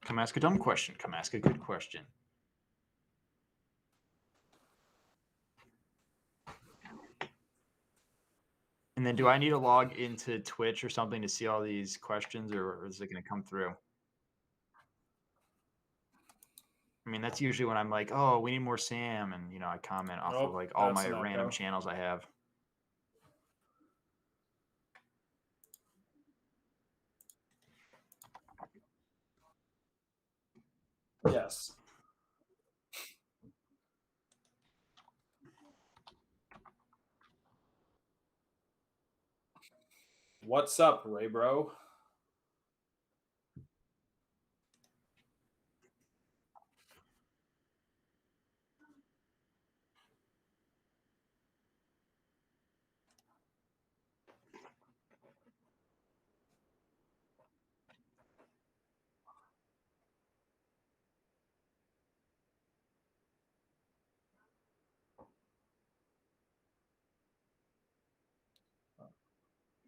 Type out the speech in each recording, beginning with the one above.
Come ask a dumb question. Come ask a good question. And then do I need to log into Twitch or something to see all these questions, or is it going to come through? I mean, that's usually when I'm like, oh, we need more Sam. And, you know, I comment off of like all my random channels I have. Yes. What's up, Ray Bro?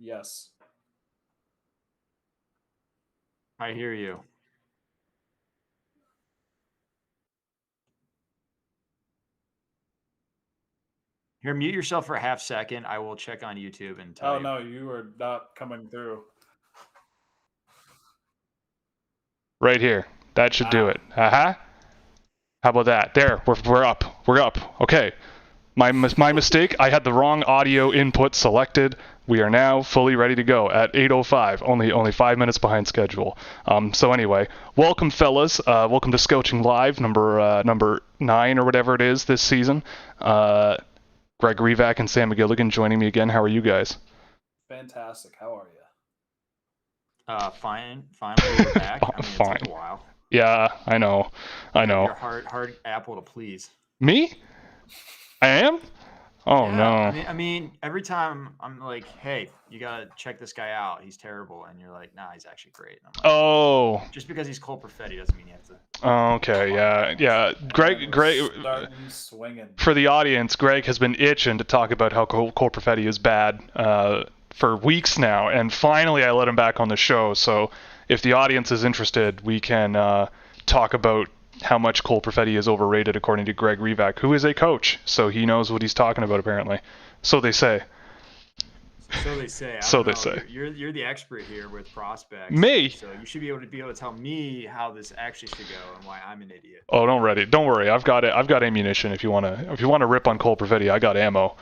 Yes. I hear you. Here, mute yourself for a half second. I will check on YouTube and tell you. Oh, no, you are not coming through. Right here. That should do it. How about that? There, we're up. We're up. Okay. My mistake. I had the wrong audio input selected. We are now fully ready to go at 8:05. Only 5 minutes behind schedule. So anyway, welcome fellas. Welcome to Scouching Live, number 9 or whatever it is this season. Greg Revac and Sam McGilligan joining me again. How are you guys? Fantastic. How are you? Fine. We're back. I mean, Fine. It took a while. Yeah, I know. You're hard apple to please. Me? I am? Oh, yeah, no. I mean, every time I'm like, hey, you gotta check this guy out. He's terrible, and you're like, nah, he's actually great. Like, just because he's Cole Perfetti doesn't mean you have to. Oh, okay, yeah. Greg. For the audience, Greg has been itching to talk about how Cole Perfetti is bad for weeks now, and finally I let him back on the show. So if the audience is interested, we can talk about how much Cole Perfetti is overrated according to Greg Revac, who is a coach, so he knows what he's talking about apparently. So they say. So they say. So they say. You're the expert here with prospects. Me. So you should be able to tell me how this actually should go and why I'm an idiot. Oh, don't worry. I've got ammunition if you wanna rip on Cole Perfetti. I got ammo.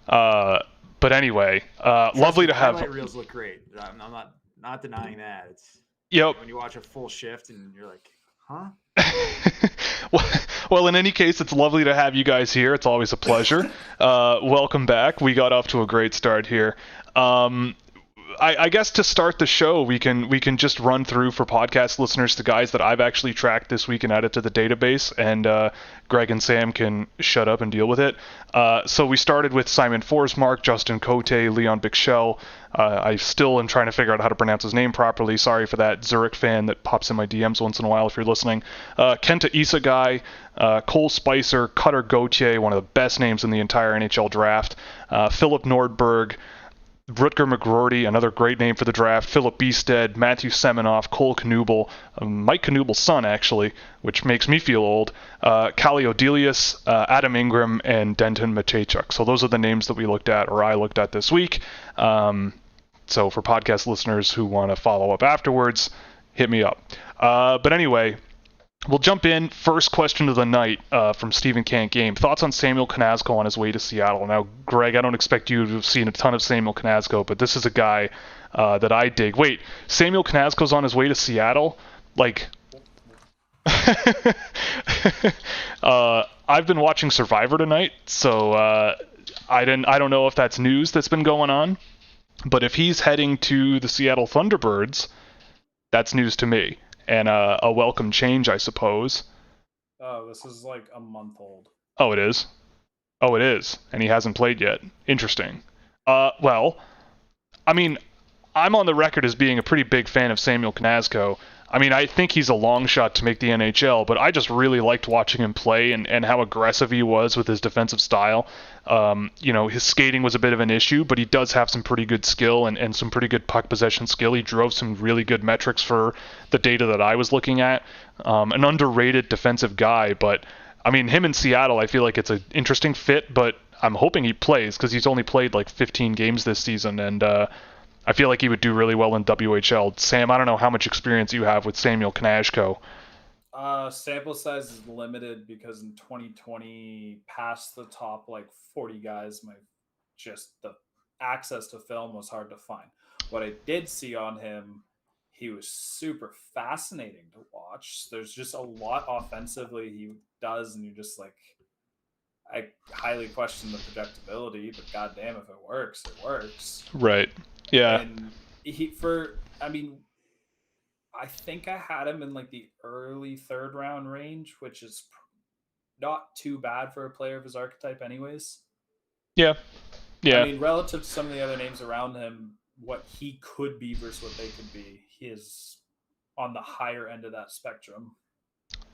But anyway, lovely to have. Highlight reels look great. I'm not denying that. It's when you watch a full shift and you're like, huh? Well, in any case, it's lovely to have you guys here. It's always a pleasure. Welcome back. We got off to a great start here. I guess to start the show, we can just run through for podcast listeners the guys that I've actually tracked this week and added to the database, and Greg and Sam can shut up and deal with it. So we started with Simon Forsmark, Justin Cote, Leon Bichel. I still am trying to figure out how to pronounce his name properly. Sorry for that Zurich fan that pops in my DMs once in a while if you're listening. Kenta Isagai, Cole Spicer, Cutter Gauthier, one of the best names in the entire NHL draft. Philip Nordberg, Rutger McGroarty, another great name for the draft, Philip Beestead, Matthew Semenoff, Cole Knuble, Mike Knuble's son, actually, which makes me feel old, Kali Odelius, Adam Ingram, and Denton Matejchuk. So those are the names that we looked at, or I looked at this week. So for podcast listeners who want to follow up afterwards, hit me up. But anyway, we'll jump in. First question of the night from Stephen Can't Game. Thoughts on Samuel Knazko on his way to Seattle? Now, Greg, I don't expect you to have seen a ton of Samuel Knazko, but this is a guy that I dig. Wait, Samuel Knazko's on his way to Seattle? Like, I've been watching Survivor tonight, so I don't know if that's news that's been going on, but if he's heading to the Seattle Thunderbirds, that's news to me. And a welcome change, I suppose. Oh, this is like a month old. Oh, it is? Oh, it is. And he hasn't played yet. Interesting. Well, I mean, I'm on the record as being a pretty big fan of Samuel Knazko. I mean, I think he's a long shot to make the NHL, but I just really liked watching him play and how aggressive he was with his defensive style. His skating was a bit of an issue, but he does have some pretty good skill and some pretty good puck possession skill. He drove some really good metrics for the data that I was looking at. An underrated defensive guy, but I mean, him in Seattle, I feel like it's an interesting fit, but I'm hoping he plays because he's only played like 15 games this season, and I feel like he would do really well in WHL. Sam, I don't know how much experience you have with Samuel Knazko. Sample size is limited because in 2020, past the top like 40 guys, the access to film was hard to find. What I did see on him, he was super fascinating to watch. There's just a lot offensively he does, and you're just like, I highly question the projectability, but goddamn, if it works, it works. Right. Yeah. And I think I had him in like the early third round range, which is not too bad for a player of his archetype anyways. Yeah. Yeah. I mean, relative to some of the other names around him, what he could be versus what they could be, he is on the higher end of that spectrum.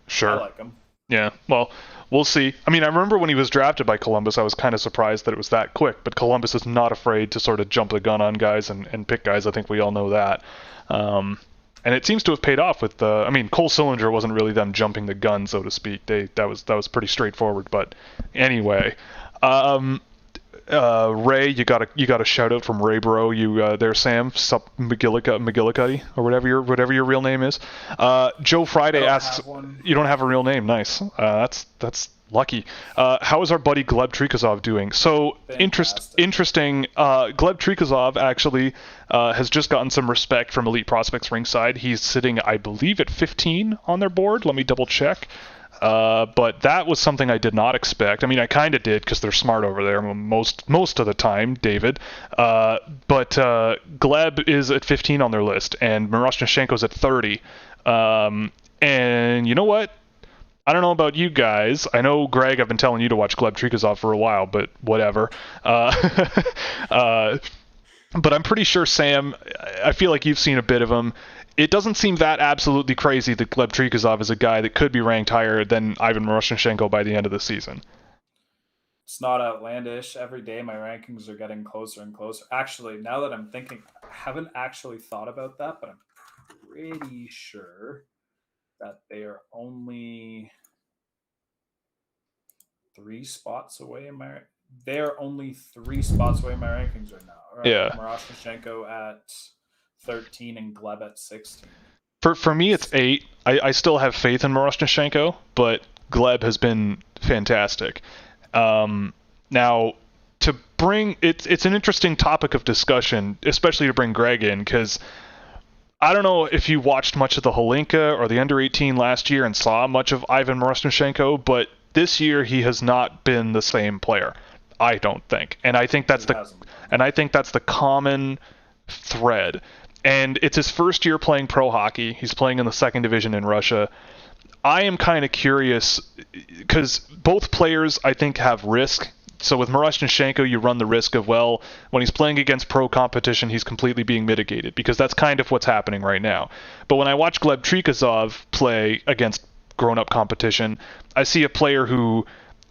Sure. I like him. Yeah, well, we'll see. I mean, I remember when he was drafted by Columbus, I was kind of surprised that it was that quick, but Columbus is not afraid to sort of jump the gun on guys and pick guys. I think we all know that. And it seems to have paid off with Cole Sillinger wasn't really them jumping the gun, so to speak. That was pretty straightforward, but anyway. Ray, you got a shout out from Ray Bro. You there, Sam? Sup McGillicuddy or whatever your real name is. Joe Friday asks, you don't have a real name. Nice. That's lucky. How is our buddy Gleb Trikozov doing? So interesting. Gleb Trikozov actually has just gotten some respect from Elite Prospects ringside. He's sitting, I believe, at 15 on their board. Let me double check. But that was something I did not expect. I mean, I kind of did because they're smart over there most of the time, David. But Gleb is at 15 on their list, and Miroshnichenko's at 30. And you know what? I don't know about you guys. I know, Greg, I've been telling you to watch Gleb Trikozov for a while, but whatever. But I'm pretty sure, Sam, I feel like you've seen a bit of him. It doesn't seem that absolutely crazy that Gleb Trikozov is a guy that could be ranked higher than Ivan Miroshnichenko by the end of the season. It's not outlandish. Every day my rankings are getting closer and closer. Actually, now that I'm thinking, I haven't actually thought about that, but I'm pretty sure that they are only 3 spots away in my... They're only 3 spots away in my rankings right now. Right? Yeah. Miroshnichenko at 13 and Gleb at 16. For me, it's 8. I still have faith in Miroshnichenko, but Gleb has been fantastic. Now, to bring... It's an interesting topic of discussion, especially to bring Greg in, because I don't know if you watched much of the Holinka or the Under-18 last year and saw much of Ivan Miroshnichenko, but this year he has not been the same player, I don't think. And I think that's the common thread. And it's his first year playing pro hockey. He's playing in the 2nd division in Russia. I am kind of curious because both players, I think, have risk. So with Miroshnichenko, you run the risk of, well, when he's playing against pro competition, he's completely being mitigated because that's kind of what's happening right now. But when I watch Gleb Trikozov play against grown-up competition, I see a player who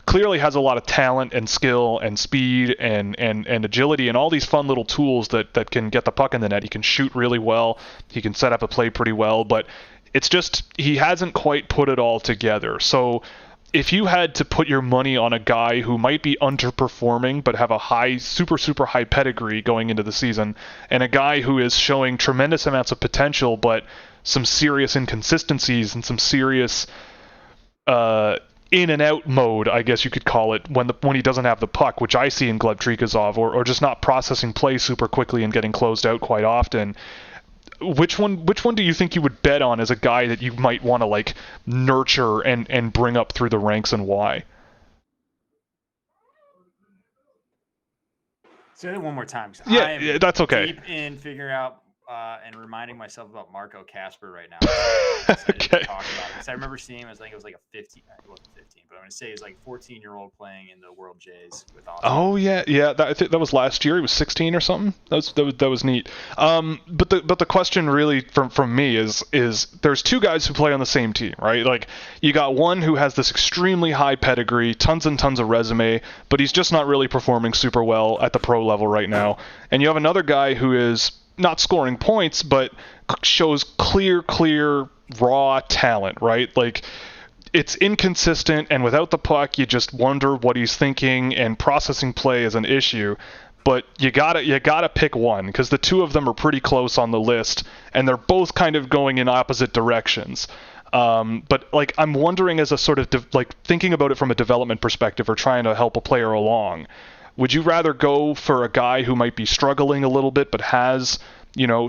clearly has a lot of talent and skill and speed and agility and all these fun little tools that can get the puck in the net. He can shoot really well. He can set up a play pretty well, but it's just he hasn't quite put it all together. So if you had to put your money on a guy who might be underperforming but have a high, super high pedigree going into the season, and a guy who is showing tremendous amounts of potential but some serious inconsistencies and some serious in and out mode, I guess you could call it, when he doesn't have the puck, which I see in Gleb Trikozov, or just not processing play super quickly and getting closed out quite often. Which one do you think you would bet on as a guy that you might want to like nurture and bring up through the ranks, and why? Say it one more time. Yeah, that's okay. Deep in figuring out and reminding myself about Marco Kasper right now. Okay. To talk about it. I remember seeing him. I think it was like a 15. It wasn't 15, but I'm gonna say he's like 14-year-old playing in the World Jays with Austin. Oh yeah. I think that was last year. He was 16 or something. That was neat. But the question really from me is there's two guys who play on the same team, right? Like you got one who has this extremely high pedigree, tons and tons of resume, but he's just not really performing super well at the pro level right now. And you have another guy who is not scoring points, but shows clear raw talent, right? Like it's inconsistent, and without the puck, you just wonder what he's thinking, and processing play is an issue. But you gotta pick one, because the two of them are pretty close on the list, and they're both kind of going in opposite directions. But like I'm wondering, as a sort of thinking about it from a development perspective, or trying to help a player along, would you rather go for a guy who might be struggling a little bit but has,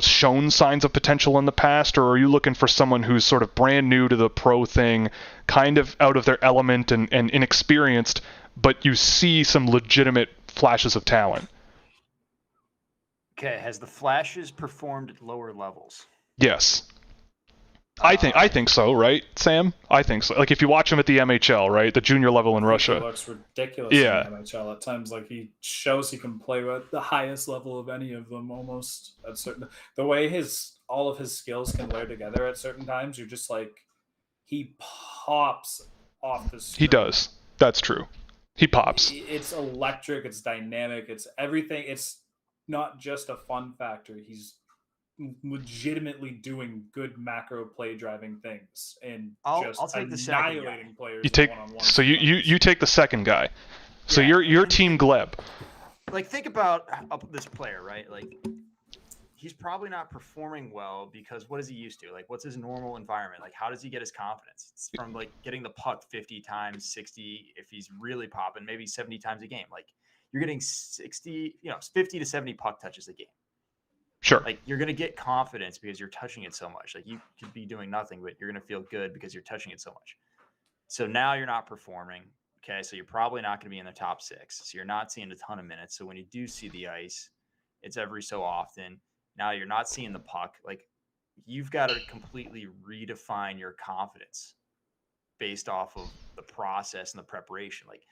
shown signs of potential in the past, or are you looking for someone who's sort of brand new to the pro thing, kind of out of their element and inexperienced, but you see some legitimate flashes of talent? Okay, has the flashes performed at lower levels? Yes. I think so, right, Sam? I think so. Like if you watch him at the MHL, right, the junior level in Russia, he looks ridiculous in the MHL at times. Like he shows he can play at the highest level of any of them almost. At certain, the way all of his skills can layer together at certain times, you're just like, he pops off the screen. He does. That's true. He pops. It's electric. It's dynamic. It's everything. It's not just a fun factor. He's legitimately doing good macro play driving things and I'll annihilating take the second guy. players. You take so you take the second guy. So you're team Gleb. Like think about this player, right? Like he's probably not performing well because what is he used to? Like what's his normal environment? Like how does he get his confidence? It's from like getting the puck 50 times, 60 if he's really popping, maybe 70 times a game. Like you're getting 50 to 70 puck touches a game. Sure. Like you're going to get confidence because you're touching it so much. Like you could be doing nothing, but you're going to feel good because you're touching it so much. So now you're not performing. Okay. So you're probably not going to be in the top 6. So you're not seeing a ton of minutes. So when you do see the ice, it's every so often. Now you're not seeing the puck. Like you've got to completely redefine your confidence based off of the process and the preparation. Like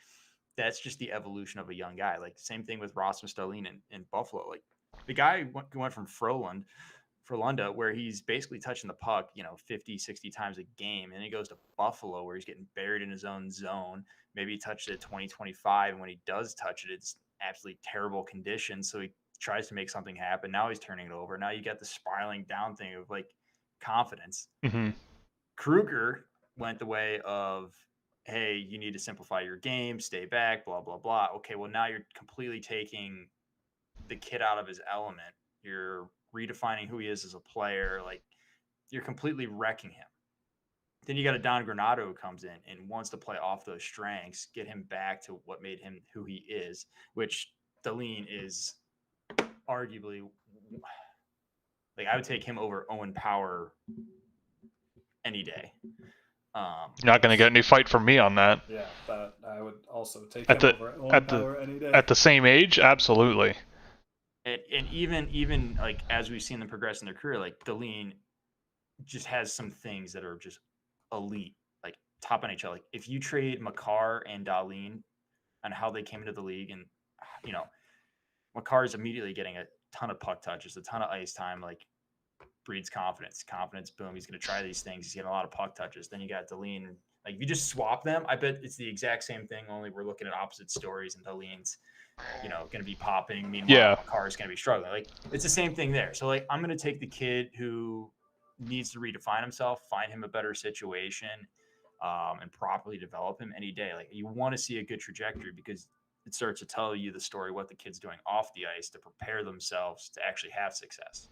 that's just the evolution of a young guy. Like same thing with Rasmus Dahlin in Buffalo. Like the guy went from Frölunda, where he's basically touching the puck, 50, 60 times a game. And he goes to Buffalo where he's getting buried in his own zone. Maybe he touched it at 20, 25. And when he does touch it, it's absolutely terrible conditions. So he tries to make something happen. Now he's turning it over. Now you got the spiraling down thing of like confidence. Mm-hmm. Kruger went the way of, hey, you need to simplify your game, stay back, blah, blah, blah. Okay, well, now you're completely taking the kid out of his element. You're redefining who he is as a player. Like you're completely wrecking him. Then you got a Don Granato who comes in and wants to play off those strengths, get him back to what made him who he is, which Dahlin is arguably, like I would take him over Owen Power any day. You're not going to get any fight from me on that. Yeah, but I would also take him over Owen Power any day. At the same age, absolutely. And even like as we've seen them progress in their career, like Dahlin just has some things that are just elite, like top NHL. Like if you trade Makar and Dahlin on how they came into the league, and Makar is immediately getting a ton of puck touches, a ton of ice time, like breeds confidence. Boom, he's going to try these things. He's getting a lot of puck touches. Then you got Dahlin. Like if you just swap them, I bet it's the exact same thing. Only we're looking at opposite stories, and Dahlin's going to be popping. Meanwhile, Makar's going to be struggling. Like it's the same thing there. So like I'm going to take the kid who needs to redefine himself, find him a better situation, and properly develop him any day. Like you want to see a good trajectory because it starts to tell you the story, what the kid's doing off the ice to prepare themselves to actually have success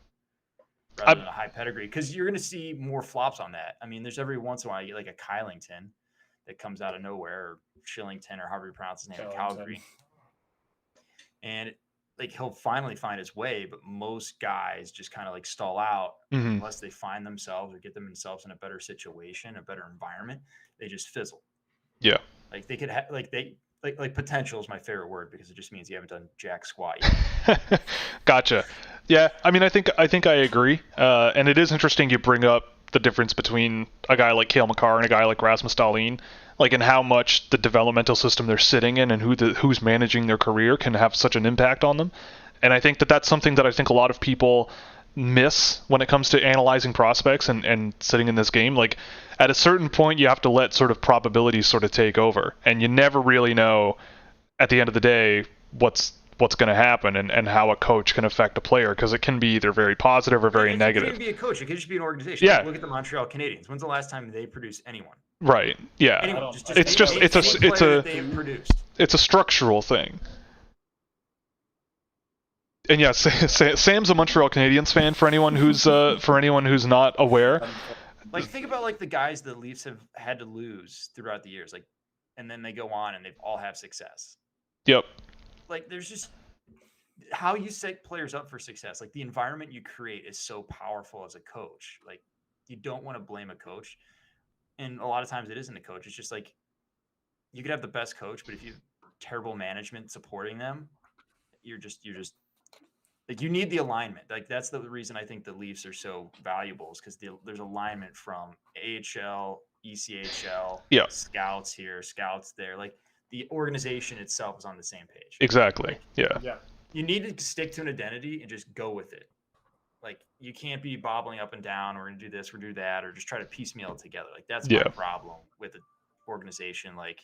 rather than a high pedigree. Because you're going to see more flops on that. I mean, there's every once in a while you get like a Kylington that comes out of nowhere, or Shillington, or however you pronounce his name, in Calgary. And like he'll finally find his way, but most guys just kind of like stall out unless they find themselves or get themselves in a better situation, a better environment. They just fizzle. Yeah. Like they could have like potential is my favorite word because it just means you haven't done jack squat yet. Gotcha. Yeah, I mean, I think I agree, and it is interesting you bring up the difference between a guy like Cale Makar and a guy like Rasmus Dahlin, like in how much the developmental system they're sitting in and who's managing their career can have such an impact on them. And I think that's something that I think a lot of people miss when it comes to analyzing prospects and sitting in this game. Like at a certain point, you have to let sort of probabilities sort of take over, and you never really know at the end of the day what's going to happen and how a coach can affect a player, because it can be either very positive or very negative. It could be a coach. It could just be an organization. Yeah. Like, look at the Montreal Canadiens. When's the last time they produced anyone? Right. Yeah. Anyone. It's a structural thing. And yeah, Sam's a Montreal Canadiens fan. For anyone who's not aware. Like think about like the guys the Leafs have had to lose throughout the years, like, and then they go on and they all have success. Yep. Like there's just how you set players up for success. Like the environment you create is so powerful as a coach. Like you don't want to blame a coach, and a lot of times it isn't a coach. It's just like you could have the best coach, but if you have terrible management supporting them, you're just like you need the alignment. Like that's the reason I think the Leafs are so valuable, is because there's alignment from AHL, ECHL, scouts here, scouts there. Like the organization itself is on the same page. Exactly. Like, yeah. You need to stick to an identity and just go with it. Like you can't be bobbling up and down. We're going to do this, we're going to do that, or just try to piecemeal it together. Like that's my problem with an organization like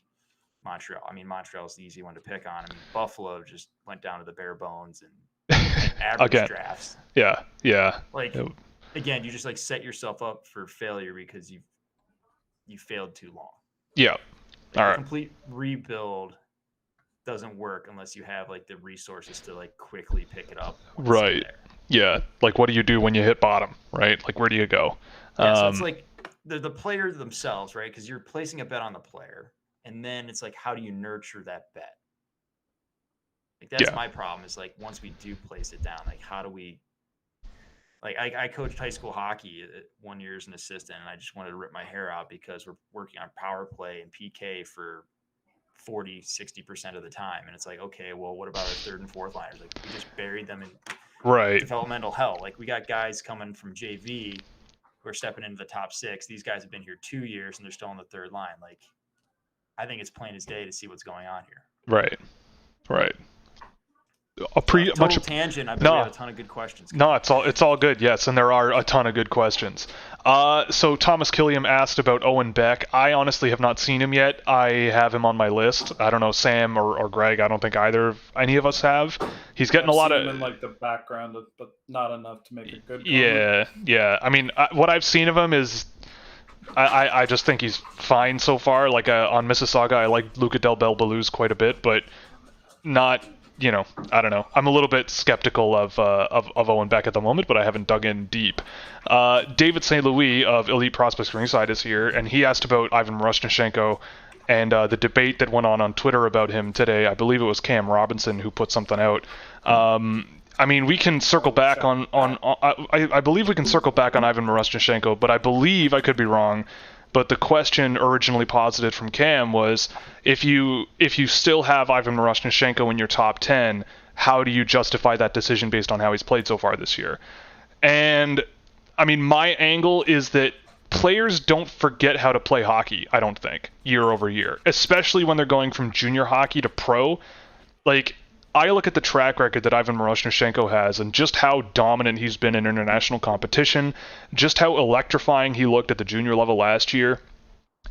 Montreal. I mean, Montreal's the easy one to pick on. I mean, Buffalo just went down to the bare bones and average drafts. Yeah. Yeah. Like again, you just like set yourself up for failure because you failed too long. Yeah. Like, all right. Complete rebuild doesn't work unless you have like the resources to like quickly pick it up. Right. Yeah. Like what do you do when you hit bottom, right? Like where do you go? Yeah, so it's like the player themselves, right? Because you're placing a bet on the player, and then it's like how do you nurture that bet? Like that's my problem, is like once we do place it down, like how do we, like I coached high school hockey 1 year as an assistant, and I just wanted to rip my hair out because we're working on power play and PK for 40-60% of the time. And it's like, okay, well, what about our third and fourth liners? Like we just buried them in developmental hell. Like we got guys coming from JV who are stepping into the top six. These guys have been here 2 years and they're still on the third line. Like I think it's plain as day to see what's going on here. Right. Tangent. I bet we have a ton of good questions. No, it's all good. Yes, and there are a ton of good questions. So Thomas Killiam asked about Owen Beck. I honestly have not seen him yet. I have him on my list. I don't know, Sam or Greg. I don't think any of us have. He's getting a lot of in like the background, but not enough to make a good comment. Yeah. I mean, what I've seen of him is. I just think he's fine so far. Like on Mississauga, I like Luca Del Belbaluz quite a bit, but not. I don't know. I'm a little bit skeptical of Owen Beck at the moment, but I haven't dug in deep. David St. Louis of Elite Prospects Ringside is here, and he asked about Ivan Miroshnichenko and the debate that went on Twitter about him today. I believe it was Cam Robinson who put something out. I mean, we can circle back on I believe we can circle back on Ivan Miroshnichenko, but I believe I could be wrong. But the question originally posited from Cam was, if you still have Ivan Miroshnichenko in your top 10, how do you justify that decision based on how he's played so far this year? And, I mean, my angle is that players don't forget how to play hockey, I don't think, year over year. Especially when they're going from junior hockey to pro. Like, I look at the track record that Ivan Miroshnichenko has and just how dominant he's been in international competition, just how electrifying he looked at the junior level last year,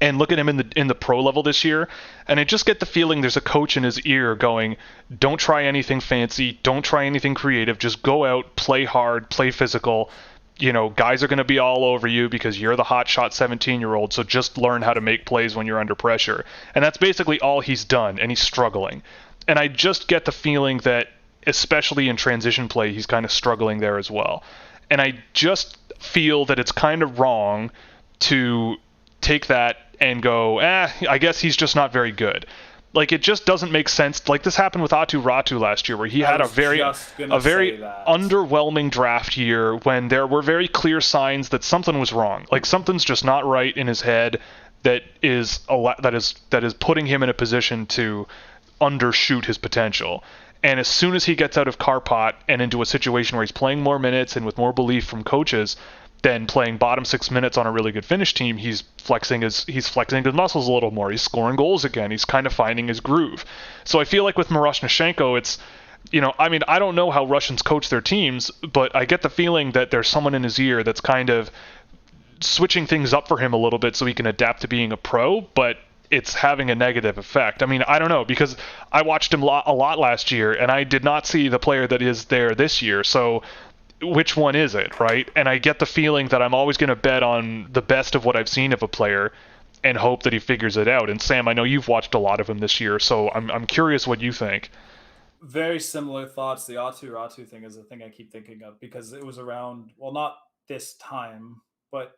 and look at him in the pro level this year, and I just get the feeling there's a coach in his ear going, don't try anything fancy, don't try anything creative, just go out, play hard, play physical. Guys are going to be all over you because you're the hotshot 17-year-old, so just learn how to make plays when you're under pressure. And that's basically all he's done, and he's struggling. And I just get the feeling that, especially in transition play, he's kind of struggling there as well. And I just feel that it's kind of wrong to take that and go, I guess he's just not very good. Like, it just doesn't make sense. Like, this happened with Atu Ratu last year, where he had a very underwhelming draft year when there were very clear signs that something was wrong. Like, something's just not right in his head that is putting him in a position to undershoot his potential. And as soon as he gets out of Karpat and into a situation where he's playing more minutes and with more belief from coaches than playing bottom 6 minutes on a really good Finnish team, he's flexing his muscles a little more. He's scoring goals again. He's kind of finding his groove. So I feel like with Miroshnichenko, it's, I mean, I don't know how Russians coach their teams, but I get the feeling that there's someone in his ear that's kind of switching things up for him a little bit so he can adapt to being a pro, but it's having a negative effect. I mean, I don't know, because I watched him a lot last year, and I did not see the player that is there this year. So which one is it, right? And I get the feeling that I'm always going to bet on the best of what I've seen of a player and hope that he figures it out. And Sam, I know you've watched a lot of him this year, so I'm curious what you think. Very similar thoughts. The Ratu thing is the thing I keep thinking of, because it was around, well, not this time, but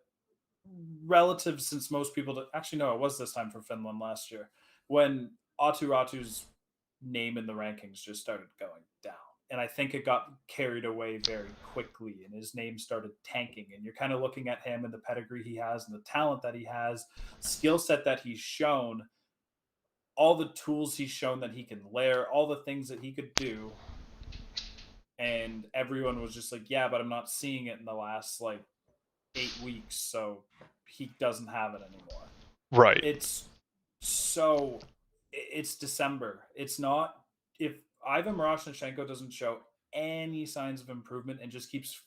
relative, since most people actually, no, it was this time for Finland last year, when Ratu's name in the rankings just started going down. And I think it got carried away very quickly and his name started tanking. And you're kind of looking at him and the pedigree he has and the talent that he has, skill set that he's shown, all the tools he's shown that he can layer, all the things that he could do. And everyone was just like, yeah, but I'm not seeing it in the last 8 weeks, so he doesn't have it anymore. Right. It's December. It's not, if Ivan Miroshnichenko doesn't show any signs of improvement and just keeps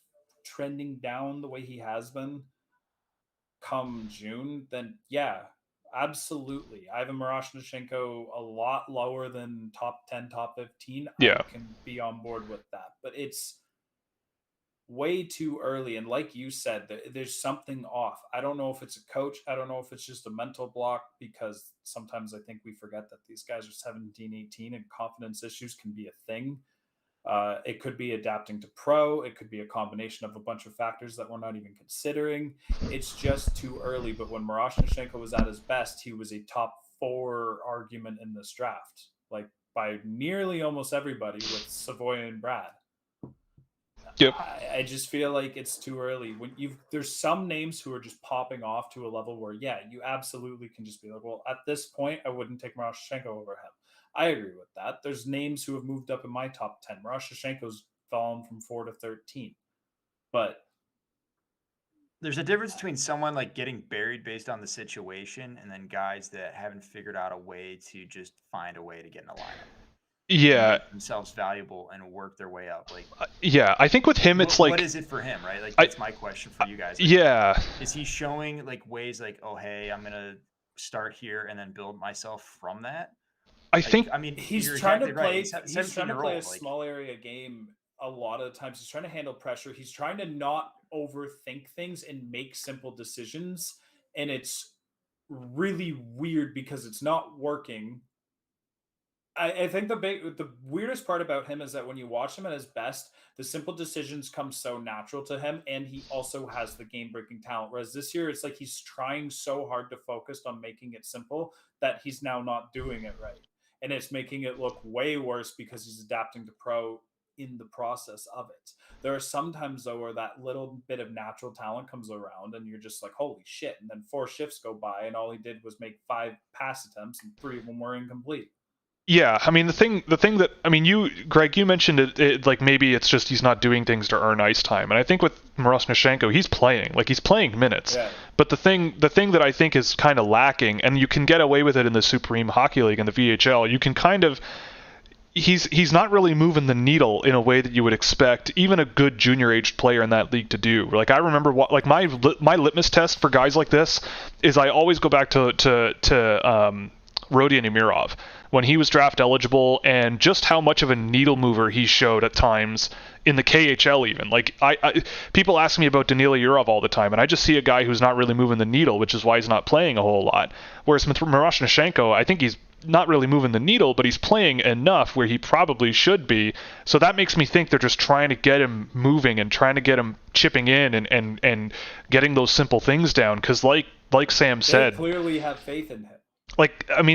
trending down the way he has been come June, then yeah, absolutely. Ivan Miroshnichenko a lot lower than top 10, top 15. Yeah. I can be on board with that. But it's way too early. And like you said, there's something off. I don't know if it's a coach. I don't know if it's just a mental block, because sometimes I think we forget that these guys are 17, 18 and confidence issues can be a thing. It could be adapting to pro. It could be a combination of a bunch of factors that we're not even considering. It's just too early. But when Miroshnichenko was at his best, he was a top 4 argument in this draft, by nearly almost everybody, with Savoie and Brad. Yep. I just feel like it's too early. There's some names who are just popping off to a level where, yeah, you absolutely can just be like, well, at this point, I wouldn't take Miroshnichenko over him. I agree with that. There's names who have moved up in my top 10. Miroshnichenko's fallen from 4 to 13. But there's a difference between someone getting buried based on the situation and then guys that haven't figured out a way to just find a way to get in a lineup. Yeah, make themselves valuable and work their way up. Yeah, I think with him, it's what is it for him, right? That's my question for you guys. Yeah, is he showing ways oh, hey, I'm gonna start here and then build myself from that? I mean, he's trying to play. He's trying to play a small area game. A lot of the times, he's trying to handle pressure. He's trying to not overthink things and make simple decisions. And it's really weird because it's not working. I think the weirdest part about him is that when you watch him at his best, the simple decisions come so natural to him, and he also has the game-breaking talent. Whereas this year, it's he's trying so hard to focus on making it simple that he's now not doing it right. And it's making it look way worse because he's adapting to pro in the process of it. There are some times, though, where that little bit of natural talent comes around and you're just like, holy shit. And then 4 shifts go by and all he did was make 5 pass attempts and 3 of them were incomplete. Yeah, I mean, the thing that, I mean, Greg, you mentioned it maybe it's just he's not doing things to earn ice time. And I think with Miroshnichenko, he's playing minutes. Yeah. But the thing that I think is kind of lacking, and you can get away with it in the Supreme Hockey League and the VHL, you can kind of, he's not really moving the needle in a way that you would expect even a good junior-aged player in that league to do. I remember, my litmus test for guys like this is I always go back to Rodion Emirov when he was draft eligible, and just how much of a needle mover he showed at times in the KHL even. People ask me about Danila Yurov all the time, and I just see a guy who's not really moving the needle, which is why he's not playing a whole lot. Whereas Miroshnichenko, I think he's not really moving the needle, but he's playing enough where he probably should be. So that makes me think they're just trying to get him moving and trying to get him chipping in and getting those simple things down. Because like Sam said, they clearly have faith in him.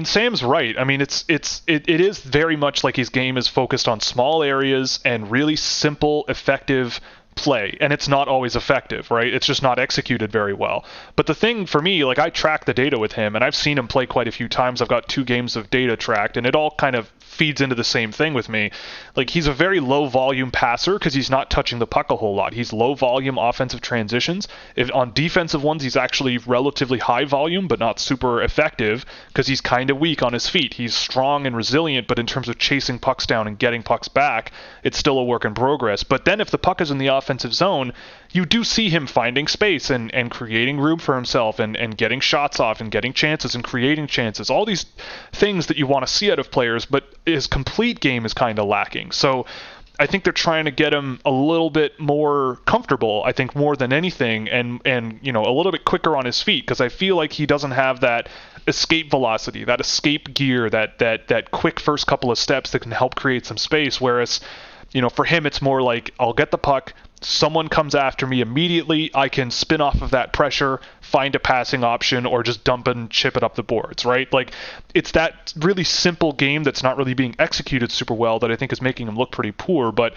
Sam's right. I mean, it is very much like his game is focused on small areas and really simple, effective play. And it's not always effective, right? It's just not executed very well. But the thing for me, I track the data with him, and I've seen him play quite a few times. I've got 2 games of data tracked, and it all kind of feeds into the same thing with me. Like, he's a very low volume passer because he's not touching the puck a whole lot. He's low volume offensive transitions. If on defensive ones, he's actually relatively high volume, but not super effective because he's kind of weak on his feet. He's strong and resilient, but in terms of chasing pucks down and getting pucks back, it's still a work in progress. But then if the puck is in the offensive zone, you do see him finding space and creating room for himself and getting shots off and getting chances and creating chances. All these things that you want to see out of players, but his complete game is kind of lacking. So I think they're trying to get him a little bit more comfortable, I think, more than anything, and a little bit quicker on his feet, because I feel like he doesn't have that escape velocity, that escape gear, that quick first couple of steps that can help create some space, whereas for him it's more like, I'll get the puck, someone comes after me immediately, I can spin off of that pressure, find a passing option, or just dump and chip it up the boards, right? Like, it's that really simple game that's not really being executed super well that I think is making him look pretty poor. But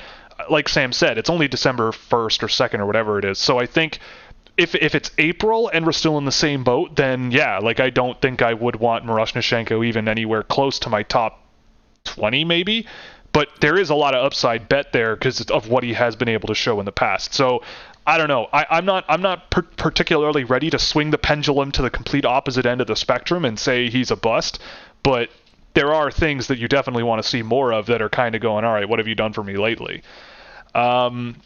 like Sam said, it's only December 1st or 2nd or whatever it is. So I think if it's April and we're still in the same boat, then yeah, like, I don't think I would want Miroshnichenko even anywhere close to my top 20 maybe. But there is a lot of upside bet there because of what he has been able to show in the past. So I don't know. I'm not particularly ready to swing the pendulum to the complete opposite end of the spectrum and say he's a bust. But there are things that you definitely want to see more of that are kind of going, all right, what have you done for me lately? So I'm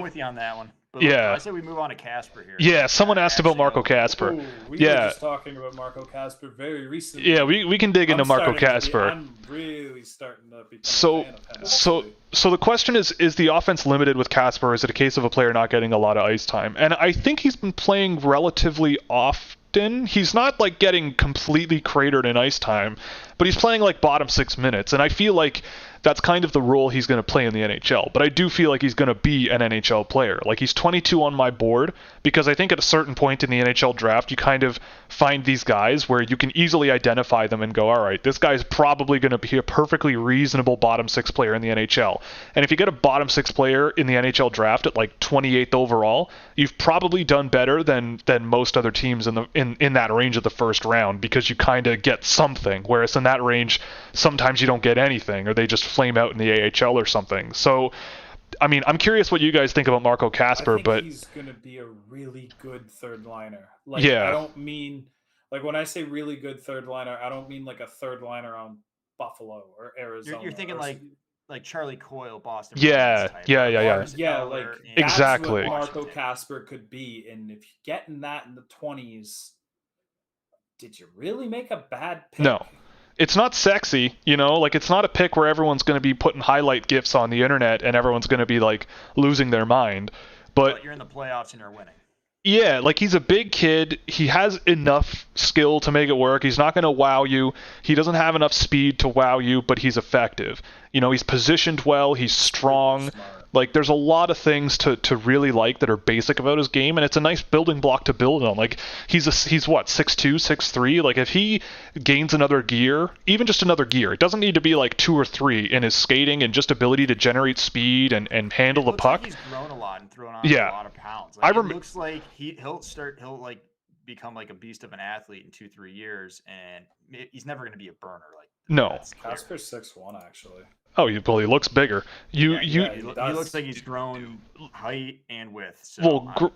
with you on that one. But yeah, I say we move on to Kasper here. Yeah, someone asked about Marco Kasper. We were just talking about Marco Kasper very recently. Yeah, we can dig into Marco Kasper. I'm really starting to become a fan of him. So the question is the offense limited with Kasper? Is it a case of a player not getting a lot of ice time? And I think he's been playing relatively often. He's not like getting completely cratered in ice time, but he's playing like bottom 6 minutes, and I feel like that's kind of the role he's going to play in the NHL. But I do feel like he's going to be an NHL player. Like, he's 22 on my board because I think at a certain point in the NHL draft, you kind of find these guys where you can easily identify them and go, all right, this guy's probably going to be a perfectly reasonable bottom 6 player in the NHL. And if you get a bottom 6 player in the NHL draft at like 28th overall, you've probably done better than most other teams in that range of the first round, because you kind of get something, whereas in that range, sometimes you don't get anything, or they just flame out in the AHL or something. So, I mean, I'm curious what you guys think about Marco Kasper, but he's going to be a really good third liner. Like, yeah. I don't mean, like, when I say really good third liner, I don't mean like a third liner on Buffalo or Arizona. You're thinking like Charlie Coyle, Boston. Yeah, type, yeah. Like, exactly. That's what Marco Kasper could be, and if you're getting that in the 20s, did you really make a bad pick? No. It's not sexy, like, it's not a pick where everyone's going to be putting highlight gifs on the internet and everyone's going to be like losing their mind. But you're in the playoffs and you're winning. Yeah, like, he's a big kid. He has enough skill to make it work. He's not going to wow you. He doesn't have enough speed to wow you, but he's effective. He's positioned well. He's strong. Like, there's a lot of things to really like that are basic about his game, and it's a nice building block to build on. Like, he's what, 6'2", 6'3"? Like, if he gains another gear, even just another gear, it doesn't need to be like 2 or 3 in his skating and just ability to generate speed and handle the puck. Like he's grown a lot and thrown on a lot of pounds. Like, it looks like he'll like become like a beast of an athlete in 2-3 years, and he's never going to be a burner. Like, no. Kasper's 6'1", actually. Oh, he looks bigger. He looks like he's grown height and width. So well,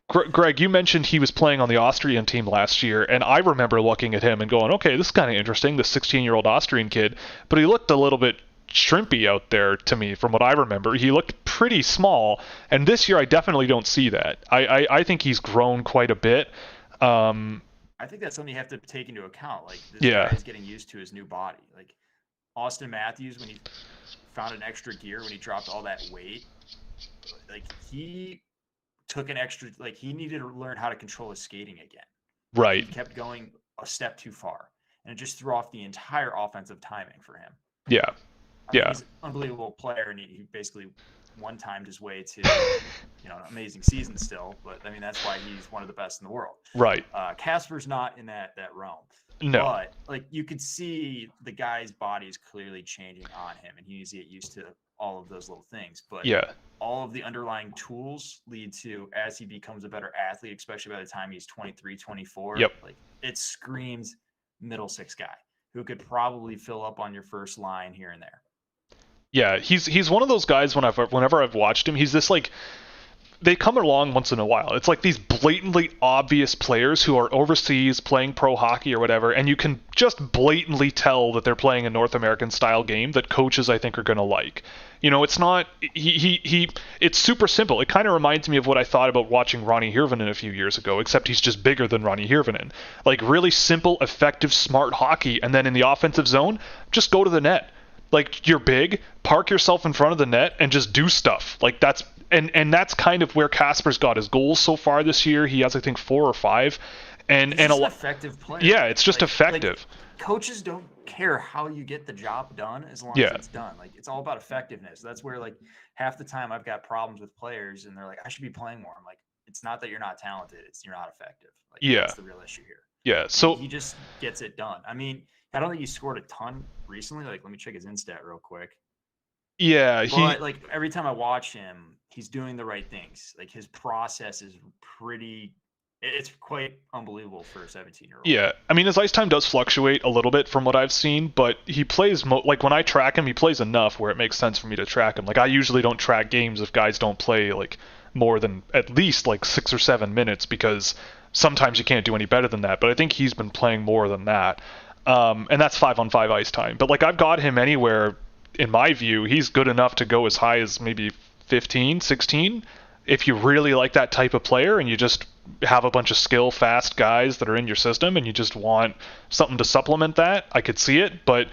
Greg, you mentioned he was playing on the Austrian team last year, and I remember looking at him and going, okay, this is kind of interesting, this 16-year-old Austrian kid, but he looked a little bit shrimpy out there to me from what I remember. He looked pretty small, and this year I definitely don't see that. I think he's grown quite a bit. I think that's something you have to take into account. Like, this guy is getting used to his new body. Like, Austin Matthews, when he found an extra gear, when he dropped all that weight, like, he took an extra, like, he needed to learn how to control his skating again. Right. He kept going a step too far, and it just threw off the entire offensive timing for him. Yeah. I mean, he's an unbelievable player, and he basically one-timed his way to, an amazing season still. But, I mean, that's why he's one of the best in the world. Right. Kasper's not in that realm. No. But, like, you could see the guy's body is clearly changing on him, and he needs to get used to all of those little things. But all of the underlying tools lead to, as he becomes a better athlete, especially by the time he's 23, 24, like, it screams middle 6 guy who could probably fill up on your first line here and there. Yeah, he's one of those guys whenever I've watched him, he's this like they come along once in a while. It's like these blatantly obvious players who are overseas playing pro hockey or whatever, and you can just blatantly tell that they're playing a North American style game that coaches I think are going to like. You know, it's not it's super simple. It kind of reminds me of what I thought about watching Ronnie Hirvonen a few years ago, except he's just bigger than Ronnie Hirvonen. Like really simple, effective, smart hockey, and then in the offensive zone, just go to the net. Like you're big, park yourself in front of the net and just do stuff. Like that's and that's kind of where Kasper's got his goals so far this year. He has I think 4 or 5, and He's and just a an effective player. Yeah, it's just effective. Coaches don't care how you get the job done as long as it's done. Like it's all about effectiveness. That's where like half the time I've got problems with players and they're like, I should be playing more. I'm like, it's not that you're not talented, it's you're not effective. Like that's the real issue here. Yeah. So he just gets it done. I mean, I don't think he scored a ton recently. Like, let me check his Instat real quick. Yeah, but like every time I watch him, he's doing the right things. Like his process is it's quite unbelievable for a 17-year-old. Yeah, I mean his ice time does fluctuate a little bit from what I've seen, but he plays like when I track him, he plays enough where it makes sense for me to track him. Like I usually don't track games if guys don't play like more than at least like 6 or 7 minutes because sometimes you can't do any better than that. But I think he's been playing more than that, and that's 5-on-5 ice time. But like I've got him anywhere. In my view, he's good enough to go as high as maybe 15, 16. If you really like that type of player and you just have a bunch of skill, fast guys that are in your system and you just want something to supplement that, I could see it. But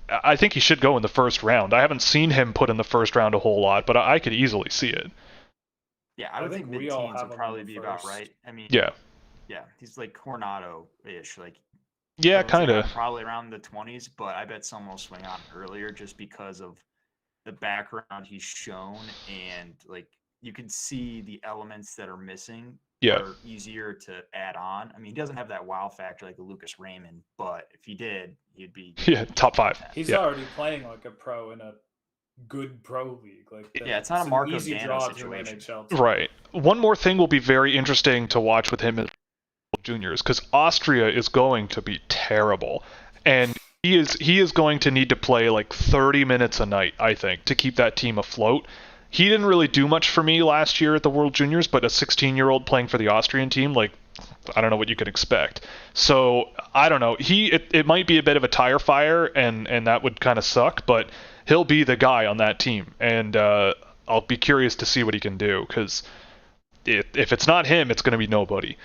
I think he should go in the first round. I haven't seen him put in the first round a whole lot, but I could easily see it. Yeah, I would think mid-teens would probably be about right. I mean, yeah, he's like Coronado-ish, like. Yeah, kind of. Probably around the 20s, but I bet someone will swing on earlier just because of the background he's shown, and like you can see the elements that are missing are easier to add on. I mean, he doesn't have that wow factor like a Lucas Raymond, but if he did, he'd be top 5. He's already playing like a pro in a good pro league. Like it's not a Marco Dano situation. Right. One more thing will be very interesting to watch with him juniors, because Austria is going to be terrible, and he is going to need to play like 30 minutes a night, I think, to keep that team afloat. He didn't really do much for me last year at the World Juniors, but a 16-year-old playing for the Austrian team, like, I don't know what you could expect. So I don't know. It might be a bit of a tire fire, and that would kind of suck, but he'll be the guy on that team, and I'll be curious to see what he can do, because if it's not him, it's going to be nobody.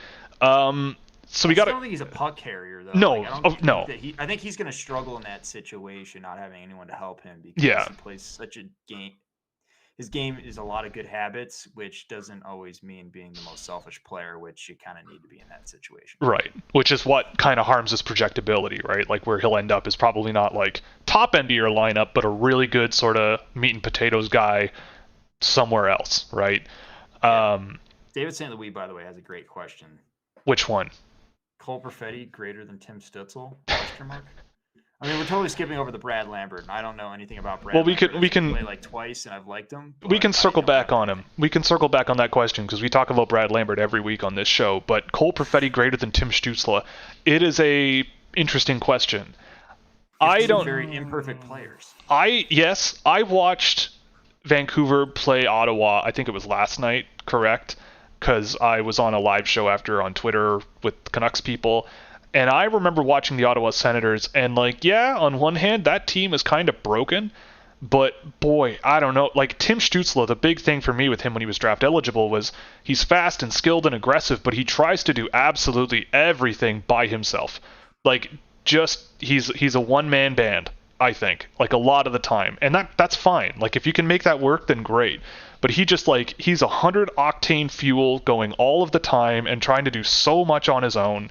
So we got. I don't think he's a puck carrier though. No, no. I think he's going to struggle in that situation, not having anyone to help him because he plays such a game. His game is a lot of good habits, which doesn't always mean being the most selfish player, which you kind of need to be in that situation. Right, which is what kind of harms his projectability, right? Like where he'll end up is probably not like top end of your lineup, but a really good sort of meat and potatoes guy somewhere else, right? Yeah. David St. Louis, by the way, has a great question. Which one? Cole Perfetti greater than Tim Stutzle? Question mark. I mean, we're totally skipping over the Brad Lambert, and I don't know anything about Brad. Well, we Lambert. can play like twice, and I've liked him. We can circle back on him. We can circle back on that question because we talk about Brad Lambert every week on this show. But Cole Perfetti greater than Tim Stutzle? It is a interesting question. I don't. Very imperfect players. I watched Vancouver play Ottawa. I think it was last night. Correct. Because I was on a live show after on Twitter with Canucks people, and I remember watching the Ottawa Senators, and like, yeah, on one hand, that team is kind of broken, but boy, I don't know, like Tim Stutzle, the big thing for me with him when he was draft eligible was he's fast and skilled and aggressive, but he tries to do absolutely everything by himself. Like, just, he's a one-man band, I think, like a lot of the time, and that's fine. Like, if you can make that work, then great. But he just like, he's 100-octane fuel going all of the time and trying to do so much on his own.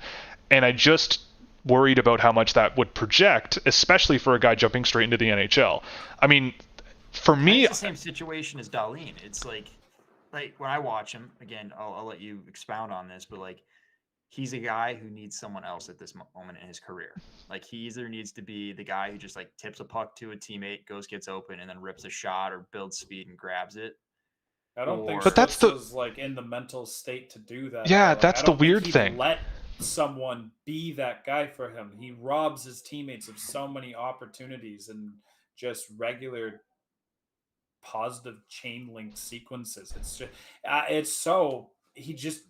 And I just worried about how much that would project, especially for a guy jumping straight into the NHL. I mean, for me... It's the same situation as Dahlin. It's like when I watch him, again, I'll let you expound on this, but like, he's a guy who needs someone else at this moment in his career. Like, he either needs to be the guy who just like tips a puck to a teammate, gets open, and then rips a shot or builds speed and grabs it. I don't think but that's like in the mental state to do that. Yeah, like, that's the weird thing. Let someone be that guy for him. He robs his teammates of so many opportunities and just regular positive chain link sequences. It's just, he just,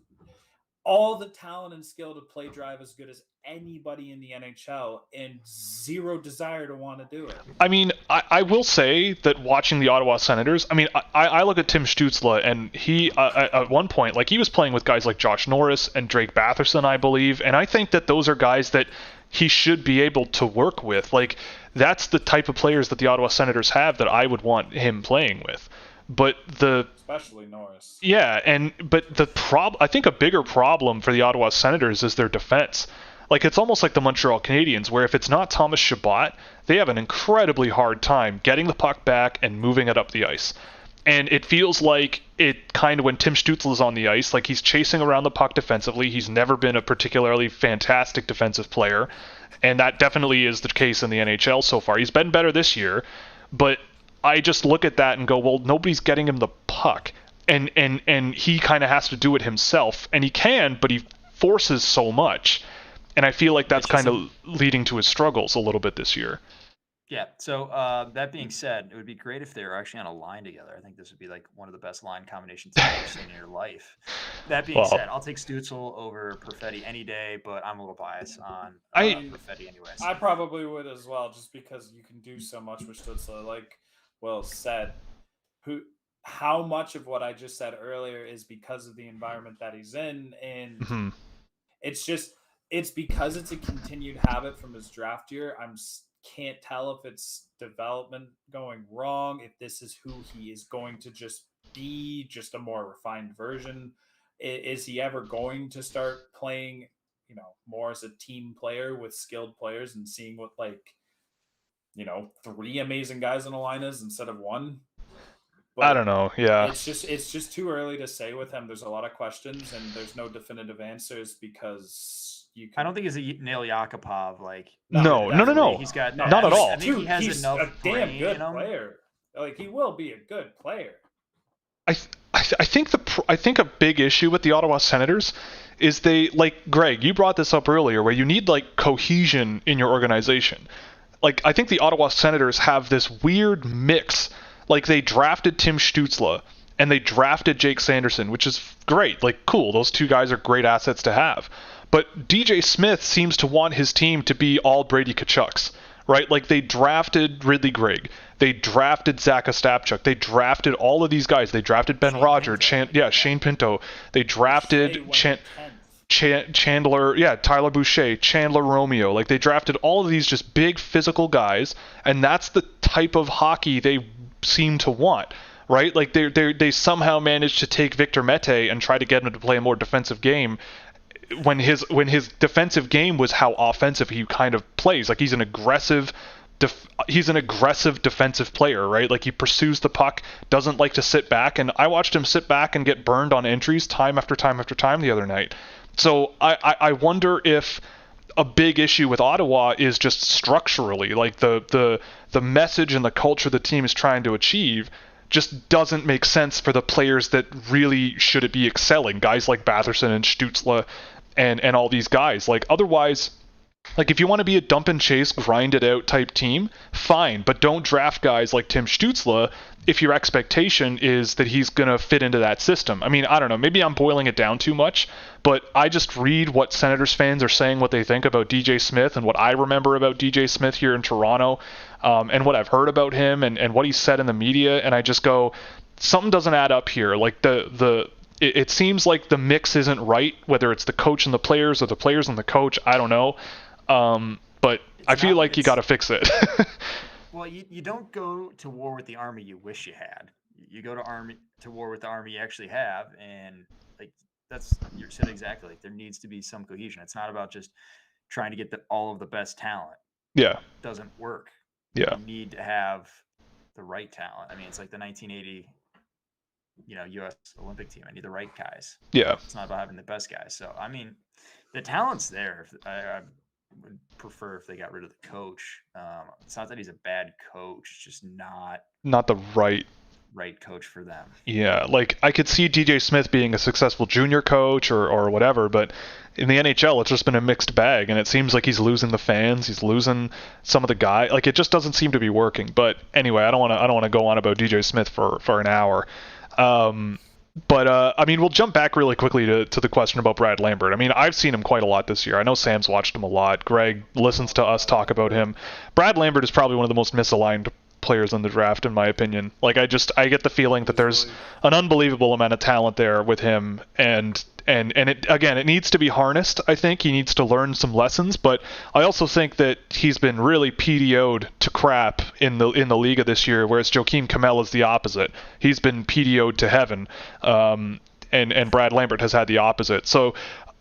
all the talent and skill to play drive as good as anybody in the NHL and zero desire to want to do it. I mean, I will say that watching the Ottawa Senators, I mean, I look at Tim Stutzle, and he, at one point, like, he was playing with guys like Josh Norris and Drake Batherson, I believe, and I think that those are guys that he should be able to work with. Like, that's the type of players that the Ottawa Senators have that I would want him playing with. But especially Norris. Yeah, but I think a bigger problem for the Ottawa Senators is their defense. Like, it's almost like the Montreal Canadiens, where if it's not Thomas Chabot, they have an incredibly hard time getting the puck back and moving it up the ice. And it feels like it kind of, when Tim Stutzle is on the ice, like, he's chasing around the puck defensively. He's never been a particularly fantastic defensive player, and that definitely is the case in the NHL so far. He's been better this year, but I just look at that and go, well, nobody's getting him the puck, and he kind of has to do it himself, and he can, but he forces so much, and I feel like that's kind of leading to his struggles a little bit this year. Yeah, so that being said, it would be great if they were actually on a line together. I think this would be like one of the best line combinations you've ever seen in your life. That being said, I'll take Stutzle over Perfetti any day, but I'm a little biased on Perfetti anyways. I probably would as well, just because you can do so much with Stutzle. Like Will said, how much of what I just said earlier is because of the environment that he's in, and it's because it's a continued habit from his draft year. Can't tell if it's development going wrong, if this is who he is going to just be, just a more refined version. Is he ever going to start playing, more as a team player with skilled players and seeing what, like, 3 amazing guys on the line is instead of 1? But I don't know. Yeah. It's just too early to say with him. There's a lot of questions and there's no definitive answers because I don't think he's a Nail Yakupov. Like, no. He's got not at all. I think he has he's enough a damn good player. Like, he will be a good player. I think a big issue with the Ottawa Senators is they, like, Greg, you brought this up earlier, where you need, like, cohesion in your organization. Like, I think the Ottawa Senators have this weird mix. Like, they drafted Tim Stutzle and they drafted Jake Sanderson, which is great. Like, cool. Those 2 guys are great assets to have. But DJ Smith seems to want his team to be all Brady Kachucks, right? Like, they drafted Ridley Gregg. They drafted Zach Ostapchuk. They drafted all of these guys. They drafted Ben Rogers, Shane Pinto. They drafted Chandler, Tyler Boucher, Chandler Romeo. Like, they drafted all of these just big physical guys, and that's the type of hockey they seem to want, right? Like, they somehow managed to take Victor Mete and try to get him to play a more defensive game, when his defensive game was how offensive he kind of plays. Like, he's an aggressive defensive player, right? Like, he pursues the puck, doesn't like to sit back, and I watched him sit back and get burned on entries time after time after time the other night. So I wonder if a big issue with Ottawa is just structurally, like, the message and the culture the team is trying to achieve just doesn't make sense for the players that really should be excelling, guys like Batherson and Stutzle and all these guys. Like, otherwise, like, if you want to be a dump and chase, grind it out type team, fine, but don't draft guys like Tim Stutzle if your expectation is that he's going to fit into that system. I mean, I don't know, maybe I'm boiling it down too much, but I just read what Senators fans are saying, what they think about DJ Smith, and what I remember about DJ Smith here in Toronto, and what I've heard about him, and what he said in the media, and I just go, something doesn't add up here. Like, it seems like the mix isn't right, whether it's the coach and the players or the players and the coach, I don't know. But I feel like you got to fix it. Well, you don't go to war with the army you wish you had. You go to war with the army you actually have, and, like, you said exactly. Like, there needs to be some cohesion. It's not about just trying to get all of the best talent. Yeah, it doesn't work. Yeah, you need to have the right talent. I mean, it's like the 1980, U.S. Olympic team. I need the right guys. Yeah, it's not about having the best guys. So, I mean, the talent's there. I would prefer if they got rid of the coach. It's not that he's a bad coach. It's just not the right coach for them. Yeah, like, I could see DJ Smith being a successful junior coach or whatever, but in the NHL, it's just been a mixed bag, and it seems like he's losing the fans, he's losing some of the guy. Like, it just doesn't seem to be working. But anyway, I don't want to go on about DJ Smith for an hour. But I mean, we'll jump back really quickly to the question about Brad Lambert. I mean, I've seen him quite a lot this year. I know Sam's watched him a lot. Greg listens to us talk about him. Brad Lambert is probably one of the most misaligned players in the draft, in my opinion. Like, I get the feeling that there's an unbelievable amount of talent there with him, and it needs to be harnessed. I think he needs to learn some lessons, but I also think that he's been really PDO'd to crap in the Liga this year, whereas Joakim Kamel is the opposite. He's been PDO'd to heaven, and Brad Lambert has had the opposite. So,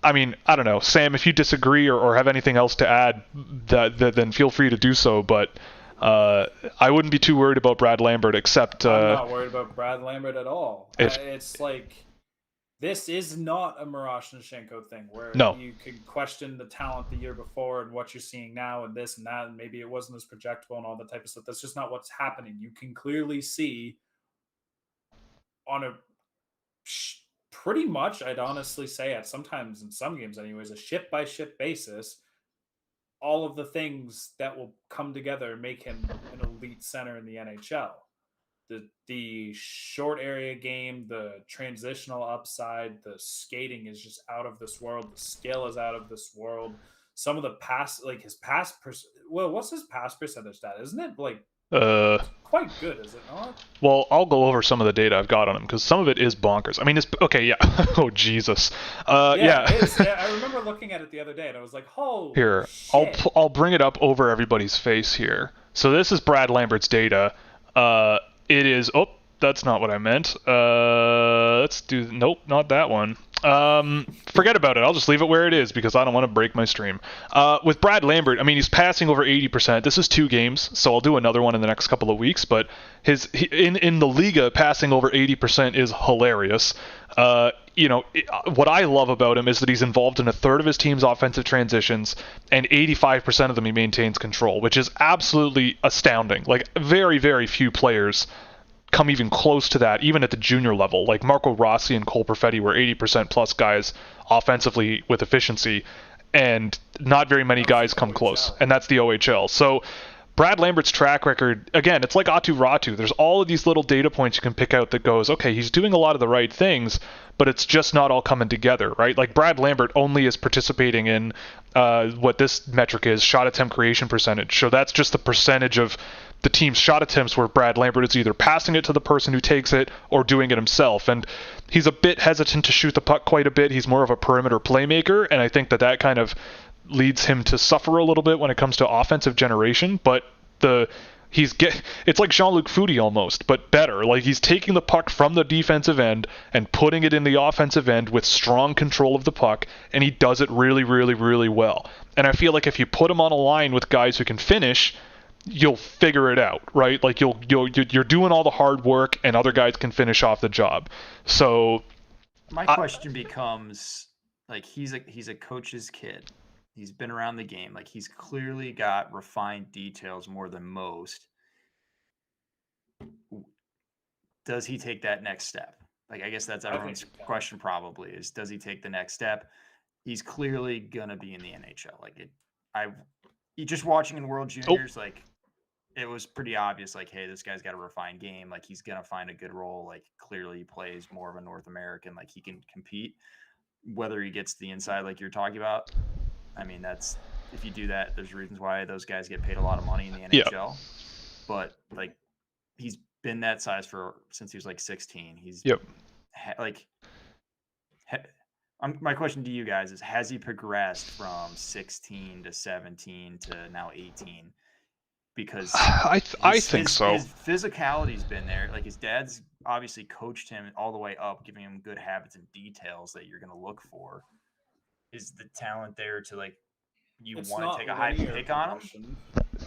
I mean, I don't know, Sam, if you disagree or have anything else to add, then feel free to do so. But I wouldn't be too worried about Brad Lambert, except I'm not worried about Brad Lambert at all. It's like, this is not a Miroshnichenko thing where you could question the talent the year before and what you're seeing now and this and that, and maybe it wasn't as projectable and all that type of stuff. That's just not what's happening. You can clearly see on a pretty much, I'd honestly say, at sometimes in some games anyways, a ship-by-ship basis, all of the things that will come together and make him an elite center in the NHL. The short area game, the transitional upside, the skating is just out of this world. The skill is out of this world. Some of the pass, like his pass, what's his pass percentage stat? Isn't it like quite good, is it not? Well, I'll go over some of the data I've got on him because some of it is bonkers. I mean, it's okay, yeah. Oh Jesus, yeah. I remember looking at it the other day and I was like, "Oh, here, shit." I'll bring it up over everybody's face here. So this is Brad Lambert's data. It is. Oh, that's not what I meant. Let's do. Nope, not that one. Forget about it. I'll just leave it where it is because I don't want to break my stream. With Brad Lambert, I mean, he's passing over 80%. This is 2 games, so I'll do another one in the next couple of weeks. But in the Liga, passing over 80% is hilarious. What I love about him is that he's involved in a third of his team's offensive transitions, and 85% of them he maintains control, which is absolutely astounding. Like, very, very few players come even close to that, even at the junior level. Like Marco Rossi and Cole Perfetti were 80% plus guys offensively with efficiency, and not very many guys come close, and that's the OHL. So Brad Lambert's track record, again, it's like Atu Ratu. There's all of these little data points you can pick out that goes, okay, he's doing a lot of the right things, but it's just not all coming together, right? Like Brad Lambert only is participating in what this metric is, shot attempt creation percentage. So that's just the percentage of the team's shot attempts where Brad Lambert is either passing it to the person who takes it or doing it himself. And he's a bit hesitant to shoot the puck quite a bit. He's more of a perimeter playmaker, and I think that kind of leads him to suffer a little bit when it comes to offensive generation. But it's like Jean-Luc Foudy almost, but better. Like, he's taking the puck from the defensive end and putting it in the offensive end with strong control of the puck, and he does it really, really, really well. And I feel like if you put him on a line with guys who can finish, you'll figure it out, right? Like you're doing all the hard work, and other guys can finish off the job. So my question becomes, like, he's a coach's kid. He's been around the game. Like, he's clearly got refined details more than most. Does he take that next step? Like, I guess that's everyone's question probably, is does he take the next step? He's clearly gonna be in the NHL. Like, just watching in World Juniors, like, it was pretty obvious, like, hey, this guy's got a refined game. Like, he's going to find a good role. Like, clearly he plays more of a North American. Like, he can compete. Whether he gets the inside like you're talking about, I mean, that's, if you do that, there's reasons why those guys get paid a lot of money in the NHL. Yeah. But, like, he's been that size since he was, like, 16. He's, my question to you guys is, has he progressed from 16 to 17 to now 18? Because I think so. His physicality's been there. Like, his dad's obviously coached him all the way up, giving him good habits and details that you're going to look for. Is the talent there to, like, want to take a high pick on him?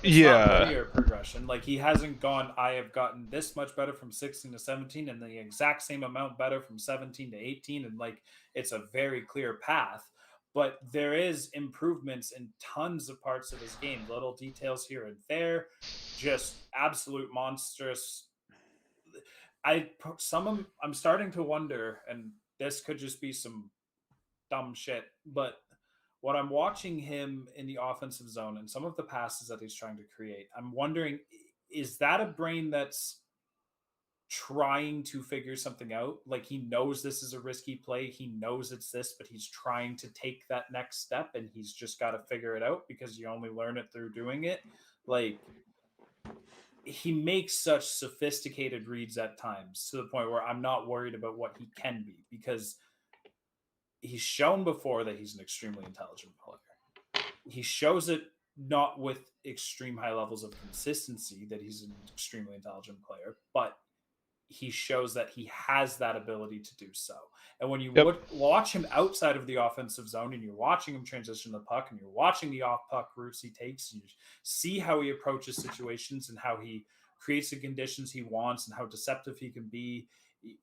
It's not linear progression. Like, he hasn't gone, I have gotten this much better from 16 to 17 and the exact same amount better from 17 to 18. And, like, it's a very clear path. But there is improvements in tons of parts of his game, little details here and there, just absolute monstrous. I'm starting to wonder, and this could just be some dumb shit, but when I'm watching him in the offensive zone and some of the passes that he's trying to create, I'm wondering, is that a brain that's trying to figure something out? Like, he knows this is a risky play, he knows it's this, but he's trying to take that next step, and he's just got to figure it out because you only learn it through doing it. Like, he makes such sophisticated reads at times to the point where I'm not worried about what he can be, because he's shown before that he's an extremely intelligent player. He shows it not with extreme high levels of consistency that he's an extremely intelligent player, but he shows that he has that ability to do so. And when you watch him outside of the offensive zone, and you're watching him transition the puck, and you're watching the off puck routes he takes, and you see how he approaches situations and how he creates the conditions he wants and how deceptive he can be,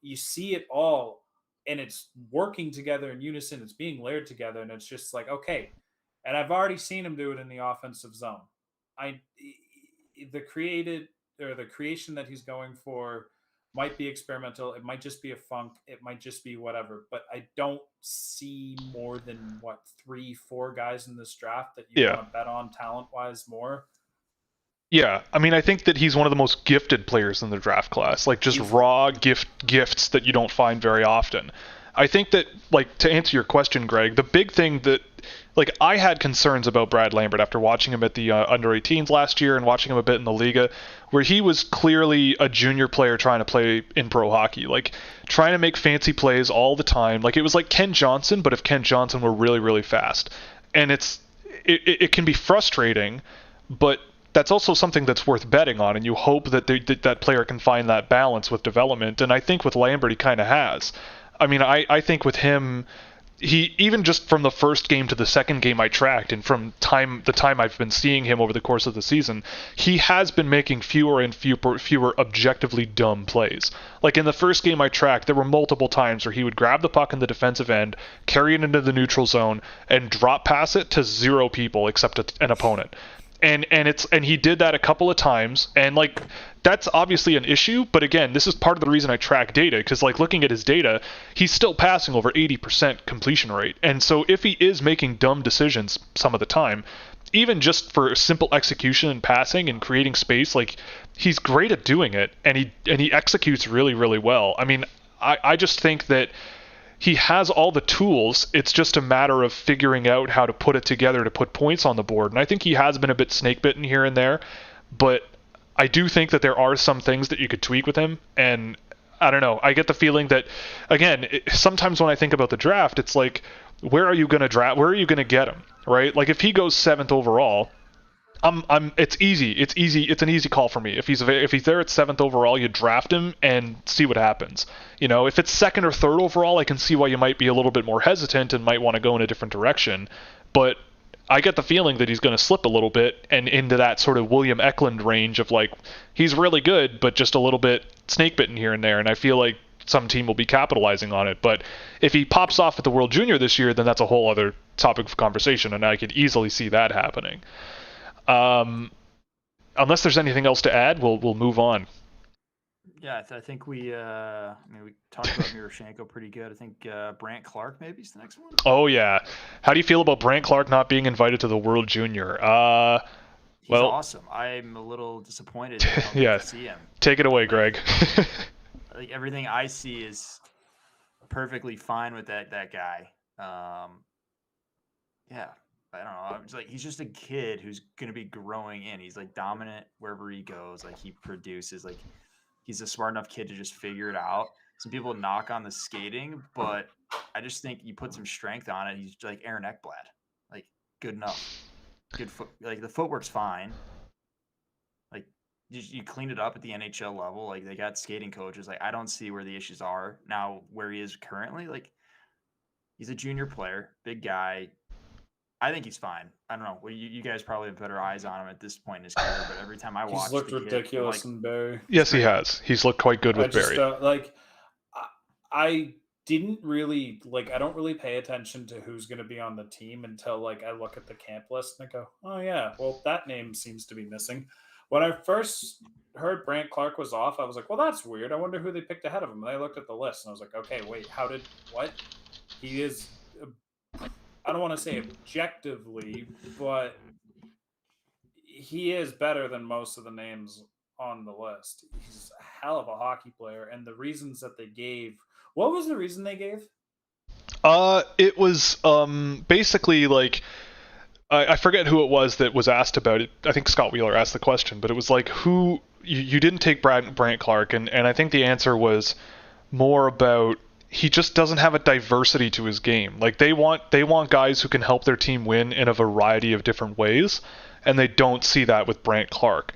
you see it all, and it's working together in unison. It's being layered together, and it's just like, okay. And I've already seen him do it in the offensive zone. The creation that he's going for might be experimental. It might just be a funk. It might just be whatever. But I don't see more than 3-4 guys in this draft that you want to bet on talent-wise more. Yeah, I mean, I think that he's one of the most gifted players in the draft class. Like, just raw gifts that you don't find very often. I think that, like, to answer your question, Greg, the big thing that, like, I had concerns about Brad Lambert after watching him at the under-18s last year and watching him a bit in the Liga, where he was clearly a junior player trying to play in pro hockey, like, trying to make fancy plays all the time. Like, it was like Ken Johnson, but if Ken Johnson were really, really fast. And it can be frustrating, but that's also something that's worth betting on, and you hope that that player can find that balance with development, and I think with Lambert he kind of has. I mean, I think with him, he, even just from the first game to the second game I tracked, and from the time I've been seeing him over the course of the season, he has been making fewer and fewer objectively dumb plays. Like, in the first game I tracked, there were multiple times where he would grab the puck in the defensive end, carry it into the neutral zone, and drop pass it to 0 people except an opponent. And he did that a couple of times, and, like, that's obviously an issue, but again, this is part of the reason I track data, because, like, looking at his data, he's still passing over 80% completion rate. And so if he is making dumb decisions some of the time, even just for simple execution and passing and creating space, like, he's great at doing it, and he executes really, really well. I mean, I just think that he has all the tools. It's just a matter of figuring out how to put it together to put points on the board. And I think he has been a bit snake-bitten here and there, but I do think that there are some things that you could tweak with him. And I don't know. I get the feeling that, again, sometimes when I think about the draft, it's like, where are you going to draft? Where are you going to get him, right? Like, if he goes 7th overall, it's easy. It's an easy call for me. If he's there at 7th overall, you draft him and see what happens. You know, if it's 2nd or 3rd overall, I can see why you might be a little bit more hesitant and might want to go in a different direction. But I get the feeling that he's going to slip a little bit and into that sort of William Eklund range of, like, he's really good, but just a little bit snake-bitten here and there. And I feel like some team will be capitalizing on it. But if he pops off at the World Junior this year, then that's a whole other topic of conversation, and I could easily see that happening. Unless there's anything else to add, we'll move on. Yeah, I think we talked about Miroshnichenko pretty good. I think Brandt Clarke maybe is the next one. Oh yeah, how do you feel about Brandt Clarke not being invited to the World Junior? He's awesome. I'm a little disappointed. Yeah, to see him. Take it away, Greg. Like, everything I see is perfectly fine with that guy. Yeah. I don't know. It's like, he's just a kid who's going to be growing in. He's, like, dominant wherever he goes. Like, he produces. Like, he's a smart enough kid to just figure it out. Some people knock on the skating, but I just think you put some strength on it. He's like Aaron Ekblad. Like, good enough. Good foot. Like, the footwork's fine. Like, you cleaned it up at the NHL level. Like, they got skating coaches. Like, I don't see where the issues are. Now, where he is currently, like, he's a junior player, big guy. I think he's fine. I don't know. Well, you guys probably have better eyes on him at this point in his career, but every time I watch, he's looked ridiculous in Barrie. Yes, he has. He's looked quite good with Barrie. I didn't really I don't really pay attention to who's going to be on the team until, like, I look at the camp list and I go, oh yeah, well, that name seems to be missing. When I first heard Brandt Clarke was off, I was like, well, that's weird. I wonder who they picked ahead of him. And I looked at the list and I was like, okay, wait, what? He is. I I don't want to say objectively, but he is better than most of the names on the list. He's a hell of a hockey player, and the reasons that they gave. What was the reason they gave? It was basically like I forget who it was that was asked about it. I think Scott Wheeler asked the question, but it was like who you didn't take Brandt Clarke, and I think the answer was more about he just doesn't have a diversity to his game. Like they want guys who can help their team win in a variety of different ways, and they don't see that with Brandt Clarke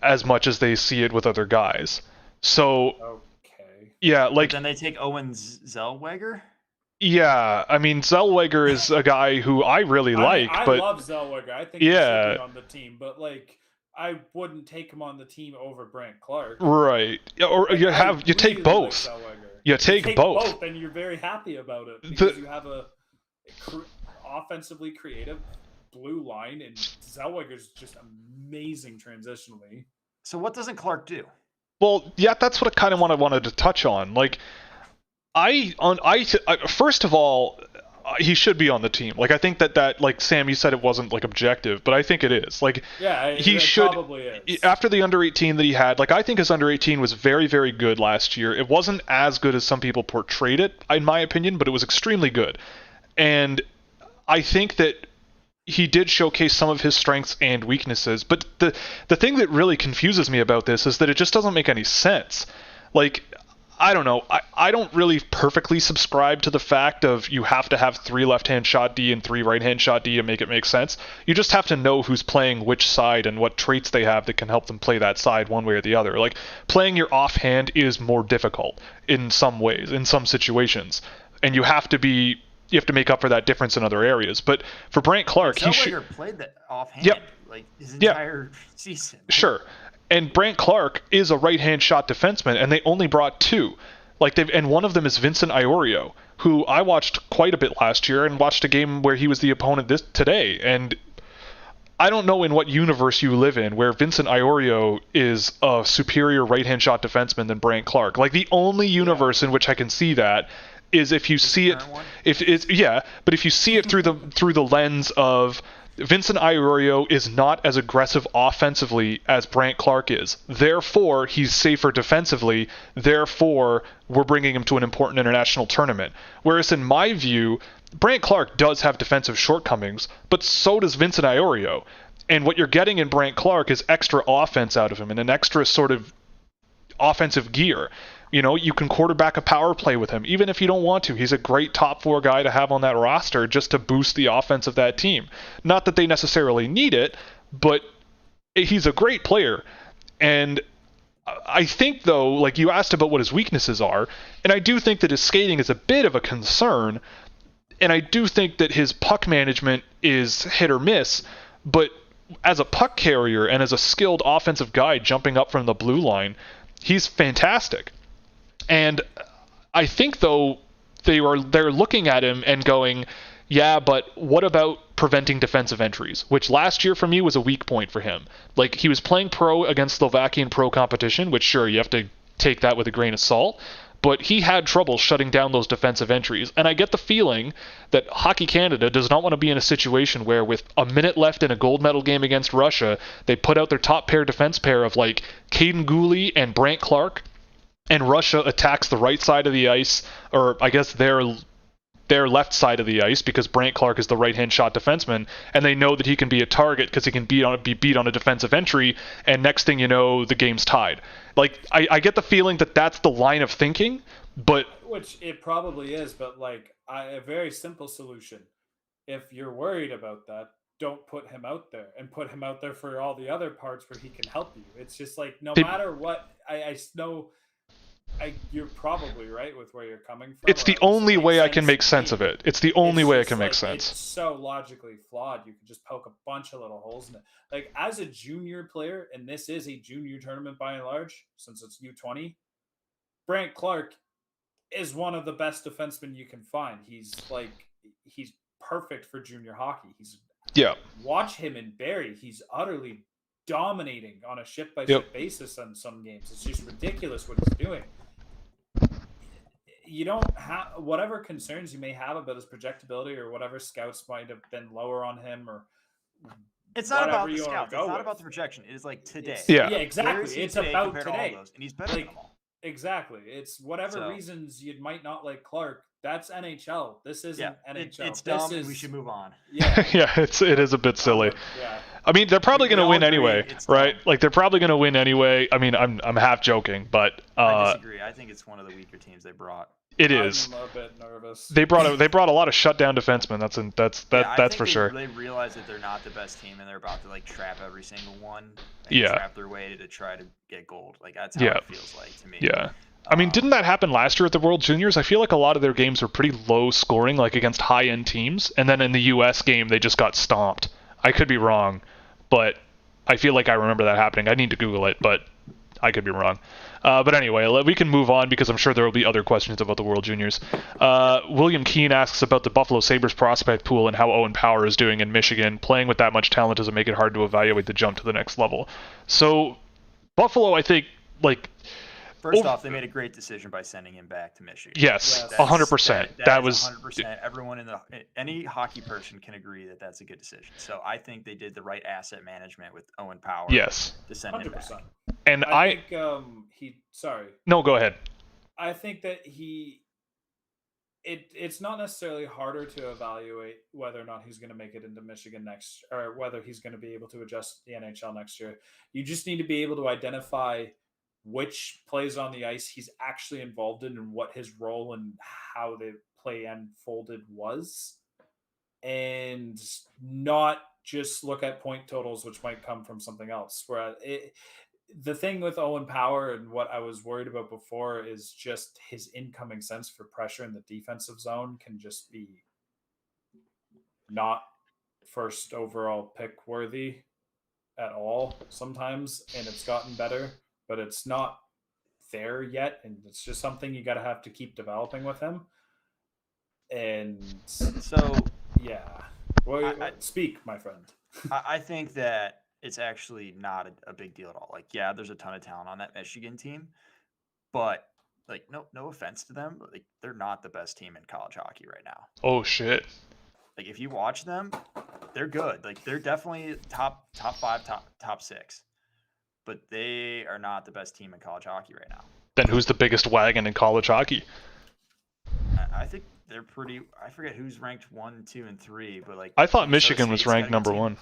as much as they see it with other guys. So yeah, like but then they take Owen Zellweger. Yeah, I mean Zellweger is a guy who I really like. I love Zellweger. I think he should be on the team, but like I wouldn't take him on the team over Brandt Clarke. Right, or like, you take both. Like you take both, and you're very happy about it because you have a offensively creative blue line, and Zellweger's just amazing transitionally. So what doesn't Clarke do? Well, yeah, that's what I kind of wanted to touch on. Like, first of all, he should be on the team. Like, I think that like Sam, you said it wasn't like objective, but I think it is. Like, yeah, he should. Probably is. After the under-18 that he had, like I think his under-18 was very, very good last year. It wasn't as good as some people portrayed it, in my opinion, but it was extremely good. And I think that he did showcase some of his strengths and weaknesses, but the thing that really confuses me about this is that it just doesn't make any sense. Like, I don't know. I don't really perfectly subscribe to the fact of you have to have 3 left-hand shot D and 3 right-hand shot D to make it make sense. You just have to know who's playing which side and what traits they have that can help them play that side one way or the other. Like, playing your offhand is more difficult in some ways, in some situations, and you have to make up for that difference in other areas. But for Brandt Clarke, he should played that offhand like his entire season. Sure. And Brandt Clarke is a right-hand shot defenseman, and they only brought 2. And one of them is Vincent Iorio, who I watched quite a bit last year and watched a game where he was the opponent today. And I don't know in what universe you live in where Vincent Iorio is a superior right-hand shot defenseman than Brandt Clarke. Like, the only universe in which I can see that is if you see it, but if you see it through the lens of Vincent Iorio is not as aggressive offensively as Brandt Clarke is. Therefore, he's safer defensively. Therefore, we're bringing him to an important international tournament. Whereas in my view, Brandt Clarke does have defensive shortcomings, but so does Vincent Iorio. And what you're getting in Brandt Clarke is extra offense out of him and an extra sort of offensive gear. You know, you can quarterback a power play with him, even if you don't want to. He's a great top 4 guy to have on that roster just to boost the offense of that team. Not that they necessarily need it, but he's a great player. And I think, though, like you asked about what his weaknesses are, and I do think that his skating is a bit of a concern, and I do think that his puck management is hit or miss, but as a puck carrier and as a skilled offensive guy jumping up from the blue line, he's fantastic. And I think, though, they're looking at him and going, yeah, but what about preventing defensive entries, which last year for me was a weak point for him. Like, he was playing pro against Slovakian pro competition, which, sure, you have to take that with a grain of salt, but he had trouble shutting down those defensive entries. And I get the feeling that Hockey Canada does not want to be in a situation where, with a minute left in a gold medal game against Russia, they put out their top defense pair of, like, Caden Gooley and Brandt Clarke, and Russia attacks the right side of the ice, or I guess their left side of the ice, because Brandt Clarke is the right-hand shot defenseman, and they know that he can be a target because he can be beat on a defensive entry, and next thing you know, the game's tied. Like, I get the feeling that that's the line of thinking, but... Which it probably is, but, like, a very simple solution. If you're worried about that, don't put him out there, and put him out there for all the other parts where he can help you. It's just like, no matter what, I know... you're probably right with where you're coming from. It's the only way I can make sense of it. It's the only way I can make sense. It's so logically flawed. You can just poke a bunch of little holes in it. Like, as a junior player, and this is a junior tournament by and large, since it's U20, Brandt Clarke is one of the best defensemen you can find. He's perfect for junior hockey. Watch him in Barrie. He's utterly dominating on a ship-by-ship basis on some games. It's just ridiculous what he's doing. you don't have whatever concerns you may have about his projectability or whatever scouts might have been lower on him or it's not about the you wanna scouts. go It's not with. about the projection. It is like today. Yeah. Yeah, exactly. Where is he It's today about compared to all today. those? And he's better than them all. Exactly. It's whatever So- reasons you might not like Clarke. That's NHL. This isn't Yeah, NHL. it's This dumb, is, and we should move on. Yeah. Yeah, it is a bit silly. Yeah. I mean, they're probably We going to all win agree anyway, it's right? dumb. Like they're probably going to win anyway. I mean, I'm half joking, but I disagree. I think it's one of the weaker teams they brought. it is. I'm a bit nervous. They brought a lot of shutdown defensemen. That's I think for sure. They realize that they're not the best team, and they're about to like trap every single one. And Yeah. Trap their way to try to get gold. Like that's how Yeah. it feels like to me. Yeah. I mean, didn't that happen last year at the World Juniors? I feel like a lot of their games were pretty low scoring, like against high-end teams, and then in the U.S. game they just got stomped. I could be wrong, but I feel like I remember that happening. I need to Google it, but I could be wrong. But anyway, we can move on because I'm sure there will be other questions about the World Juniors. William Keane asks about the Buffalo Sabres prospect pool and how Owen Power is doing in Michigan. Playing with that much talent doesn't make it hard to evaluate the jump to the next level. So Buffalo, I think, like... First off, they made a great decision by sending him back to Michigan. Yes, Yes. 100%. That was 100%. Everyone any hockey person can agree that that's a good decision. So I think they did the right asset management with Owen Power. yes, To send him 100%. back. and I think no, go ahead. I think that it's not necessarily harder to evaluate whether or not he's going to make it into Michigan next, or whether he's going to be able to adjust the NHL next year. You just need to be able to identify which plays on the ice he's actually involved in and what his role and how the play unfolded was, and not just look at point totals, which might come from something else. Where the thing with Owen Power and what I was worried about before is just his incoming sense for pressure in the defensive zone can just be not first overall pick worthy at all sometimes, and it's gotten better, but it's not there yet, and it's just something you got to have to keep developing with him. And So yeah, well, speak, my friend. I think that it's actually not a big deal at all. Like, yeah, there's a ton of talent on that Michigan team, but like, no offense to them, but like, they're not the best team in college hockey right now. Oh shit. Like, if you watch them, they're good. Like, they're definitely top 5, top 6, but they are not the best team in college hockey right now. Then who's the biggest wagon in college hockey? I think they're pretty. I forget who's ranked 1, 2, and 3, but like I thought Minnesota Michigan was State's got a ranked good number team. 1.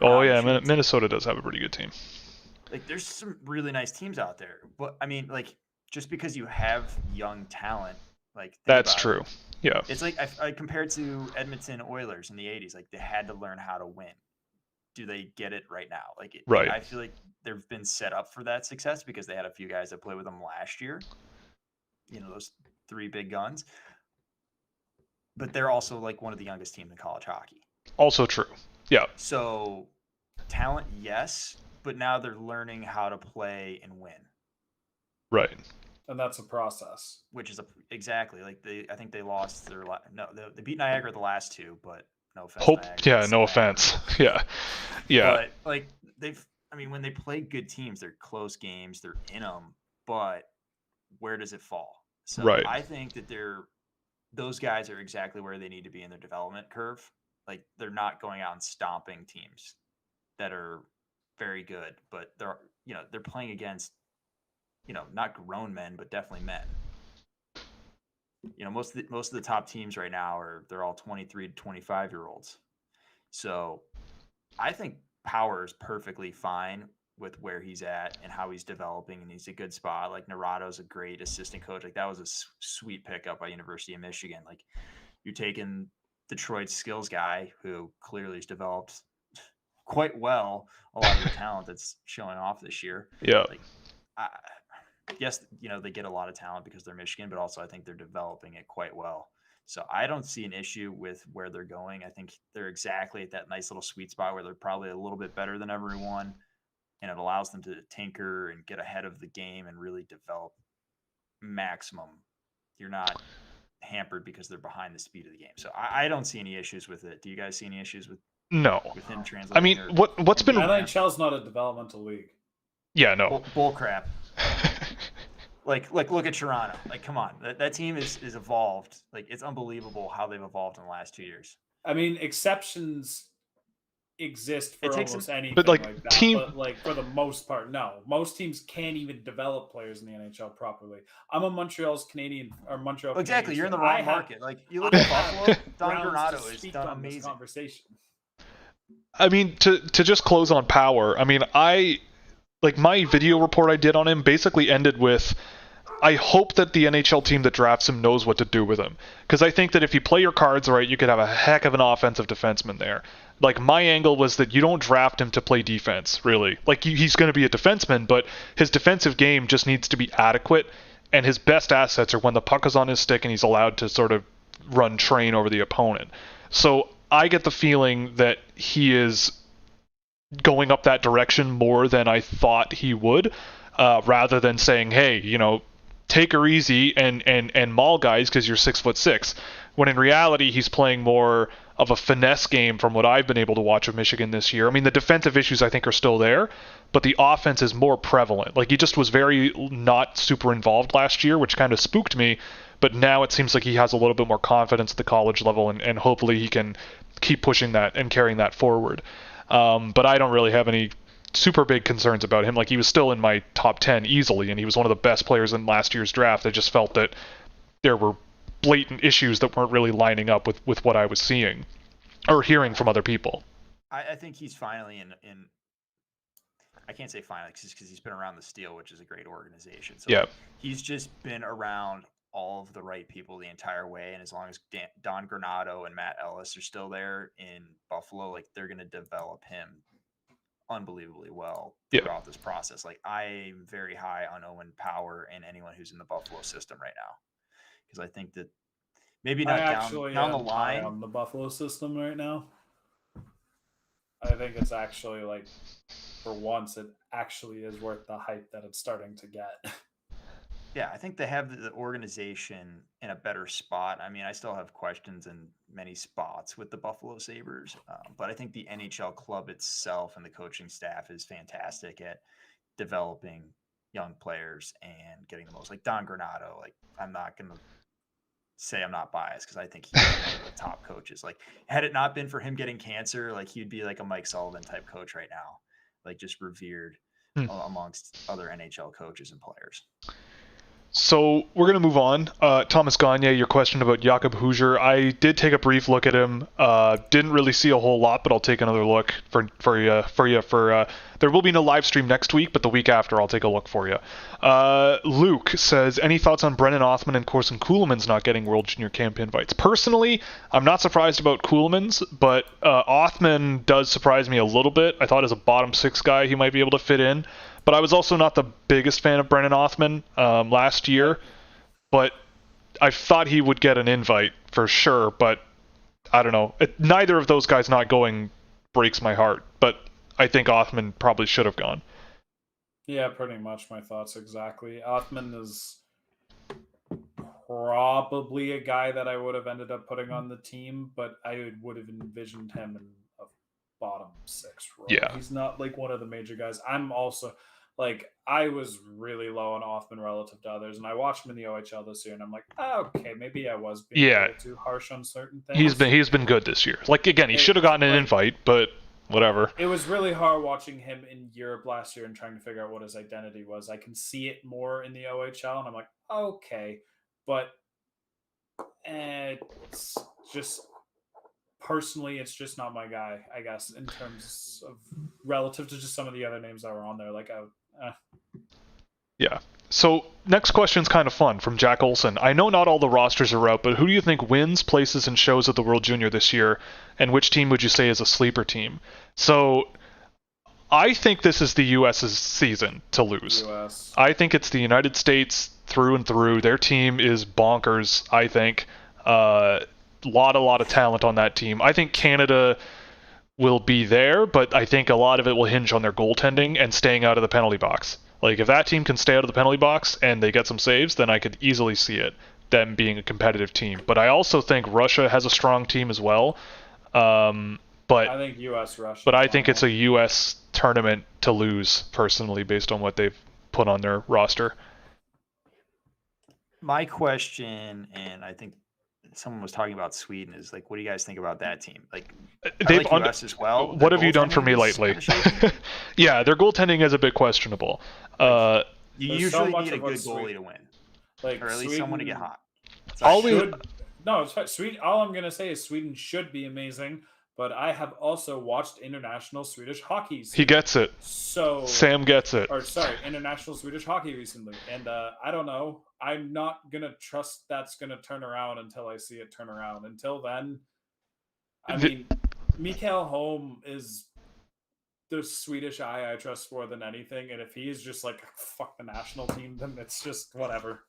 Oh yeah, Michigan's- Minnesota does have a pretty good team. Like, there's some really nice teams out there, but I mean, like, just because you have young talent, like think That's about true. it. Yeah. It's like I compared to Edmonton Oilers in the '80s. Like, they had to learn how to win. Do they get it right now? Like, Right. I feel like they've been set up for that success because they had a few guys that played with them last year. You know, those 3 big guns. But they're also like one of the youngest teams in college hockey. Also true. Yeah. So talent, yes, but now they're learning how to play and win, Right. And that's a process. which is exactly like I think they lost their they beat Niagara the last 2, but no offense. Niagara, Yeah, it's no Niagara. offense. Yeah. Yeah. But like when they play good teams, they're close games, they're in them, but where does it fall? So Right. I think that those guys are exactly where they need to be in their development curve. Like, they're not going out and stomping teams that are very good, but they're playing against, not grown men, but definitely men. Most of the top teams right now they're all 23 to 25-year-olds. So I think Power is perfectly fine with where he's at and how he's developing, and he's a good spot. Like, Narato's a great assistant coach. Like, that was a sweet pickup by University of Michigan. Like, you're taking Detroit's skills guy who clearly has developed quite well a lot of the talent that's showing off this year. Yeah. Like, yes, they get a lot of talent because they're Michigan, but also I think they're developing it quite well. So I don't see an issue with where they're going. I think they're exactly at that nice little sweet spot where they're probably a little bit better than everyone, and it allows them to tinker and get ahead of the game and really develop maximum. You're not hampered because they're behind the speed of the game. So I don't see any issues with it. Do you guys see any issues with No. him translating? I mean, what's been NHL's not a developmental league. Yeah, no. bull crap? Like look at Toronto. Like, come on, that team is evolved. Like, it's unbelievable how they've evolved in the last 2 years. I mean, exceptions exist for almost anything but like that, but like for the most part, no. Most teams can't even develop players in the NHL properly. I'm a Montreal Canadian. Exactly, you're in the wrong market. Like, you look at Buffalo, Don Granato has done amazing. Conversation. I mean, to just close on Power, I mean, my video report I did on him basically ended with, I hope that the NHL team that drafts him knows what to do with him. Because I think that if you play your cards right, you could have a heck of an offensive defenseman there. Like, my angle was that you don't draft him to play defense, really. Like, he's going to be a defenseman, but his defensive game just needs to be adequate, and his best assets are when the puck is on his stick and he's allowed to sort of run train over the opponent. So I get the feeling that he is going up that direction more than I thought he would, rather than saying, hey, take her easy and maul guys because you're 6'6", when in reality he's playing more of a finesse game from what I've been able to watch of Michigan this year. I mean, the defensive issues I think are still there, but the offense is more prevalent. Like, he just was very not super involved last year, which kind of spooked me, but now it seems like he has a little bit more confidence at the college level, and hopefully he can keep pushing that and carrying that forward. But I don't really have any super big concerns about him. Like, he was still in my top 10 easily, and he was one of the best players in last year's draft. I just felt that there were blatant issues that weren't really lining up with what I was seeing or hearing from other people. I think he's finally in I can't say finally because he's been around the Steel, which is a great organization. So yeah, he's just been around all of the right people the entire way, and as long as Don Granato and Matt Ellis are still there in Buffalo, like, they're going to develop him unbelievably well throughout this process. Like, I'm very high on Owen Power and anyone who's in the Buffalo system right now, because I think that maybe not down the line on the Buffalo system right now. I think it's actually, like, for once, it actually is worth the hype that it's starting to get. Yeah, I think they have the organization in a better spot. I mean, I still have questions in many spots with the Buffalo Sabres, but I think the NHL club itself and the coaching staff is fantastic at developing young players and getting the most. Like Don Granato, like, I'm not going to say I'm not biased because I think he's one of the top coaches. Like, had it not been for him getting cancer, like, he'd be like a Mike Sullivan type coach right now, like, just revered amongst other NHL coaches and players. So we're going to move on. Thomas Gagne, your question about Jakob Hoosier. I did take a brief look at him. Didn't really see a whole lot, but I'll take another look for you. There will be no live stream next week, but the week after I'll take a look for you. Luke says, any thoughts on Brennan Othmann and Corson Kuhlman's not getting World Junior Camp invites? Personally, I'm not surprised about Kuhlman's, but Othmann does surprise me a little bit. I thought as a bottom six guy he might be able to fit in. But I was also not the biggest fan of Brennan Othmann last year. But I thought he would get an invite for sure. But I don't know. Neither of those guys not going breaks my heart. But I think Othmann probably should have gone. Yeah, pretty much my thoughts exactly. Othmann is probably a guy that I would have ended up putting on the team, but I would have envisioned him in a bottom six role. Yeah. He's not like one of the major guys. I'm also like, I was really low on Othmann relative to others, and I watched him in the OHL this year, and I'm like, okay, maybe I was being a little too harsh on certain things. He's been good this year. Like, again, he should have gotten an invite, but whatever. It was really hard watching him in Europe last year and trying to figure out what his identity was. I can see it more in the OHL, and I'm like, okay, but it's just personally, it's just not my guy, I guess, in terms of relative to just some of the other names that were on there. Like, Yeah. So next question's kind of fun from Jack Olson. I know not all the rosters are out, but who do you think wins, places, and shows at the World Junior this year, and which team would you say is a sleeper team? So I think this is the U.S.'s season to lose. US. I think it's the United States through and through. Their team is bonkers, I think. A lot of talent on that team. I think Canada will be there, but I think a lot of it will hinge on their goaltending and staying out of the penalty box. Like, if that team can stay out of the penalty box and they get some saves, then I could easily see it, them being a competitive team. But I also think Russia has a strong team as well. But I think US-Russia. But I think it's a US tournament to lose, personally, based on what they've put on their roster. My question, and I think someone was talking about Sweden, is like, what do you guys think about that team? Like, I like US as well. What have you done for me Goaltending is lately? kinda shaky. Yeah, their goaltending is a bit questionable. You There's so usually much need a of what good goalie Sweden- to win, Like or at least Sweden, someone to get hot. Always, No, it's fine. Sweden. All I'm gonna say is Sweden should be amazing, but I have also watched international Swedish hockey. he gets it. So Sam gets it. or sorry, international Swedish hockey recently, and I don't know. I'm not gonna trust that's gonna turn around until I see it turn around. Until then, I mean, Mikael Holm is the Swedish eye I trust more than anything, and if he is just like fuck the national team, then it's just whatever.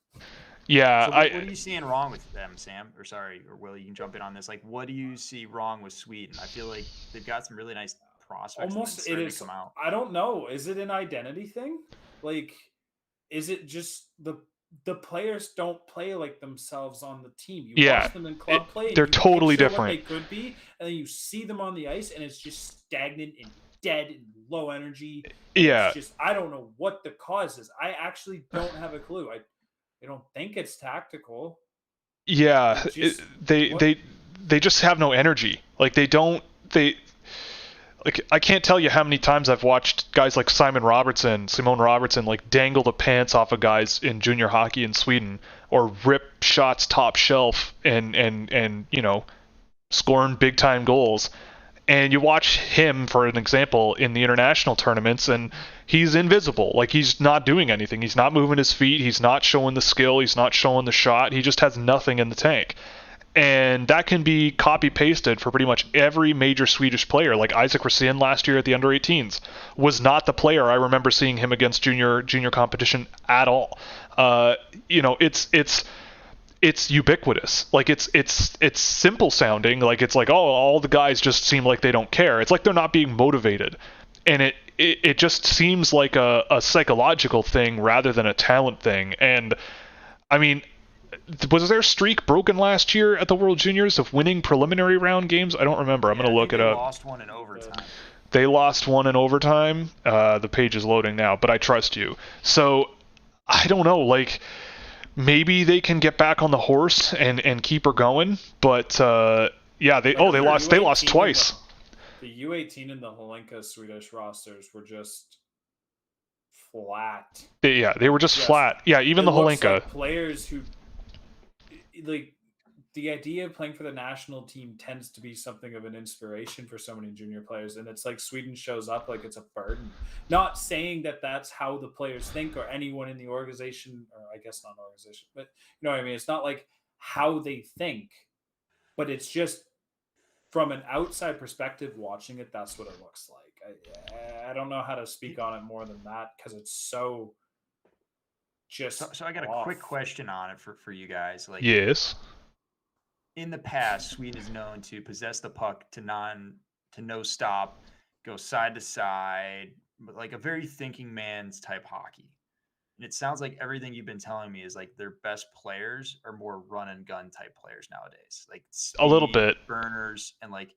Yeah, So what are you seeing wrong with them, Sam? Or sorry, or Will, you can jump in on this. Like, what do you see wrong with Sweden? I feel like they've got some really nice prospects. Almost it is. To come out. I don't know. Is it an identity thing? Like, is it just the players don't play like themselves on the team? You watch them in club play. And they're you totally picture different. What they could be, and then you see them on the ice, and it's just stagnant and dead and low energy. Yeah. It's just I don't know what the cause is. I actually don't have a clue. I don't think it's tactical. Yeah, Just, they just have no energy. Like like I can't tell you how many times I've watched guys like Simon Robertson like dangle the pants off of guys in junior hockey in Sweden, or rip shots top shelf and you know, scoring big time goals. And you watch him, for an example, in the international tournaments, and he's invisible. Like, he's not doing anything. He's not moving his feet. He's not showing the skill. He's not showing the shot. He just has nothing in the tank. And that can be copy-pasted for pretty much every major Swedish player. Like Isaac Racine last year at the under-18s was not the player I remember seeing him against junior competition at all. You know, it's ubiquitous. Like it's simple sounding. Like it's like, oh, all the guys just seem like they don't care. It's like they're not being motivated, and it just seems like a psychological thing rather than a talent thing. And I mean, was their streak broken last year at the World Juniors of winning preliminary round games? I don't remember. I'm gonna look it up. They lost one in overtime. They lost one in overtime. The page is loading now, but I trust you. So I don't know. Like, maybe they can get back on the horse and keep her going, but yeah, they lost twice. The U18 and the Holenka Swedish rosters were just flat. They were just flat. Yeah, even the Holenka. Like players who, like, the idea of playing for the national team tends to be something of an inspiration for so many junior players, and it's like Sweden shows up like it's a burden. Not saying that that's how the players think or anyone in the organization, or I guess not organization, but you know what I mean? It's not like how they think, but it's just from an outside perspective watching it, that's what it looks like. I don't know how to speak on it more than that because it's so just So I got a quick question on it for you guys. Like, yes. In the past, Sweden is known to possess the puck to no stop, go side to side, but like a very thinking man's type hockey. And it sounds like everything you've been telling me is like their best players are more run and gun type players nowadays. Like speed, a little bit burners, and like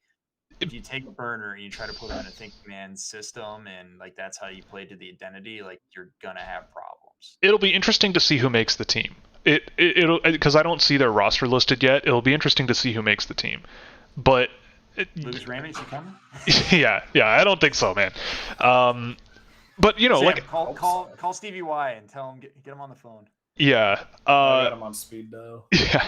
if you take a burner and you try to put him in a thinking man's system and like that's how you play to the identity, like you're gonna have problems. It'll be interesting to see who makes the team. It'll, because I don't see their roster listed yet. It'll be interesting to see who makes the team. But Louis Ramey, you coming? yeah, I don't think so, man. But you know, Sam, like call Stevie Y and tell him get him on the phone. Yeah. I got him on speed though. Yeah.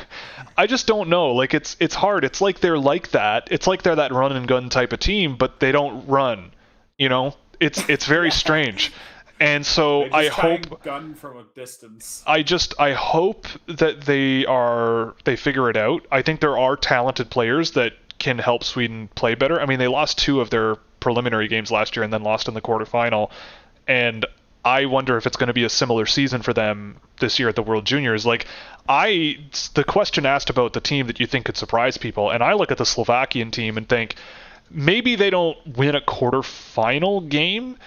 I just don't know. Like it's hard. It's like they're like that. It's like they're that run and gun type of team, but they don't run. You know? It's very strange. And so I hope gun from a distance. I hope that they figure it out. I think there are talented players that can help Sweden play better. I mean, they lost 2 of their preliminary games last year and then lost in the quarterfinal. And I wonder if it's going to be a similar season for them this year at the World Juniors. Like, the question asked about the team that you think could surprise people, and I look at the Slovakian team and think maybe they don't win a quarterfinal game,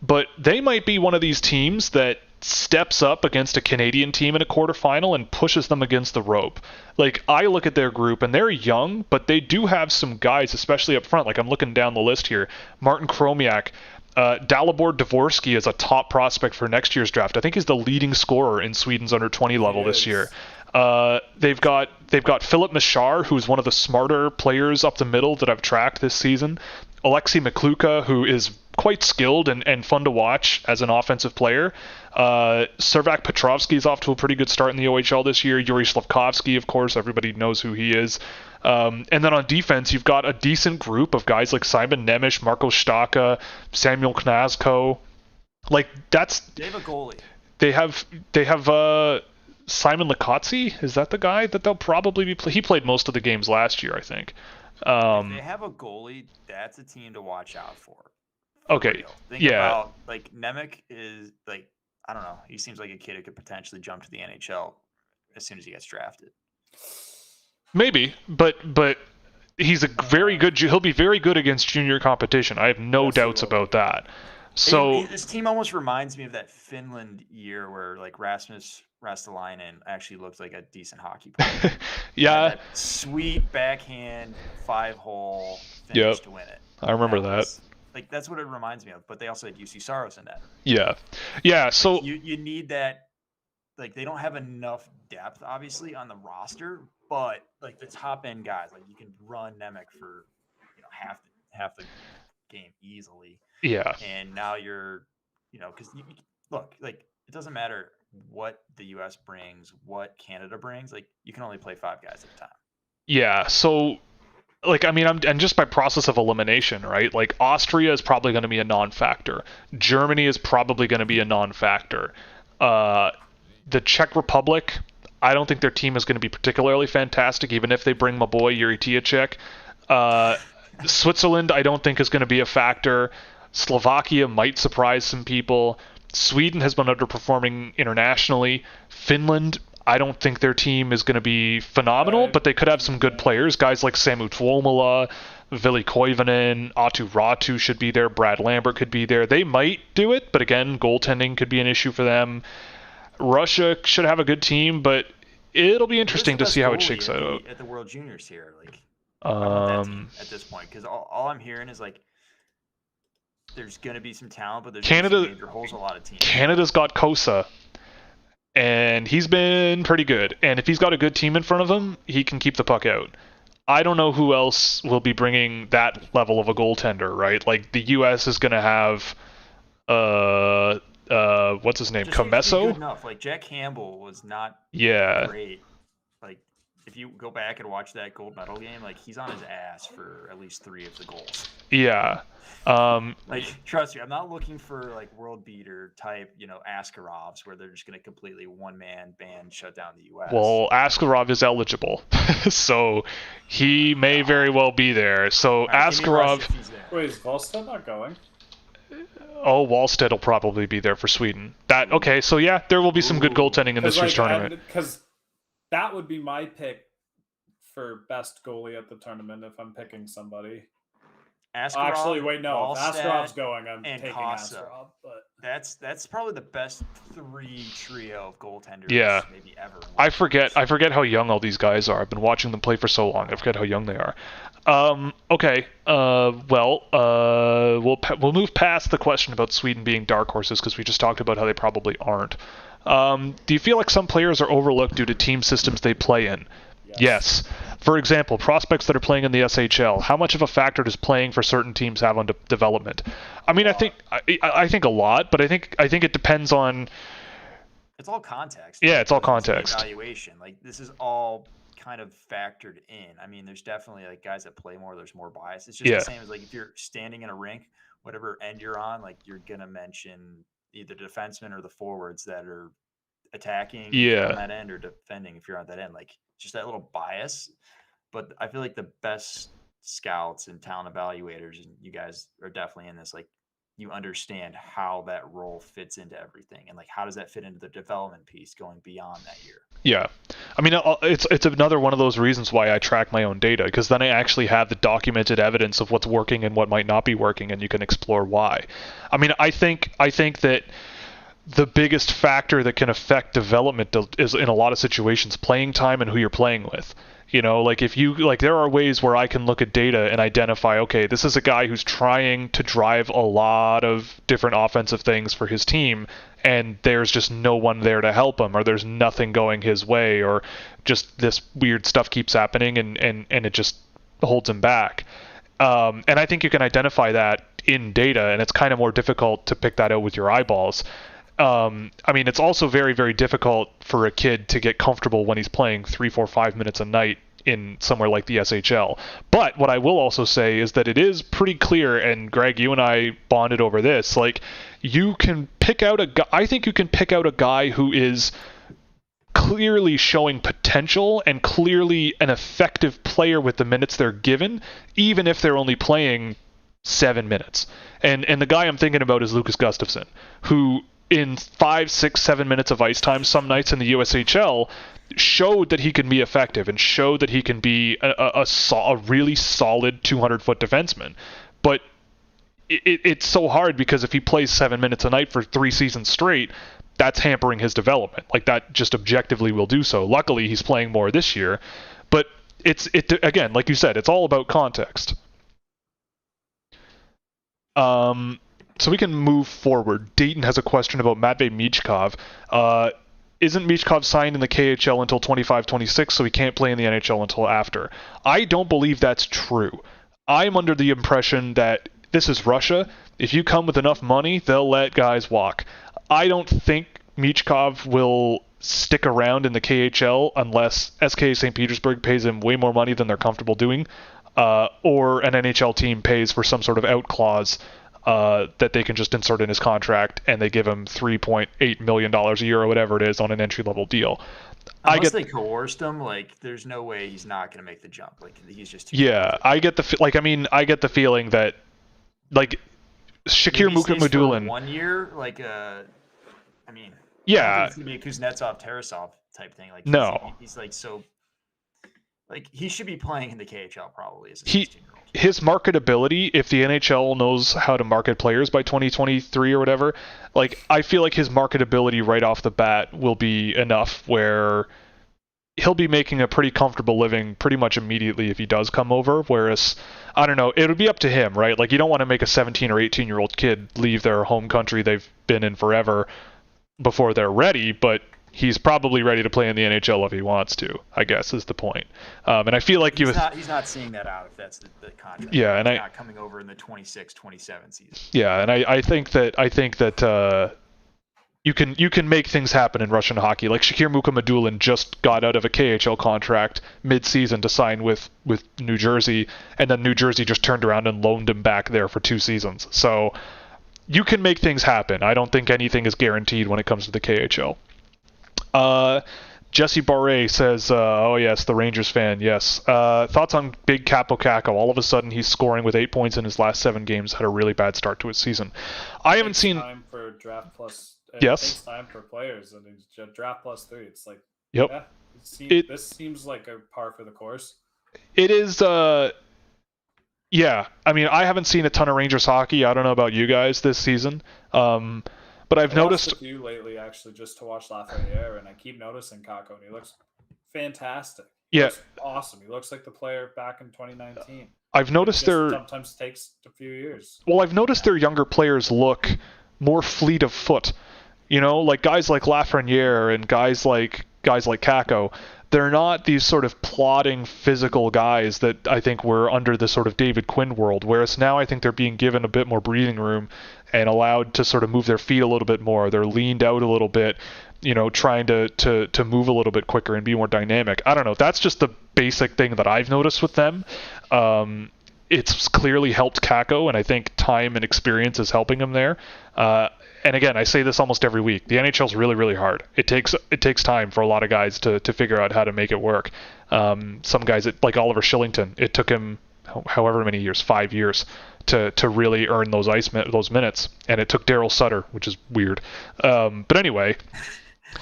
but they might be one of these teams that steps up against a Canadian team in a quarterfinal and pushes them against the rope. Like, I look at their group, and they're young, but they do have some guys, especially up front. Like, I'm looking down the list here. Martin Kromiak, Dalibor Dvorsky is a top prospect for next year's draft. I think he's the leading scorer in Sweden's under 20 level this year. They've got Philip Mishar, who's one of the smarter players up the middle that I've tracked this season. Alexei Mikluka, who is quite skilled and fun to watch as an offensive player. Servac Petrovsky is off to a pretty good start in the OHL this year. Yuri Slavkovsky, of course, everybody knows who he is. And then on defense, you've got a decent group of guys like Simon Nemec, Marko Staka, Samuel Knazko. Like, that's... They have a goalie. They have Simon Likotsi. Is that the guy that they'll probably be... He played most of the games last year, I think. If they have a goalie, that's a team to watch out for. Okay, Think about, like, Nemec is, like, I don't know. He seems like a kid who could potentially jump to the NHL as soon as he gets drafted. Maybe, but he's a very good. He'll be very good against junior competition. I have no doubts about that. So this team almost reminds me of that Finland year where like Rasmus Ristolainen actually looked like a decent hockey player. Yeah, that sweet backhand 5-hole finish to win it. I remember that. Like that's what it reminds me of. But they also had UC Saros in that. Yeah. So you need that. Like they don't have enough depth, obviously, on the roster, but like the top end guys, like you can run Nemec for half the game easily. Yeah. And now you're, because look, like it doesn't matter what the U.S. brings, what Canada brings. Like you can only play 5 guys at a time. Yeah. So, like, I mean, and just by process of elimination, right? Like Austria is probably going to be a non-factor. Germany is probably going to be a non-factor. The Czech Republic, I don't think their team is going to be particularly fantastic, even if they bring my boy Yuri Tiacek. Switzerland, I don't think is going to be a factor. Slovakia might surprise some people. Sweden has been underperforming internationally. Finland, I don't think their team is going to be phenomenal, but they could have some good players. Guys like Samu Tuomola, Vili Koivunen, Atu Ratu should be there. Brad Lambert could be there. They might do it, but again, goaltending could be an issue for them. Russia should have a good team, but it'll be interesting to see how it shakes out. At the World Juniors here, like that team at this point, because all I'm hearing is like there's going to be some talent, but there's some major holes in a lot of teams. Canada's got Kosa, and he's been pretty good. And if he's got a good team in front of him, he can keep the puck out. I don't know who else will be bringing that level of a goaltender, right? Like the U.S. is going to have what's his name? Comesso? Good enough. Like Jack Campbell was not great. Like if you go back and watch that gold medal game, like he's on his ass for at least 3 of the goals. Yeah. Like trust me, I'm not looking for like world beater type, Askarovs where they're just going to completely one-man band shut down the U.S. Well, Askarov is eligible, so he may very well be there. So Askarov. Wait, is Wallstedt not going? Oh, Wallstedt will probably be there for Sweden. Okay, so yeah, there will be some good goaltending in this year's tournament. Because that would be my pick for best goalie at the tournament if I'm picking somebody. Askarov, actually, wait, no. Wallstedt, if Askarov's going, I'm and taking Kosa. Askarov. But that's probably the best 3 trio of goaltenders maybe ever. I forget how young all these guys are. I've been watching them play for so long. I forget how young they are. Okay. We'll move past the question about Sweden being dark horses because we just talked about how they probably aren't. Do you feel like some players are overlooked due to team systems they play in? Yes. For example, prospects that are playing in the SHL. How much of a factor does playing for certain teams have on development? I mean, I think a lot, but I think it depends on. It's all context. Yeah, it's all context. Evaluation, like this is all kind of factored in. I mean, there's definitely like guys that play more. There's more bias. It's just the same as like if you're standing in a rink, whatever end you're on, like you're gonna mention either the defensemen or the forwards that are attacking on that end or defending if you're on that end. Like just that little bias. But I feel like the best scouts and talent evaluators, and you guys are definitely in this, like you understand how that role fits into everything and like how does that fit into the development piece going beyond that year. Yeah. I mean, it's another one of those reasons why I track my own data, because then I actually have the documented evidence of what's working and what might not be working, and you can explore why. I mean, I think that the biggest factor that can affect development is in a lot of situations playing time and who you're playing with. Like if you like, there are ways where I can look at data and identify, okay, this is a guy who's trying to drive a lot of different offensive things for his team, and there's just no one there to help him, or there's nothing going his way, or just this weird stuff keeps happening and it just holds him back. And I think you can identify that in data, and it's kind of more difficult to pick that out with your eyeballs. I mean, it's also very, very difficult for a kid to get comfortable when he's playing 3, 4, 5 minutes a night in somewhere like the SHL. But what I will also say is that it is pretty clear, and Greg, you and I bonded over this, like, you can pick out I think you can pick out a guy who is clearly showing potential and clearly an effective player with the minutes they're given, even if they're only playing 7 minutes. And the guy I'm thinking about is Lucas Gustafsson, who in 5, 6, 7 minutes of ice time some nights in the USHL showed that he can be effective and showed that he can be a really solid 200-foot defenseman. But it's so hard because if he plays 7 minutes a night for 3 seasons straight, that's hampering his development. Like, that just objectively will do so. Luckily, he's playing more this year. But again, like you said, it's all about context. So we can move forward. Dayton has a question about Matvei Michkov. Isn't Michkov signed in the KHL until 25-26, so he can't play in the NHL until after? I don't believe that's true. I'm under the impression that this is Russia. If you come with enough money, they'll let guys walk. I don't think Michkov will stick around in the KHL unless SK St. Petersburg pays him way more money than they're comfortable doing, or an NHL team pays for some sort of out clause that they can just insert in his contract, and they give him $3.8 million a year or whatever it is on an entry-level deal. Unless they coerced him, like, there's no way he's not going to make the jump. Like, he's just too talented. I get the feeling that, like, Shakir Mukhamadullin 1 year, like, I mean, yeah, I don't think it's going to be a Kuznetsov, Tarasov type thing. Like, no, he's like, so, like, he should be playing in the KHL probably as a 16-year-old. His marketability, if the NHL knows how to market players by 2023 or whatever, like, I feel like his marketability right off the bat will be enough where he'll be making a pretty comfortable living pretty much immediately if he does come over. Whereas, I don't know, it would be up to him, right? Like, you don't want to make a 17 or 18-year-old kid leave their home country they've been in forever before they're ready, but he's probably ready to play in the NHL if he wants to, I guess, is the point. And I feel like he's not seeing that out if that's the contract. Yeah, and he's not coming over in the 26-27 season. Yeah, and I think that you can make things happen in Russian hockey. Like, Shakir Mukhamadullin just got out of a KHL contract mid-season to sign with New Jersey, and then New Jersey just turned around and loaned him back there for 2 seasons. So you can make things happen. I don't think anything is guaranteed when it comes to the KHL. Jesse Barre says, oh yes, the Rangers fan, yes. Thoughts on big Kaapo Kakko? All of a sudden he's scoring with 8 points in his last 7 games, had a really bad start to his season. I haven't seen... time for draft plus... Yes. It takes time for players, and draft plus 3, it's like... Yep. Yeah, this seems like a par for the course. It is, yeah. I mean, I haven't seen a ton of Rangers hockey. I don't know about you guys this season. But I've noticed a few lately, actually, just to watch Lafreniere, and I keep noticing Kakko, and he looks fantastic. He looks awesome. He looks like the player back in 2019. I've noticed sometimes takes a few years. Well, I've noticed their younger players look more fleet of foot. You know, like guys like Lafreniere and guys like Kakko. They're not these sort of plodding physical guys that I think were under the sort of David Quinn world, whereas now I think they're being given a bit more breathing room and allowed to sort of move their feet a little bit more. They're leaned out a little bit, you know, trying to move a little bit quicker and be more dynamic. I don't know. That's just the basic thing that I've noticed with them. It's clearly helped Kakko, and I think time and experience is helping him there. And again, I say this almost every week. The NHL is really, really hard. It takes time for a lot of guys to figure out how to make it work. Some guys, like Oliver Shillington, it took him however many years, 5 years, to really earn those minutes, and it took Daryl Sutter, which is weird. But anyway,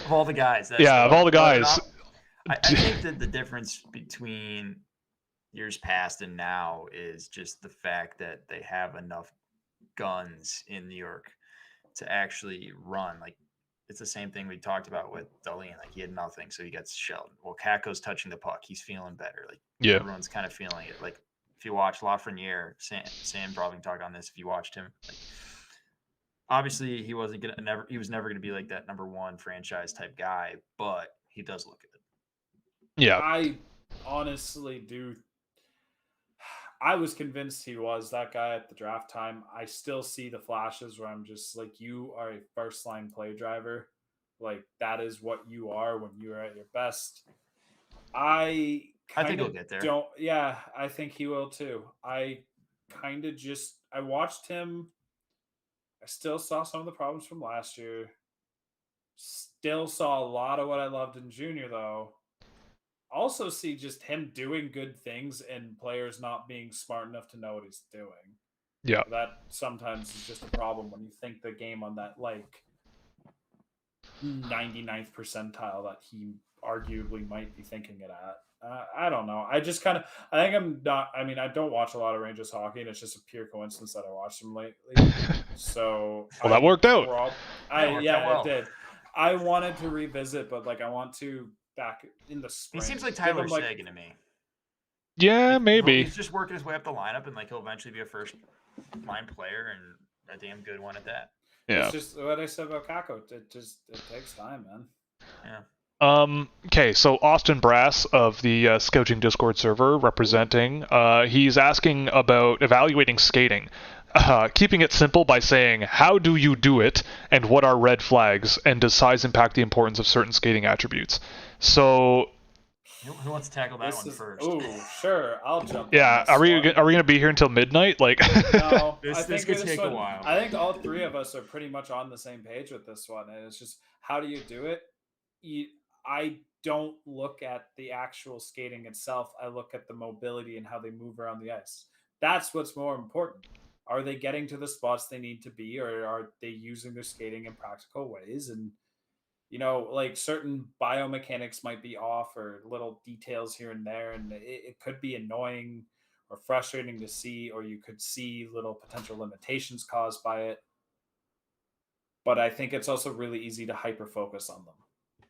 of all the guys, of all the guys, I think that the difference between years past and now is just the fact that they have enough guns in New York to actually run. Like, it's the same thing we talked about with Dahlin. Like he had nothing, so he gets shelled. Well, Kakko's touching the puck. He's feeling better. Like everyone's kind of feeling it. Like if you watch Lafreniere, Sam probably can talk on this. If you watched him, like obviously he was never gonna be like that number one franchise type guy, but he does look good. Yeah, I honestly do. I was convinced he was that guy at the draft time. I still see the flashes where I'm just like, you are a first line play driver. Like that is what you are when you are at your best. I think he'll get there. Yeah, I think he will too. I watched him. I still saw some of the problems from last year. Still saw a lot of what I loved in junior though. Also see just him doing good things and players not being smart enough to know what he's doing. Yeah. That sometimes is just a problem when you think the game on that like 99th percentile that he arguably might be thinking it at. I don't know. I don't watch a lot of Rangers hockey, and it's just a pure coincidence that I watched them lately. So well, that worked out. It did. I wanted to revisit, but like I want to back in the spring. He seems like Tyler Seguin to me. Yeah, like, maybe. He's just working his way up the lineup, and like he'll eventually be a first line player and a damn good one at that. Yeah. It's just what I said about Kakko. It takes time, man. Yeah. Okay, so Austin Brass of the Scouching Discord server representing, he's asking about evaluating skating. Keeping it simple by saying, how do you do it, and what are red flags, and does size impact the importance of certain skating attributes? So... Who wants to tackle that one first? Oh, sure, I'll jump. Yeah, are we gonna be here until midnight? Like, no, this could take a while. I think all three of us are pretty much on the same page with this one, and it's just how do you do it? I don't look at the actual skating itself. I look at the mobility and how they move around the ice. That's what's more important. Are they getting to the spots they need to be, or are they using their skating in practical ways? And, you know, like certain biomechanics might be off or little details here and there, and it could be annoying or frustrating to see, or you could see little potential limitations caused by it. But I think it's also really easy to hyper-focus on them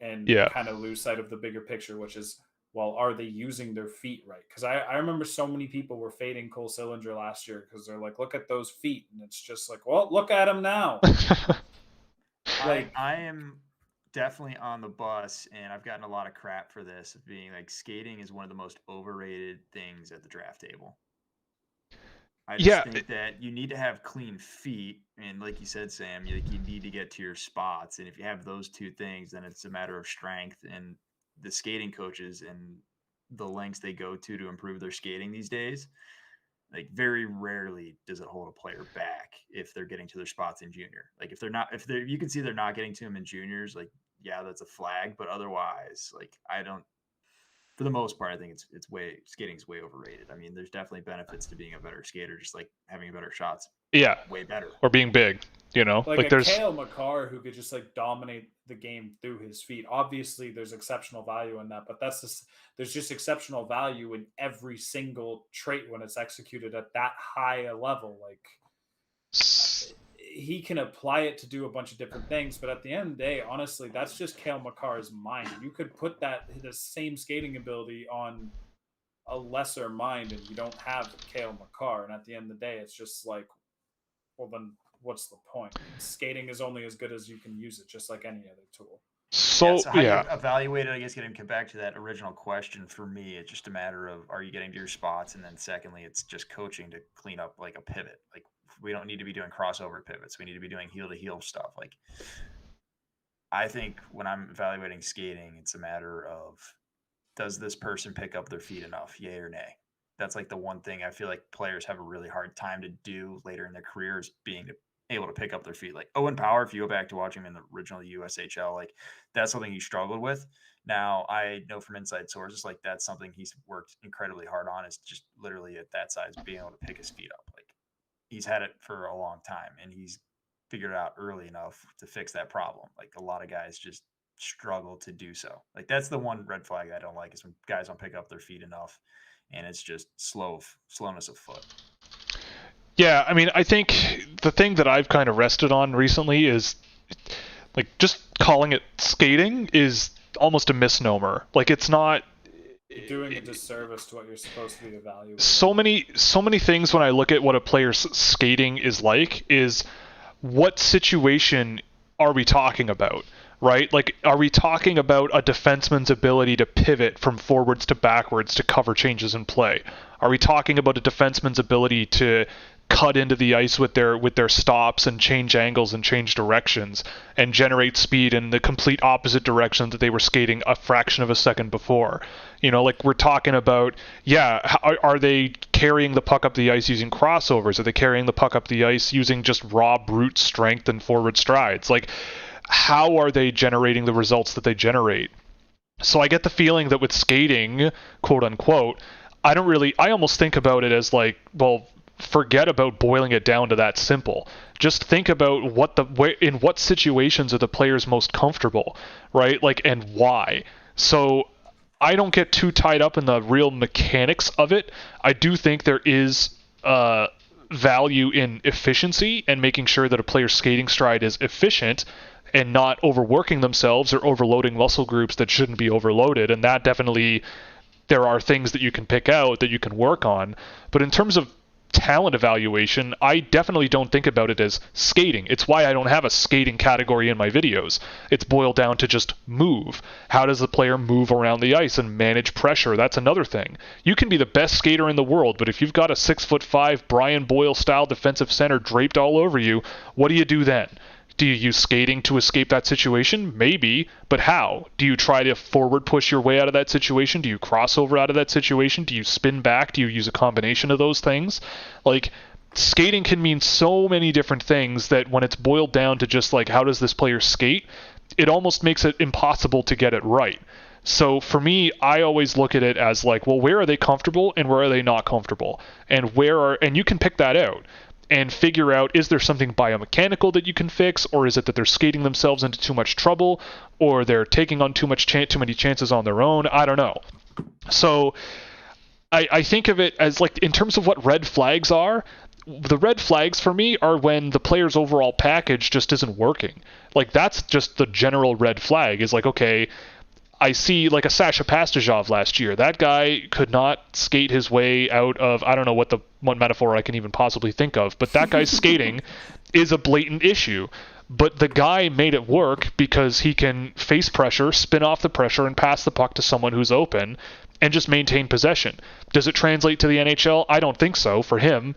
and kind of lose sight of the bigger picture, which is, well, are they using their feet right? Because I remember so many people were fading Cole Sillinger last year because they're like, look at those feet. And it's just like, well, look at him now. I am definitely on the bus, and I've gotten a lot of crap for this, of being like skating is one of the most overrated things at the draft table. I just think that you need to have clean feet, and like you said, Sam, you need to get to your spots, and if you have those two things, then it's a matter of strength. And the skating coaches and the lengths they go to improve their skating these days, like very rarely does it hold a player back if they're getting to their spots in junior. Like you can see they're not getting to them in juniors, like, yeah, that's a flag, but otherwise, like, for the most part, I think skating's way overrated. I mean, there's definitely benefits to being a better skater, just like having better shots. Yeah. Way better. Or being big, you know? Like there's Cale Makar who could just like dominate the game through his feet. Obviously, there's exceptional value in that, but there's just exceptional value in every single trait when it's executed at that high a level. Like, he can apply it to do a bunch of different things, but at the end of the day, honestly, that's just Cale Makar's mind. You could put the same skating ability on a lesser mind, and you don't have Cale Makar. And at the end of the day, it's just like, well, then what's the point? Skating is only as good as you can use it, just like any other tool. So how you evaluate it, I guess, getting back to that original question, for me, it's just a matter of, are you getting to your spots? And then secondly, it's just coaching to clean up like a pivot. Like, we don't need to be doing crossover pivots. We need to be doing heel-to-heel stuff. Like, I think when I'm evaluating skating, it's a matter of, does this person pick up their feet enough, yay or nay? That's like the one thing I feel like players have a really hard time to do later in their careers, being able to pick up their feet. Like Owen Power, if you go back to watching him in the original USHL, like that's something he struggled with. Now I know from inside sources, like that's something he's worked incredibly hard on, is just literally at that size being able to pick his feet up. Like, he's had it for a long time, and he's figured it out early enough to fix that problem. Like, a lot of guys just struggle to do so. Like, that's the one red flag I don't like, is when guys don't pick up their feet enough, and it's just slowness of foot. Yeah, I mean, I think the thing that I've kind of rested on recently is Like, just calling it skating is almost a misnomer. Like, it's not... You're doing a disservice to what you're supposed to be evaluating. So many things when I look at what a player's skating is like is what situation are we talking about, right? Like, are we talking about a defenseman's ability to pivot from forwards to backwards to cover changes in play? Are we talking about a defenseman's ability to cut into the ice with their stops and change angles and change directions and generate speed in the complete opposite direction that they were skating a fraction of a second before? You know, like, we're talking about, are they carrying the puck up the ice using crossovers? Are they carrying the puck up the ice using just raw brute strength and forward strides? Like, how are they generating the results that they generate? So I get the feeling that with skating, quote unquote, I almost think about it as like, well, forget about boiling it down to that simple. Just think about in what situations are the players most comfortable, right? Like, and why. So I don't get too tied up in the real mechanics of it. I do think there is value in efficiency and making sure that a player's skating stride is efficient and not overworking themselves or overloading muscle groups that shouldn't be overloaded. And that definitely, there are things that you can pick out that you can work on. But in terms of talent evaluation, I definitely don't think about it as skating. It's why I don't have a skating category in my videos. It's boiled down to just move. How does the player move around the ice and manage pressure? That's another thing. You can be the best skater in the world, but if you've got a 6'5" Brian Boyle style defensive center draped all over you, what do you do then? Do you use skating to escape that situation? Maybe, but how? Do you try to forward push your way out of that situation? Do you cross over out of that situation? Do you spin back? Do you use a combination of those things? Like, skating can mean so many different things that when it's boiled down to just like, how does this player skate? It almost makes it impossible to get it right. So for me, I always look at it as like, well, where are they comfortable and where are they not comfortable? And you can pick that out and figure out, is there something biomechanical that you can fix, or is it that they're skating themselves into too much trouble, or they're taking on too many chances on their own? I don't know. So I think of it as like, in terms of what red flags are, the red flags for me are when the player's overall package just isn't working. Like, that's just the general red flag, is like, okay, I see like a Sasha Pastujov last year. That guy could not skate his way out of, I don't know what metaphor I can even possibly think of, but that guy's skating is a blatant issue. But the guy made it work because he can face pressure, spin off the pressure, and pass the puck to someone who's open and just maintain possession. Does it translate to the NHL? I don't think so for him,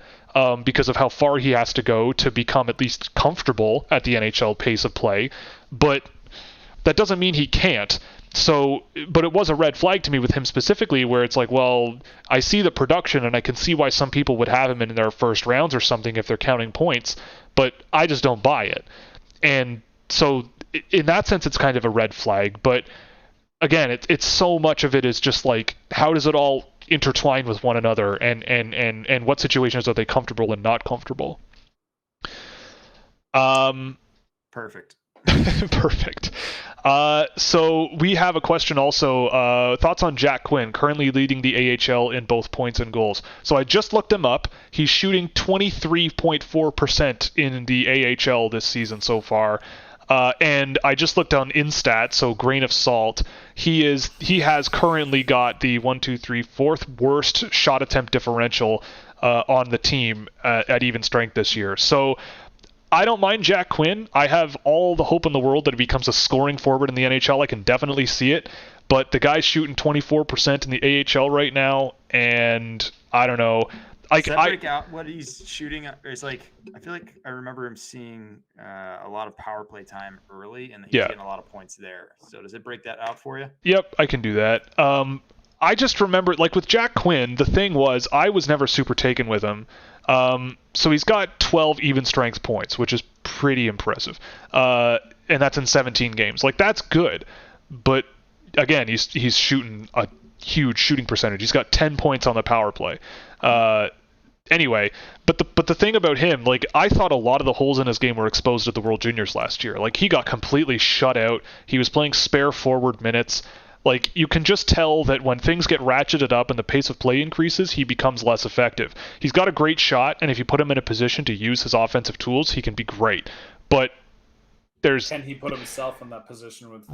because of how far he has to go to become at least comfortable at the NHL pace of play. But that doesn't mean he can't. So, but it was a red flag to me with him specifically, where it's like, well, I see the production and I can see why some people would have him in their first rounds or something if they're counting points, but I just don't buy it. And so in that sense, it's kind of a red flag. But again, it's so much of it is just like, how does it all intertwine with one another, and what situations are they comfortable and not comfortable? Perfect. Perfect. So we have a question also. Thoughts on Jack Quinn, currently leading the AHL in both points and goals. So I just looked him up. He's shooting 23.4% in the AHL this season so far. And I just looked on Instat, so grain of salt. He has currently got the fourth worst shot attempt differential on the team at even strength this year. So I don't mind Jack Quinn. I have all the hope in the world that he becomes a scoring forward in the NHL. I can definitely see it. But the guy's shooting 24% in the AHL right now, and I don't know. Does that break out what he's shooting? It's like, I feel like I remember him seeing a lot of power play time early, and he's getting a lot of points there. So does it break that out for you? Yep, I can do that. I just remember, like with Jack Quinn, the thing was, I was never super taken with him. So he's got 12 even strength points, which is pretty impressive. And that's in 17 games. Like, that's good. But again, he's shooting a huge shooting percentage. He's got 10 points on the power play. Anyway, but the thing about him, like, I thought a lot of the holes in his game were exposed at the World Juniors last year. Like, he got completely shut out. He was playing spare forward minutes. Like, you can just tell that when things get ratcheted up and the pace of play increases, he becomes less effective. He's got a great shot, and if you put him in a position to use his offensive tools, he can be great. But Can he put himself in that position with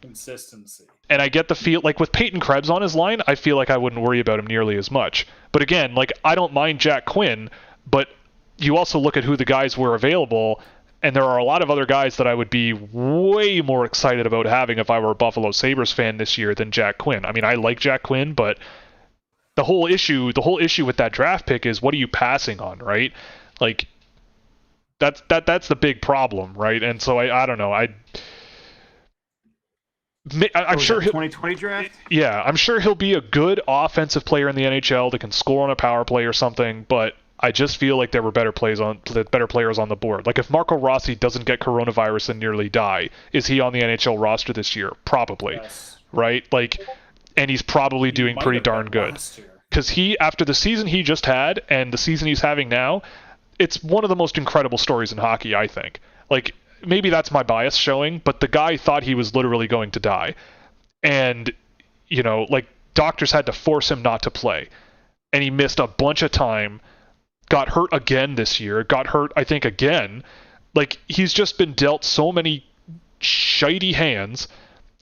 consistency? And I get the feel, like with Peyton Krebs on his line, I feel like I wouldn't worry about him nearly as much. But again, like, I don't mind Jack Quinn, but you also look at who the guys were available, and there are a lot of other guys that I would be way more excited about having if I were a Buffalo Sabres fan this year than Jack Quinn. I mean, I like Jack Quinn, but the whole issue with that draft pick is, what are you passing on, right? Like, that's the big problem, right? And so I don't know. I'm sure 2020 draft. Yeah, I'm sure he'll be a good offensive player in the NHL that can score on a power play or something. But I just feel like there were better players on the board. Like, if Marco Rossi doesn't get coronavirus and nearly die, is he on the NHL roster this year? Probably, yes. Right? Like, and he's probably doing pretty darn good. Because after the season he just had and the season he's having now, it's one of the most incredible stories in hockey, I think. Like, maybe that's my bias showing, but the guy thought he was literally going to die. And, you know, like, doctors had to force him not to play. And he missed a bunch of time, got hurt again this year, got hurt, I think, again. Like, he's just been dealt so many shitey hands,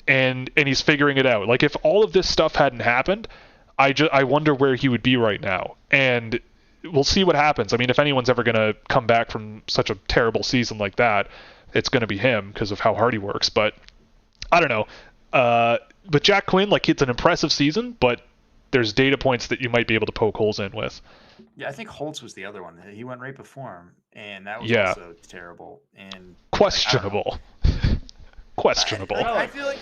and he's figuring it out. Like, if all of this stuff hadn't happened, I wonder where he would be right now. And we'll see what happens. I mean, if anyone's ever going to come back from such a terrible season like that, it's going to be him because of how hard he works. But I don't know. But Jack Quinn, like, it's an impressive season, but there's data points that you might be able to poke holes in with. Yeah, I think Holtz was the other one. He went right before him, and that was also terrible and questionable. Questionable. I feel like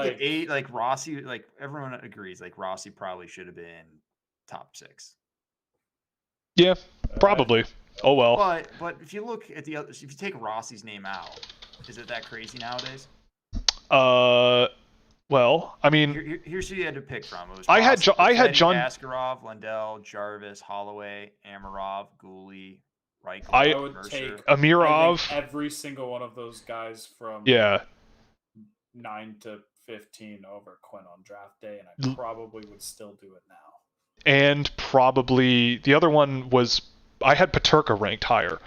at 8, like, Rossi, like, everyone agrees, like, Rossi probably should have been top 6. Yeah, probably. Oh well. But if you look at the other, if you take Rossi's name out, is it that crazy nowadays? Well, I mean, here's who you had to pick from. It was I had John Askarov, Lundell, Jarvis, Holloway, Amarov, Gooley, Reichel. I would take Amirov. Every single one of those guys from 9 to 15 over Quinn on draft day, and I probably would still do it now. And probably the other one was, I had Peterka ranked higher.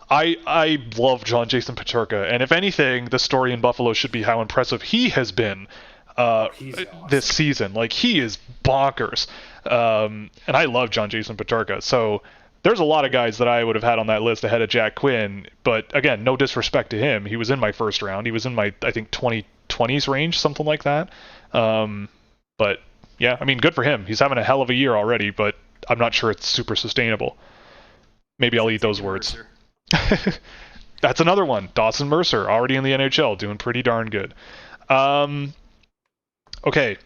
I love John Jason Peterka, and if anything, the story in Buffalo should be how impressive he has been this season. Like, he is bonkers. And I love John Jason Peterka. So there's a lot of guys that I would have had on that list ahead of Jack Quinn. But again, no disrespect to him. He was in my first round. He was in my, I think, 2020s range, something like that. But yeah, I mean, good for him. He's having a hell of a year already, but I'm not sure it's super sustainable. Maybe I'll eat those words. That's another one. Dawson Mercer, already in the NHL, doing pretty darn good. Okay.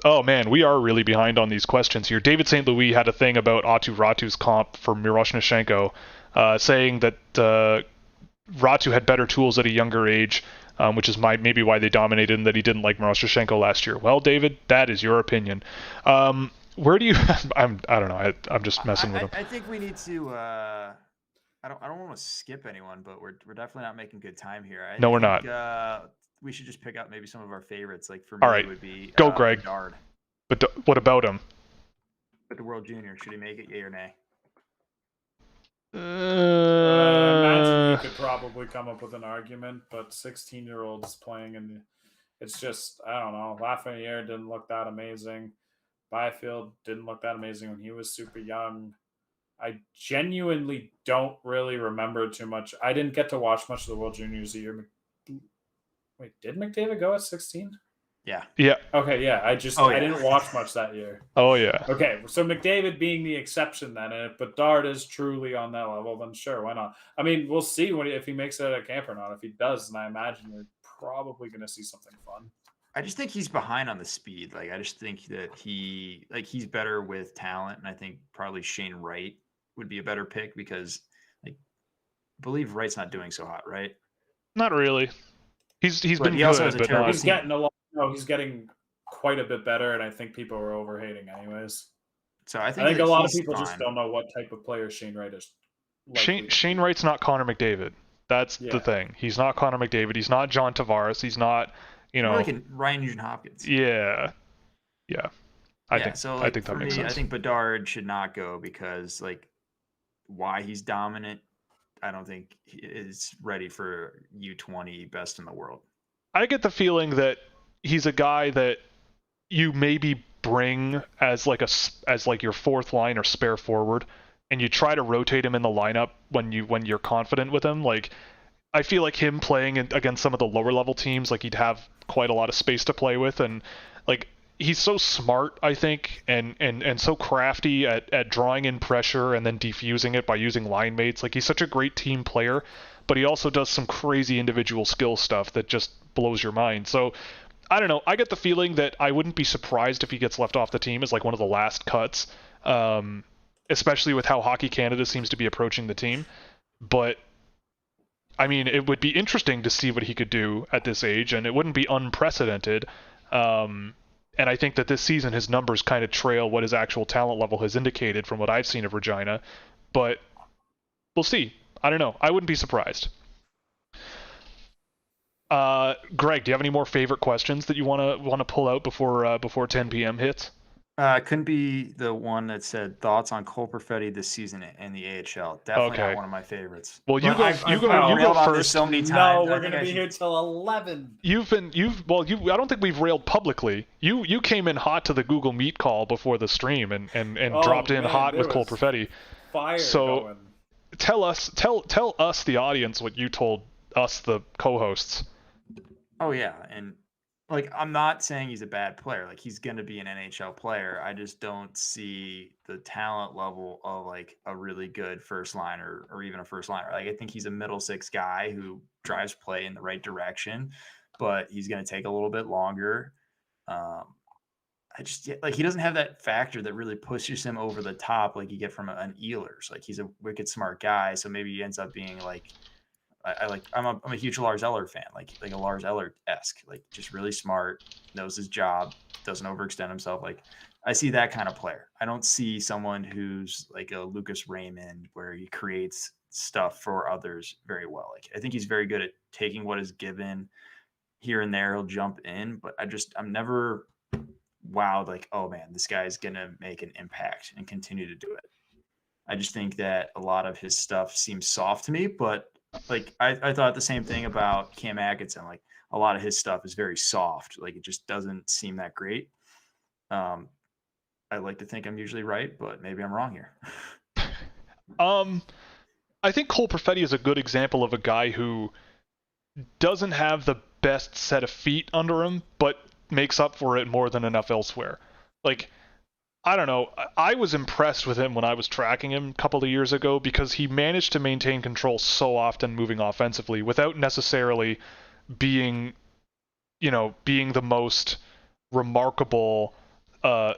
Oh man, we are really behind on these questions here. David St. Louis had a thing about Aatu Ratu's comp for Miroshnichenko, saying that Ratu had better tools at a younger age, which is maybe why they dominated, and that he didn't like Miroshnichenko last year. Well, David, that is your opinion. Where do you? I don't know. I'm just messing with him. I think we need to. I don't want to skip anyone, but we're definitely not making good time here. We're not. We should just pick out maybe some of our favorites. Like, for me, all right, it would be go Greg. Bedard. But what about him? But the World Junior, should he make it? Yay or nay? Imagine you could probably come up with an argument, but 16-year-olds playing, and it's just, I don't know. Lafreniere didn't look that amazing. Byfield didn't look that amazing when he was super young. I genuinely don't really remember too much. I didn't get to watch much of the World Juniors a year. Wait, did McDavid go at 16? Yeah. Yeah. Okay, yeah. I didn't watch much that year. Oh, yeah. Okay, so McDavid being the exception then, and if Bedard is truly on that level, then sure, why not? I mean, we'll see if he makes it at camp or not. If he does, then I imagine we're probably going to see something fun. I just think he's behind on the speed. Like, I just think that he's better with talent, and I think probably Shane Wright would be a better pick because, like, I believe Wright's not doing so hot, right? Not really. He's been he also good, has a but terrible he's getting a lot. No, he's getting quite a bit better, and I think people are overhating anyways. So I think a lot of people just don't know what type of player Shane Wright is. Shane Wright's not Connor McDavid. That's the thing. He's not Connor McDavid. He's not John Tavares. He's not, like Ryan Nugent-Hopkins. Yeah. I think that makes sense. I think Bedard should not go because, like, why he's dominant, I don't think he is ready for U20 best in the world. I get the feeling that he's a guy that you maybe bring as like your fourth line or spare forward, and you try to rotate him in the lineup when you're confident with him. Like, I feel like him playing against some of the lower level teams, like he'd have quite a lot of space to play with, and like he's so smart, I think, and so crafty at drawing in pressure and then defusing it by using line mates. Like, he's such a great team player, but he also does some crazy individual skill stuff that just blows your mind. So I don't know. I get the feeling that I wouldn't be surprised if he gets left off the team as like one of the last cuts, especially with how Hockey Canada seems to be approaching the team. But I mean, it would be interesting to see what he could do at this age, and it wouldn't be unprecedented. And I think that this season his numbers kind of trail what his actual talent level has indicated from what I've seen of Regina. But we'll see. I don't know. I wouldn't be surprised. Greg, do you have any more favorite questions that you want to pull out before 10 p.m. hits? Couldn't be the one that said thoughts on Cole Perfetti this season in the AHL. Definitely Okay. not one of my favorites. Well, you go railed on this first. so many No, times. we're gonna be here till 11. I don't think we've railed publicly. You came in hot to the Google Meet call before the stream and dropped in hot with Cole Perfetti. Fire So going. tell us, the audience, what you told us, the co-hosts. Oh yeah, and like, I'm not saying he's a bad player. Like, he's going to be an NHL player. I just don't see the talent level of like a really good first liner or even a first liner. Like, I think he's a middle six guy who drives play in the right direction, but he's going to take a little bit longer. He doesn't have that factor that really pushes him over the top like you get from an Ehlers. Like, he's a wicked smart guy, so maybe he ends up being like, I'm a huge Lars Eller fan, like a Lars Eller-esque, like just really smart, knows his job, doesn't overextend himself. Like, I see that kind of player. I don't see someone who's like a Lucas Raymond where he creates stuff for others very well. Like, I think he's very good at taking what is given here and there. He'll jump in, but I'm never wowed like, oh man, this guy's gonna make an impact and continue to do it. I just think that a lot of his stuff seems soft to me, but like I thought the same thing about Cam Atkinson. Like, a lot of his stuff is very soft. Like, it just doesn't seem that great. I like to think I'm usually right, but maybe I'm wrong here. I think Cole Perfetti is a good example of a guy who doesn't have the best set of feet under him, but makes up for it more than enough elsewhere. Like, I don't know. I was impressed with him when I was tracking him a couple of years ago because he managed to maintain control so often moving offensively without necessarily being the most remarkable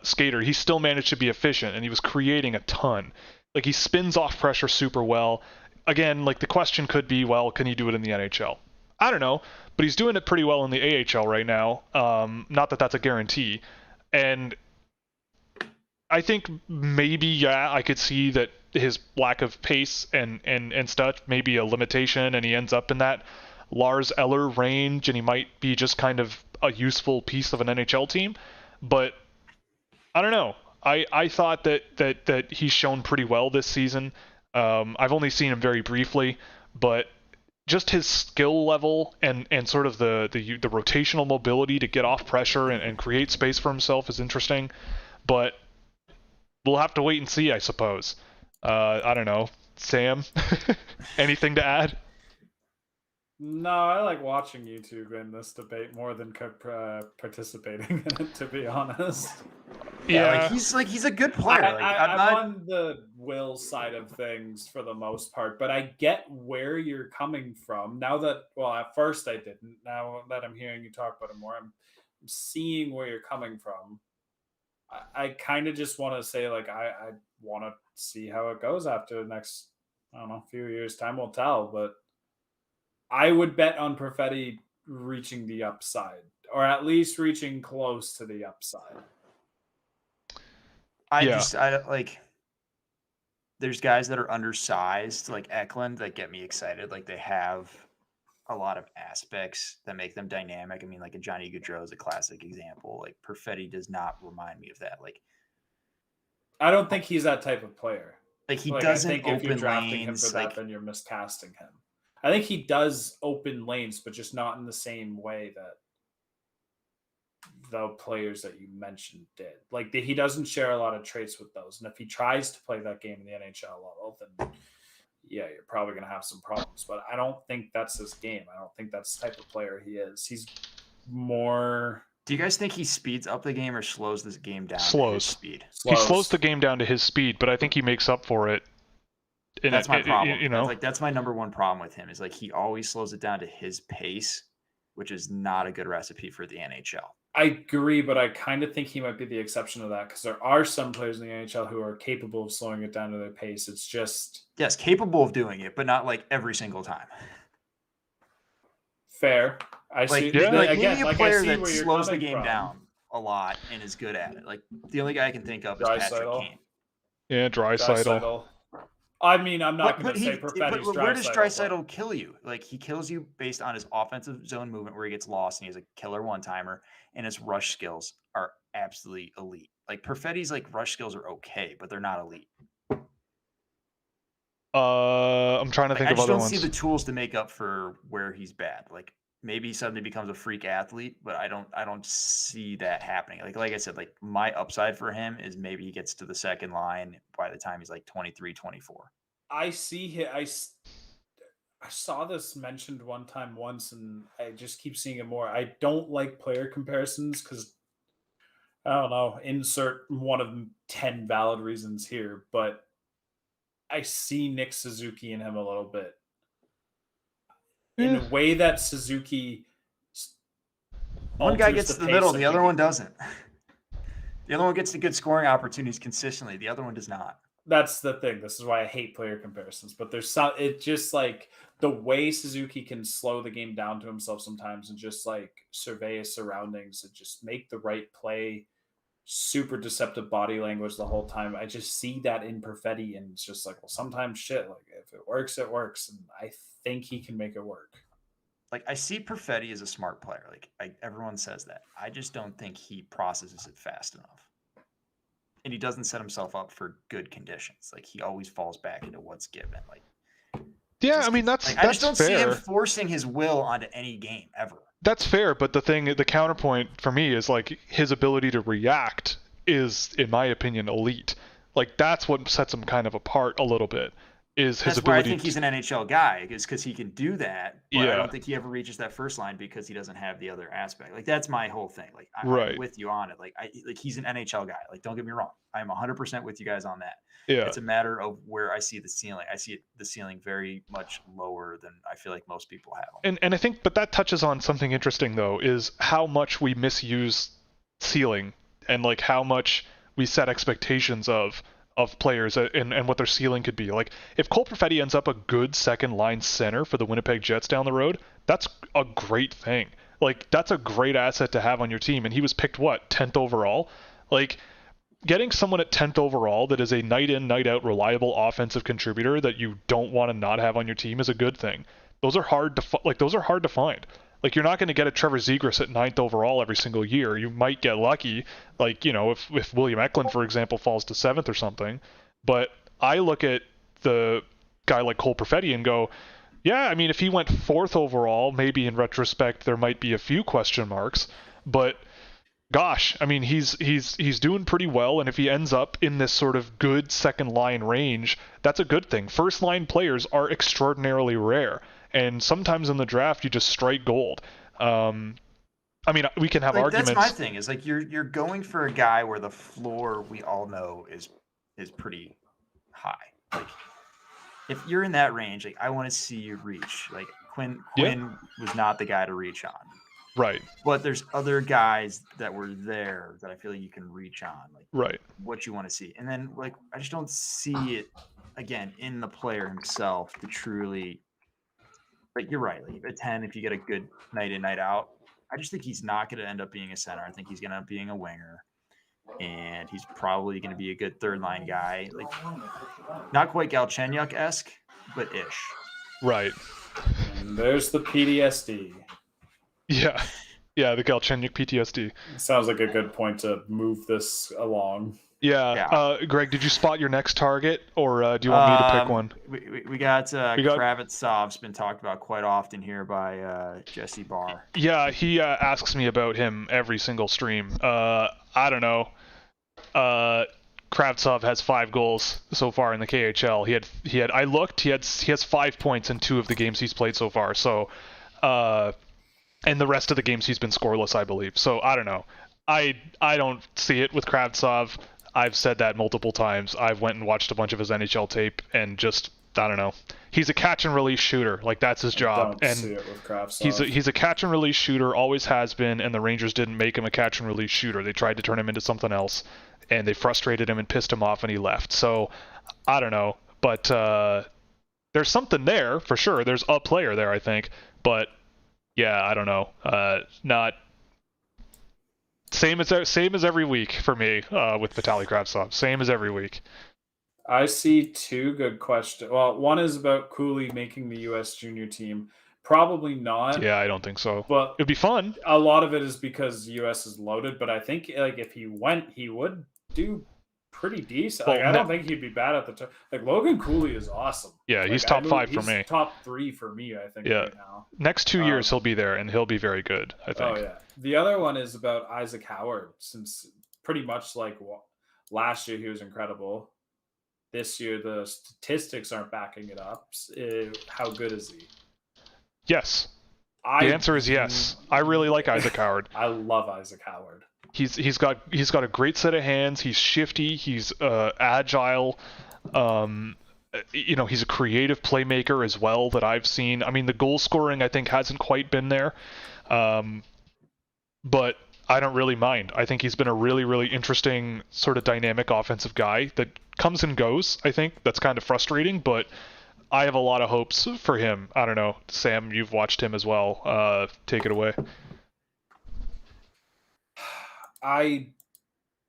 skater. He still managed to be efficient, and he was creating a ton. Like, he spins off pressure super well. Again, like, the question could be, well, can he do it in the NHL? I don't know, but he's doing it pretty well in the AHL right now. Not that that's a guarantee. And I think maybe, I could see that his lack of pace and stuff may be a limitation, and he ends up in that Lars Eller range, and he might be just kind of a useful piece of an NHL team. But I don't know. I thought that he's shown pretty well this season. I've only seen him very briefly, but just his skill level and sort of the rotational mobility to get off pressure and create space for himself is interesting. But we'll have to wait and see, I suppose. I don't know. Sam, anything to add? No, I like watching YouTube in this debate more than participating in it, to be honest. Yeah, he's a good player. I'm on the Will side of things for the most part, but I get where you're coming from. Now that, well, at first I didn't. Now that I'm hearing you talk about it more, I'm seeing where you're coming from. I kind of just want to say, like, I want to see how it goes after the next, I don't know, few years. Time will tell, but I would bet on Perfetti reaching the upside, or at least reaching close to the upside. There's guys that are undersized, like Eklund, that get me excited. Like, they have a lot of aspects that make them dynamic. I mean, like, a Johnny Gaudreau is a classic example. Like, Perfetti does not remind me of that. Like, I don't think he's that type of player. Like he Like, doesn't I think if you're open drafting him lanes. for that, Like then you're miscasting him. I think he does open lanes, but just not in the same way that the players that you mentioned did. Like he doesn't share a lot of traits with those. And if he tries to play that game in the NHL level, then yeah, you're probably going to have some problems. But I don't think that's his game. I don't think that's the type of player he is. He's more. Do you guys think he speeds up the game or slows this game down? Slows. To his speed. He slows the game down to his speed, but I think he makes up for it. That's my problem. You know, that's my number one problem with him is like he always slows it down to his pace, which is not a good recipe for the NHL. I agree, but I kind of think he might be the exception to that because there are some players in the NHL who are capable of slowing it down to their pace. It's just yes, capable of doing it, but not like every single time. Fair. I see. Yeah. Like again, maybe a like player I see that where you're slows the coming game from. down a lot and is good at it. Like the only guy I can think of is Patrick Kane. Yeah, Draisaitl. I mean, I'm not going But to say Perfetti's but where does Draisaitl. Draisaitl kill you? Like he kills you based on his offensive zone movement where he gets lost and he has a killer one-timer and his rush skills are absolutely elite. Like Perfetti's like rush skills are okay, but they're not elite. I'm trying to think of other ones. I just don't see the tools to make up for where he's bad. Like maybe he suddenly becomes a freak athlete, but I don't see that happening. Like I said, like my upside for him is maybe he gets to the second line by the time he's like 23, 24. I see him. I saw this mentioned once, and I just keep seeing it more. I don't like player comparisons because I don't know. Insert one of 10 valid reasons here, but I see Nick Suzuki in him a little bit. In a way that Suzuki. One guy gets to the middle, the other one doesn't. The other one gets the good scoring opportunities consistently. The other one does not. That's the thing. This is why I hate player comparisons. But there's some. It just like the way Suzuki can slow the game down to himself sometimes and just like survey his surroundings and just make the right play. Super deceptive body language the whole time. I just see that in Perfetti, and it's just like, well, sometimes shit. Like if it works, it works, and I think he can make it work. Like I see Perfetti as a smart player. Like everyone says that. I just don't think he processes it fast enough, and he doesn't set himself up for good conditions. Like he always falls back into what's given. Like yeah, I mean that's I just don't fair. see him forcing his will onto any game ever. That's fair, but the counterpoint for me is like his ability to react is, in my opinion, elite. Like that's what sets him kind of apart a little bit. Is his That's ability? why I think he's an NHL guy, is because he can do that. But Yeah. I don't think he ever reaches that first line because he doesn't have the other aspect. Like that's my whole thing. Like I'm with you on it. Like he's an NHL guy. Like don't get me wrong, I'm 100% with you guys on that. Yeah. It's a matter of where I see the ceiling. I see the ceiling very much lower than I feel like most people have. And I think, but that touches on something interesting though, is how much we misuse ceiling and like how much we set expectations of players and what their ceiling could be. Like if Cole Perfetti ends up a good second line center for the Winnipeg Jets down the road, that's a great thing. Like that's a great asset to have on your team. And he was picked 10th overall. Like getting someone at 10th overall that is a night in, night out reliable offensive contributor that you don't want to not have on your team is a good thing. Those are hard to find. Like you're not going to get a Trevor Zegras at 9th overall every single year. You might get lucky, like, you know, if William Eklund, for example, falls to 7th or something. But I look at the guy like Cole Perfetti and go, yeah, I mean, if he went 4th overall, maybe in retrospect there might be a few question marks, but gosh, I mean, he's doing pretty well, and if he ends up in this sort of good second line range, that's a good thing. First line players are extraordinarily rare. And sometimes in the draft, you just strike gold. I mean, we can have arguments. That's my thing. Is like you're going for a guy where the floor we all know is pretty high. Like if you're in that range, like I want to see you reach. Like Quinn was not the guy to reach on. Right. But there's other guys that were there that I feel like you can reach on. Like right. What you want to see, and then like I just don't see it again in the player himself to truly. Like you're right, like at 10, if you get a good night in, night out, I just think he's not going to end up being a center. I think he's going to end up being a winger, and he's probably going to be a good third line guy, like not quite Galchenyuk-esque, but ish. Right. And there's the PTSD. Yeah, the Galchenyuk PTSD. Sounds like a good point to move this along. Yeah. Greg, did you spot your next target, or do you want me to pick one? We got Kravitsov's been talked about quite often here by Jesse Barr. Yeah, he asks me about him every single stream. I don't know. Kravitsov has 5 goals so far in the KHL. He has 5 points in 2 of the games he's played so far. So, and the rest of the games he's been scoreless, I believe. So I don't know. I don't see it with Kravitsov. I've said that multiple times. I've went and watched a bunch of his NHL tape and just, I don't know. He's a catch and release shooter. Like, that's his job. Don't see it with Kravitsov. He's a catch and release shooter, always has been, and the Rangers didn't make him a catch and release shooter. They tried to turn him into something else, and they frustrated him and pissed him off, and he left. So, I don't know. But there's something there, for sure. There's a player there, I think. But, yeah, I don't know. Not... Same as every week for me with Vitaly Kravitsov. Same as every week. I see 2 good questions. Well, one is about Cooley making the U.S. junior team. Probably not. Yeah, I don't think so. But it'd be fun. A lot of it is because U.S. is loaded. But I think if he went, he would do pretty decent. Well, I don't think he'd be bad at the time. Logan Cooley is awesome. Yeah, he's top 5 for me. He's top 3 for me, I think, right now. Next 2 years he'll be there, and he'll be very good, I think. Oh, yeah. The other one is about Isaac Howard, since pretty much last year he was incredible. This year the statistics aren't backing it up. How good is he? Yes. The answer is yes. I really like Isaac Howard. I love Isaac Howard. He's got a great set of hands. He's shifty. He's agile. He's a creative playmaker as well that I've seen. I mean, the goal scoring I think hasn't quite been there, but I don't really mind. I think he's been a really, really interesting sort of dynamic offensive guy that comes and goes. I think that's kind of frustrating, but I have a lot of hopes for him. I don't know, Sam, you've watched him as well. Take it away. I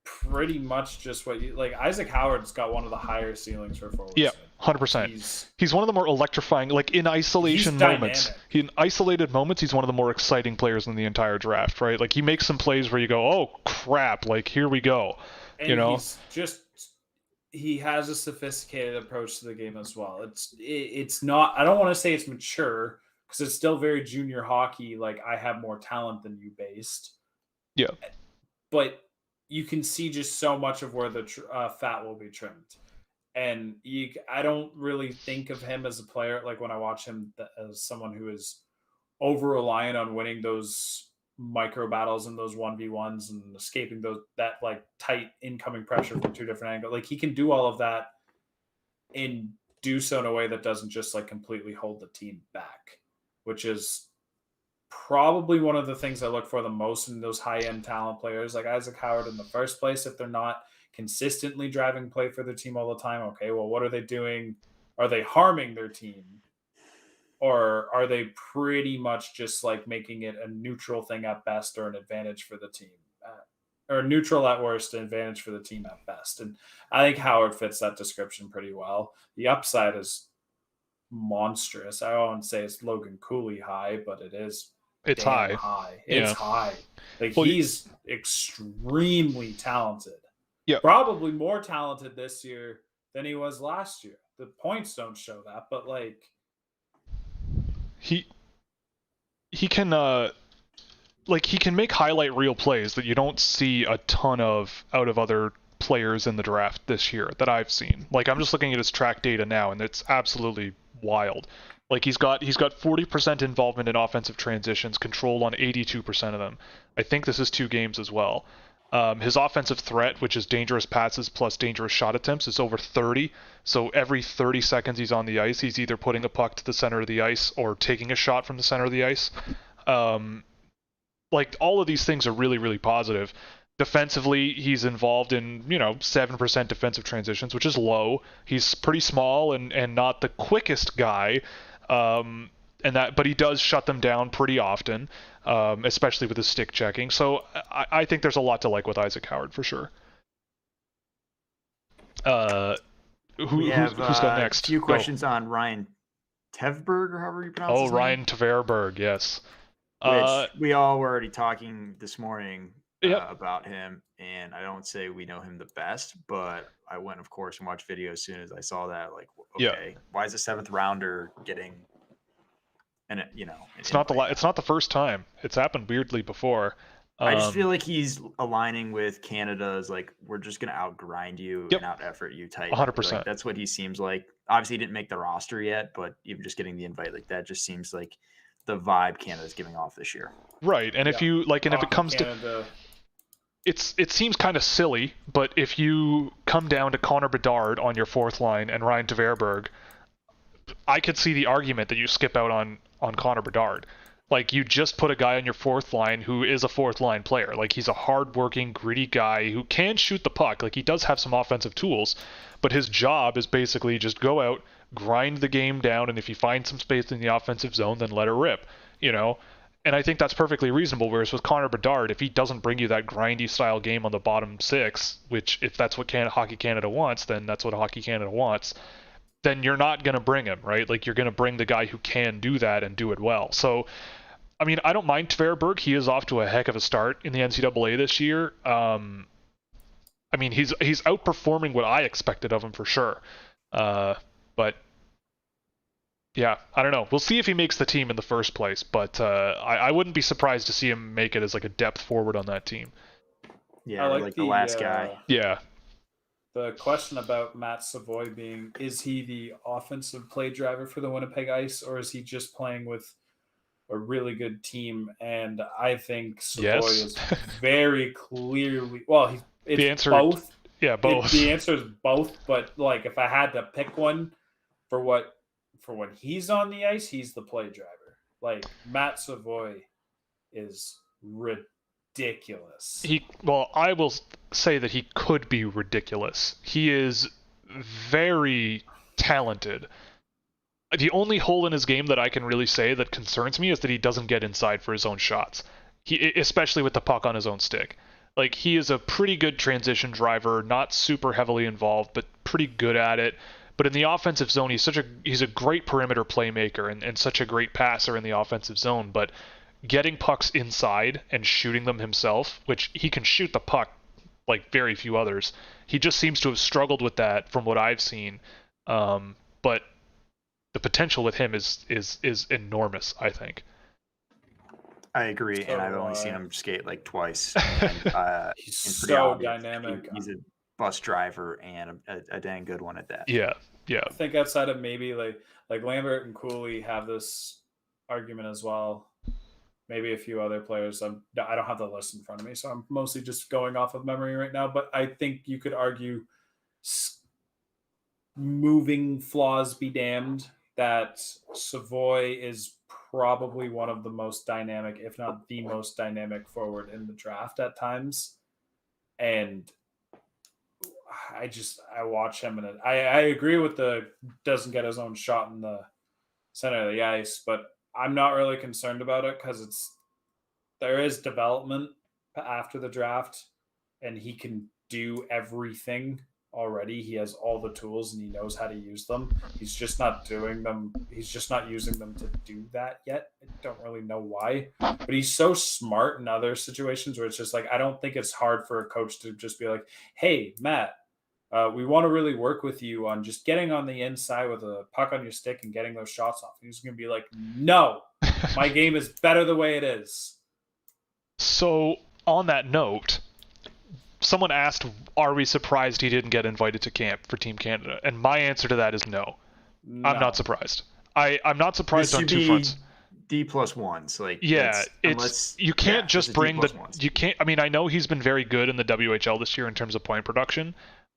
pretty much just what you Isaac Howard's got one of the higher ceilings for forwards. Yeah, 100%. He's one of the more electrifying, in isolation moments. In isolated moments, he's one of the more exciting players in the entire draft, right? He makes some plays where you go, oh crap, here we go. And he has a sophisticated approach to the game as well. It's not, I don't want to say it's mature because it's still very junior hockey. I have more talent than you based. Yeah. But you can see just so much of where the fat will be trimmed. And I don't really think of him as a player, when I watch him, as someone who is over-reliant on winning those micro battles and those 1v1s and escaping that tight incoming pressure from 2 different angles. He can do all of that and do so in a way that doesn't just completely hold the team back, which is probably one of the things I look for the most in those high-end talent players like Isaac Howard in the first place. If they're not consistently driving play for their team all the time, okay, well, what are they doing? Are they harming their team? Or are they pretty much just making it a neutral thing at best or an advantage for the team? Or neutral at worst, an advantage for the team at best. And I think Howard fits that description pretty well. The upside is monstrous. I won't say it's Logan Cooley high, but it is. It's high. It's high. He's extremely talented. Yeah. Probably more talented this year than he was last year. The points don't show that, but he can he can make highlight reel plays that you don't see a ton of out of other players in the draft this year that I've seen. I'm just looking at his track data now, and it's absolutely wild. He's got 40% involvement in offensive transitions, control on 82% of them. I think this is 2 games as well. His offensive threat, which is dangerous passes plus dangerous shot attempts, is over 30. So every 30 seconds he's on the ice, he's either putting a puck to the center of the ice or taking a shot from the center of the ice. All of these things are really, really positive. Defensively, he's involved in, 7% defensive transitions, which is low. He's pretty small and not the quickest guy. But he does shut them down pretty often, especially with his stick checking. So I think there's a lot to like with Isaac Howard for sure. Who's got next? A few questions on Ryan Tevberg, or however you pronounce his name. Ryan Tverberg, yes. Which we all were already talking this morning. about him, and I don't say we know him the best, but I went, of course, and watched video as soon as I saw that. Like, okay, why is a 7th rounder getting it's not the first time. It's happened weirdly before. I just feel like he's aligning with Canada's, like, we're just going to out-grind you and out-effort you type. 100%. Like, that's what he seems like. Obviously, he didn't make the roster yet, but even just getting the invite, like, that just seems like the vibe Canada's giving off this year. Right, and if you, like, and if it comes to... It seems kind of silly, but if you come down to Connor Bedard on your 4th line and Ryan Tverberg, I could see the argument that you skip out on Connor Bedard. Like, you just put a guy on your 4th line who is a 4th line player. Like, he's a hard-working, gritty guy who can shoot the puck. Like, he does have some offensive tools, but his job is basically just go out, grind the game down, and if you find some space in the offensive zone, then let it rip, And I think that's perfectly reasonable, whereas with Connor Bedard, if he doesn't bring you that grindy style game on the bottom 6, which if that's what Hockey Canada wants, then that's what Hockey Canada wants, then you're not going to bring him, right? Like, you're going to bring the guy who can do that and do it well. So, I mean, I don't mind Tverberg. He is off to a heck of a start in the NCAA this year. I mean, he's outperforming what I expected of him for sure. But yeah, I don't know. We'll see if he makes the team in the first place, but I wouldn't be surprised to see him make it as like a depth forward on that team. Yeah, like the last guy. Yeah. The question about Matt Savoie being, is he the offensive play driver for the Winnipeg Ice, or is he just playing with a really good team? And I think Savoie is very clearly, well, it's both. Yeah, both. The answer is both, but like if I had to pick one for when he's on the ice, he's the play driver. Like, Matt Savoie is ridiculous. I will say that he could be ridiculous. He is very talented. The only hole in his game that I can really say that concerns me is that he doesn't get inside for his own shots. Especially with the puck on his own stick. Like, he is a pretty good transition driver, not super heavily involved, but pretty good at it. But in the offensive zone, he's a great perimeter playmaker and such a great passer in the offensive zone. But getting pucks inside and shooting them himself, which he can shoot the puck like very few others, he just seems to have struggled with that from what I've seen. But the potential with him is enormous, I think. I agree, and I've only seen him skate like twice. And, he's so dynamic. He's a bus driver and a dang good one at that. Yeah. I think outside of maybe like Lambert and Cooley have this argument as well. Maybe a few other players. I don't have the list in front of me, so I'm mostly just going off of memory right now. But I think you could argue, moving flaws be damned, that Savoie is probably one of the most dynamic, if not the most dynamic forward in the draft at times. And I watch him and I agree with the doesn't get his own shot in the center of the ice, but I'm not really concerned about it because there is development after the draft and he can do everything already. He has all the tools and he knows how to use them. He's just not doing them. He's just not using them to do that yet. I don't really know why, but he's so smart in other situations where it's just like, I don't think it's hard for a coach to just be like, hey, Matt, we want to really work with you on just getting on the inside with a puck on your stick and getting those shots off. He's going to be like, no, my game is better the way it is. So on that note, someone asked, are we surprised he didn't get invited to camp for Team Canada? And my answer to that is no. I'm not surprised. I'm not surprised on two fronts. D+1s, like, yeah, you can't just bring you can't. I mean, I know he's been very good in the WHL this year in terms of point production,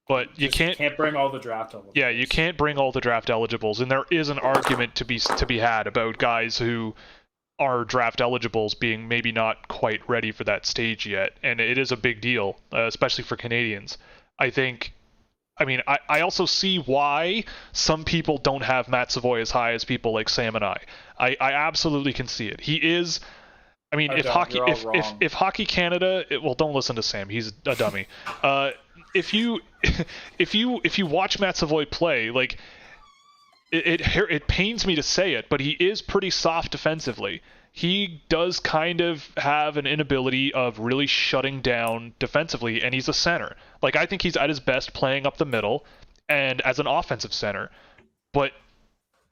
but you can't bring all the draft eligibles. Yeah, you can't bring all the draft eligibles, and there is an argument to be had about guys who are draft eligibles being maybe not quite ready for that stage yet, and it is a big deal, especially for Canadians. I mean, I also see why some people don't have Matt Savoie as high as people like Sam and I. I absolutely can see it. He is. I mean, if Hockey Canada, well, don't listen to Sam. He's a dummy. If you watch Matt Savoie play, like, it pains me to say it, but he is pretty soft defensively. he does kind of have an inability of really shutting down defensively, and he's a center. Like, I think he's at his best playing up the middle and as an offensive center. But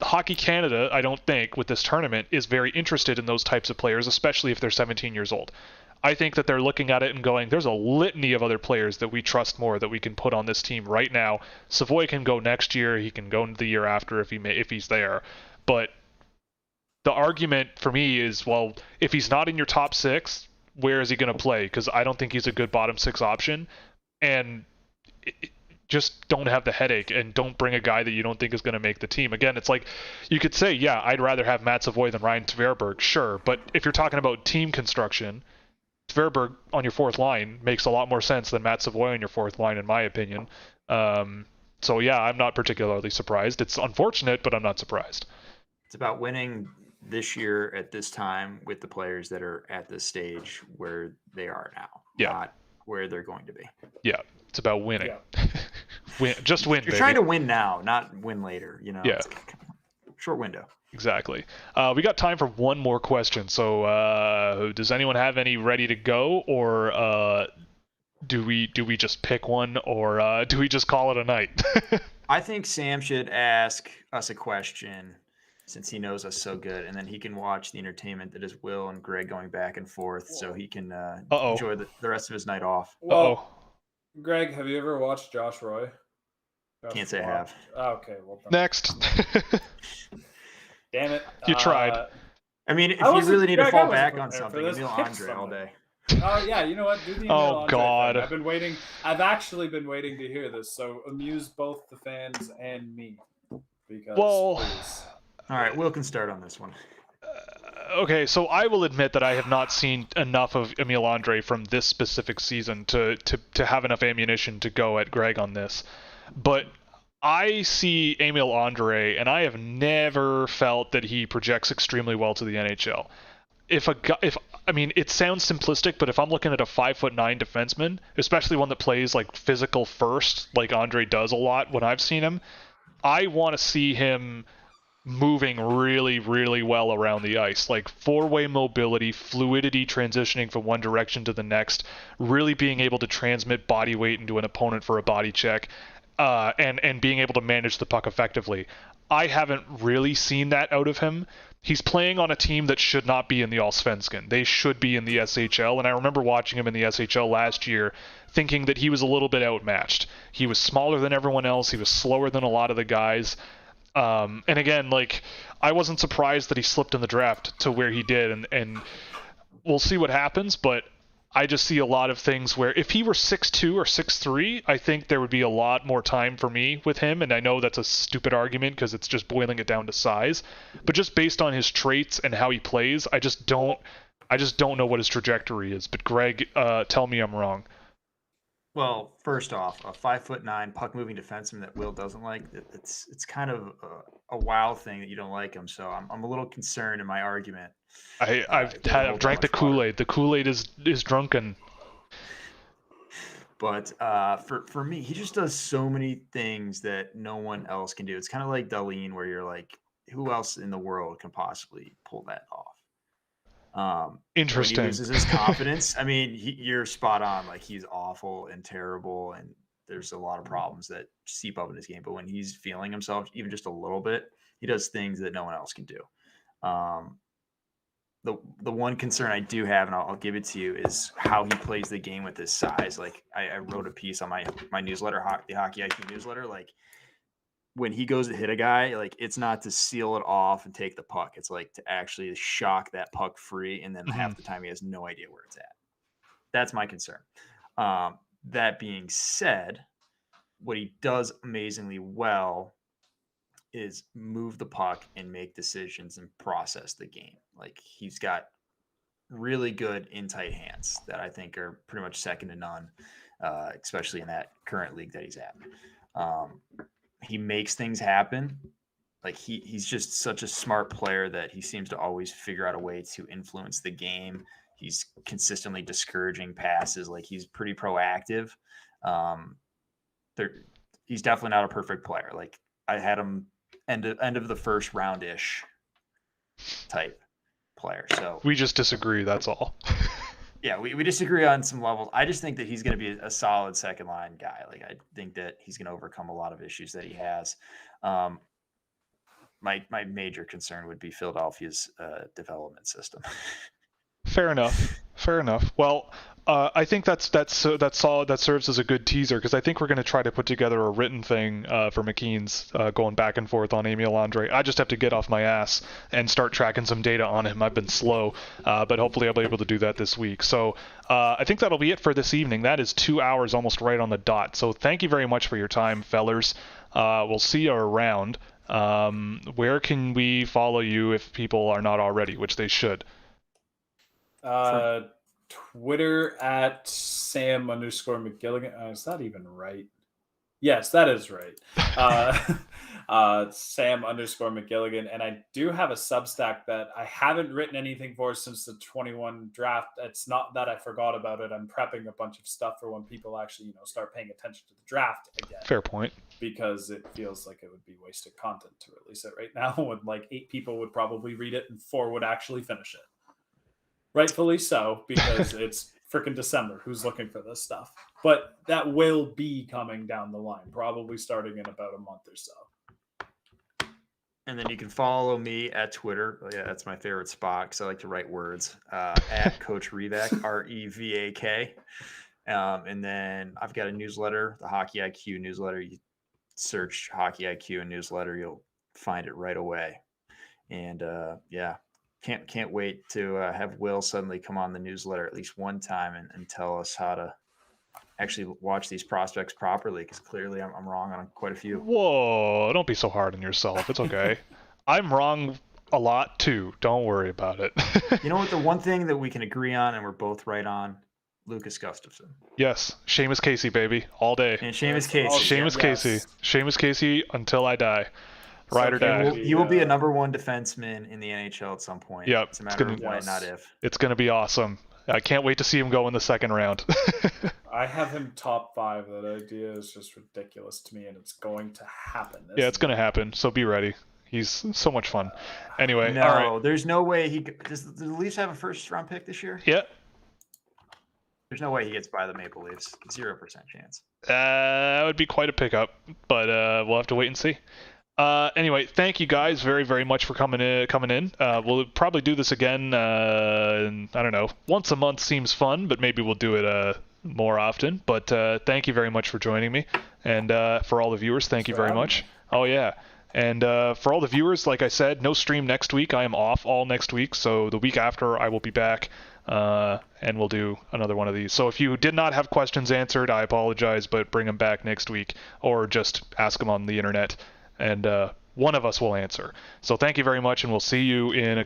Hockey Canada, I don't think, with this tournament, is very interested in those types of players, especially if they're 17 years old. I think that they're looking at it and going, there's a litany of other players that we trust more that we can put on this team right now. Savoie can go next year. He can go into the year after if he's there. But the argument for me is, well, if he's not in your top 6, where is he going to play? Because I don't think he's a good bottom 6 option. And just don't have the headache and don't bring a guy that you don't think is going to make the team. Again, it's like you could say, yeah, I'd rather have Matt Savoie than Ryan Tverberg, sure. But if you're talking about team construction, Tverberg on your 4th line makes a lot more sense than Matt Savoie on your 4th line, in my opinion. So, yeah, I'm not particularly surprised. It's unfortunate, but I'm not surprised. It's about winning this year at this time with the players that are at this stage where they are now, not where they're going to be. Yeah, it's about winning. Yeah. Just win, You're baby. trying to win now, not win later. You know, yeah. It's short window. Exactly. We got time for one more question. So, does anyone have any ready to go, or do we just pick one, or do we just call it a night? I think Sam should ask us a question, since he knows us so good, and then he can watch the entertainment that is Will and Greg going back and forth, so he can enjoy the rest of his night off. Well, Greg, have you ever watched Josh Roy? Can't say I have. Oh, okay, well done. Next. Damn it. You tried. I mean, if you really need to fall back on something, Emil Andre all day. Oh, yeah, you know what? Do the Emil Andre God. thing. I've actually been waiting to hear this, so amuse both the fans and me. Because, please. All right, Will can start on this one. Okay, so I will admit that I have not seen enough of Emil Andre from this specific season to have enough ammunition to go at Greg on this. But I see Emil Andre, and I have never felt that he projects extremely well to the NHL. I mean, it sounds simplistic, but if I'm looking at a 5'9" defenseman, especially one that plays like physical first, like Andre does a lot when I've seen him, I want to see him moving really, really well around the ice, like 4-way mobility, fluidity, transitioning from one direction to the next, really being able to transmit body weight into an opponent for a body check, and being able to manage the puck effectively. I haven't really seen that out of him. He's playing on a team that should not be in the Allsvenskan. They should be in the SHL, and I remember watching him in the SHL last year thinking that he was a little bit outmatched. He was smaller than everyone else. He was slower than a lot of the guys. And again, like, I wasn't surprised that he slipped in the draft to where he did, and we'll see what happens, but I just see a lot of things where if he were 6'2" or 6'3", I think there would be a lot more time for me with him, and I know that's a stupid argument because it's just boiling it down to size, but just based on his traits and how he plays, I just don't know what his trajectory is. But Greg, tell me I'm wrong. Well, first off, a 5'9" puck-moving defenseman that Will doesn't like, it's kind of a wow thing that you don't like him. So I'm a little concerned in my argument. I've drank the Kool-Aid. The Kool-Aid is drunken. But for me, he just does so many things that no one else can do. It's kind of like Darlene, where you're like, who else in the world can possibly pull that off? Interesting. When he loses his confidence, I mean, you're spot on. Like, he's awful and terrible, and there's a lot of problems that seep up in his game. But when he's feeling himself even just a little bit, he does things that no one else can do. The one concern I do have, and I'll give it to you, is how he plays the game with his size. Like, I wrote a piece on my newsletter, the Hockey IQ newsletter. Like, when he goes to hit a guy, like, it's not to seal it off and take the puck. It's like to actually shock that puck free, and then half the time he has no idea where it's at. That's my concern. That being said, what he does amazingly well is move the puck and make decisions and process the game. Like, he's got really good in tight hands that I think are pretty much second to none, especially in that current league that he's at. He makes things happen. Like, he's just such a smart player that he seems to always figure out a way to influence the game. He's consistently discouraging passes. Like, he's pretty proactive. He's definitely not a perfect player. Like, I had him end of the first round-ish type. player. So we just disagree. That's all. Yeah, we disagree on some levels. I just think that he's going to be a solid second line guy. Like, I think that he's going to overcome a lot of issues that he has. My major concern would be Philadelphia's development system. Fair enough. Well, I think that's solid. That serves as a good teaser, because I think we're going to try to put together a written thing for McKean's going back and forth on Emil Andre. I just have to get off my ass and start tracking some data on him. I've been slow, but hopefully I'll be able to do that this week. So I think that'll be it for this evening. That is 2 hours almost right on the dot. So thank you very much for your time, fellers. We'll see you around. Where can we follow you if people are not already, which they should? Twitter at Sam_McGilligan. Is that even right? Yes, that is right. Sam_McGilligan. And I do have a Substack that I haven't written anything for since the 21 draft. It's not that I forgot about it. I'm prepping a bunch of stuff for when people actually, start paying attention to the draft again. Fair point. Because it feels like it would be wasted content to release it right now when like 8 people would probably read it and 4 would actually finish it. Rightfully so, because it's freaking December. Who's looking for this stuff? But that will be coming down the line, probably starting in about a month or so. And then you can follow me at Twitter. Yeah, that's my favorite spot because I like to write words. At Coach Revak, REVAK. And then I've got a newsletter, the Hockey IQ newsletter. You search Hockey IQ and newsletter, you'll find it right away. And can't wait to have Will suddenly come on the newsletter at least one time and tell us how to actually watch these prospects properly, because clearly I'm wrong on quite a few. Whoa, don't be so hard on yourself. It's okay. I'm wrong a lot too. Don't worry about it. You know what? The one thing that we can agree on and we're both right on, Lucas Gustafsson. Yes, Seamus Casey, baby, all day. And Seamus Casey. Seamus Casey. Seamus Casey until I die. Ride or die. He will be a number 1 defenseman in the NHL at some point. Yep. It's a matter of when, not if. It's going to be awesome. I can't wait to see him go in the second round. I have him top 5. That idea is just ridiculous to me, and it's going to happen. Yeah, it's going to happen, so be ready. He's so much fun. Anyway, no, all right. There's no way does the Leafs have a first-round pick this year? Yeah. There's no way he gets by the Maple Leafs. 0% chance. That would be quite a pickup, but we'll have to wait and see. Anyway, thank you guys very, very much for coming in. We'll probably do this again. I don't know. Once a month seems fun, but maybe we'll do it more often. But thank you very much for joining me, and for all the viewers, thank you very much. Oh yeah, and for all the viewers, like I said, no stream next week. I am off all next week, so the week after I will be back, and we'll do another one of these. So if you did not have questions answered, I apologize, but bring them back next week, or just ask them on the internet. And one of us will answer. So thank you very much, and we'll see you in a couple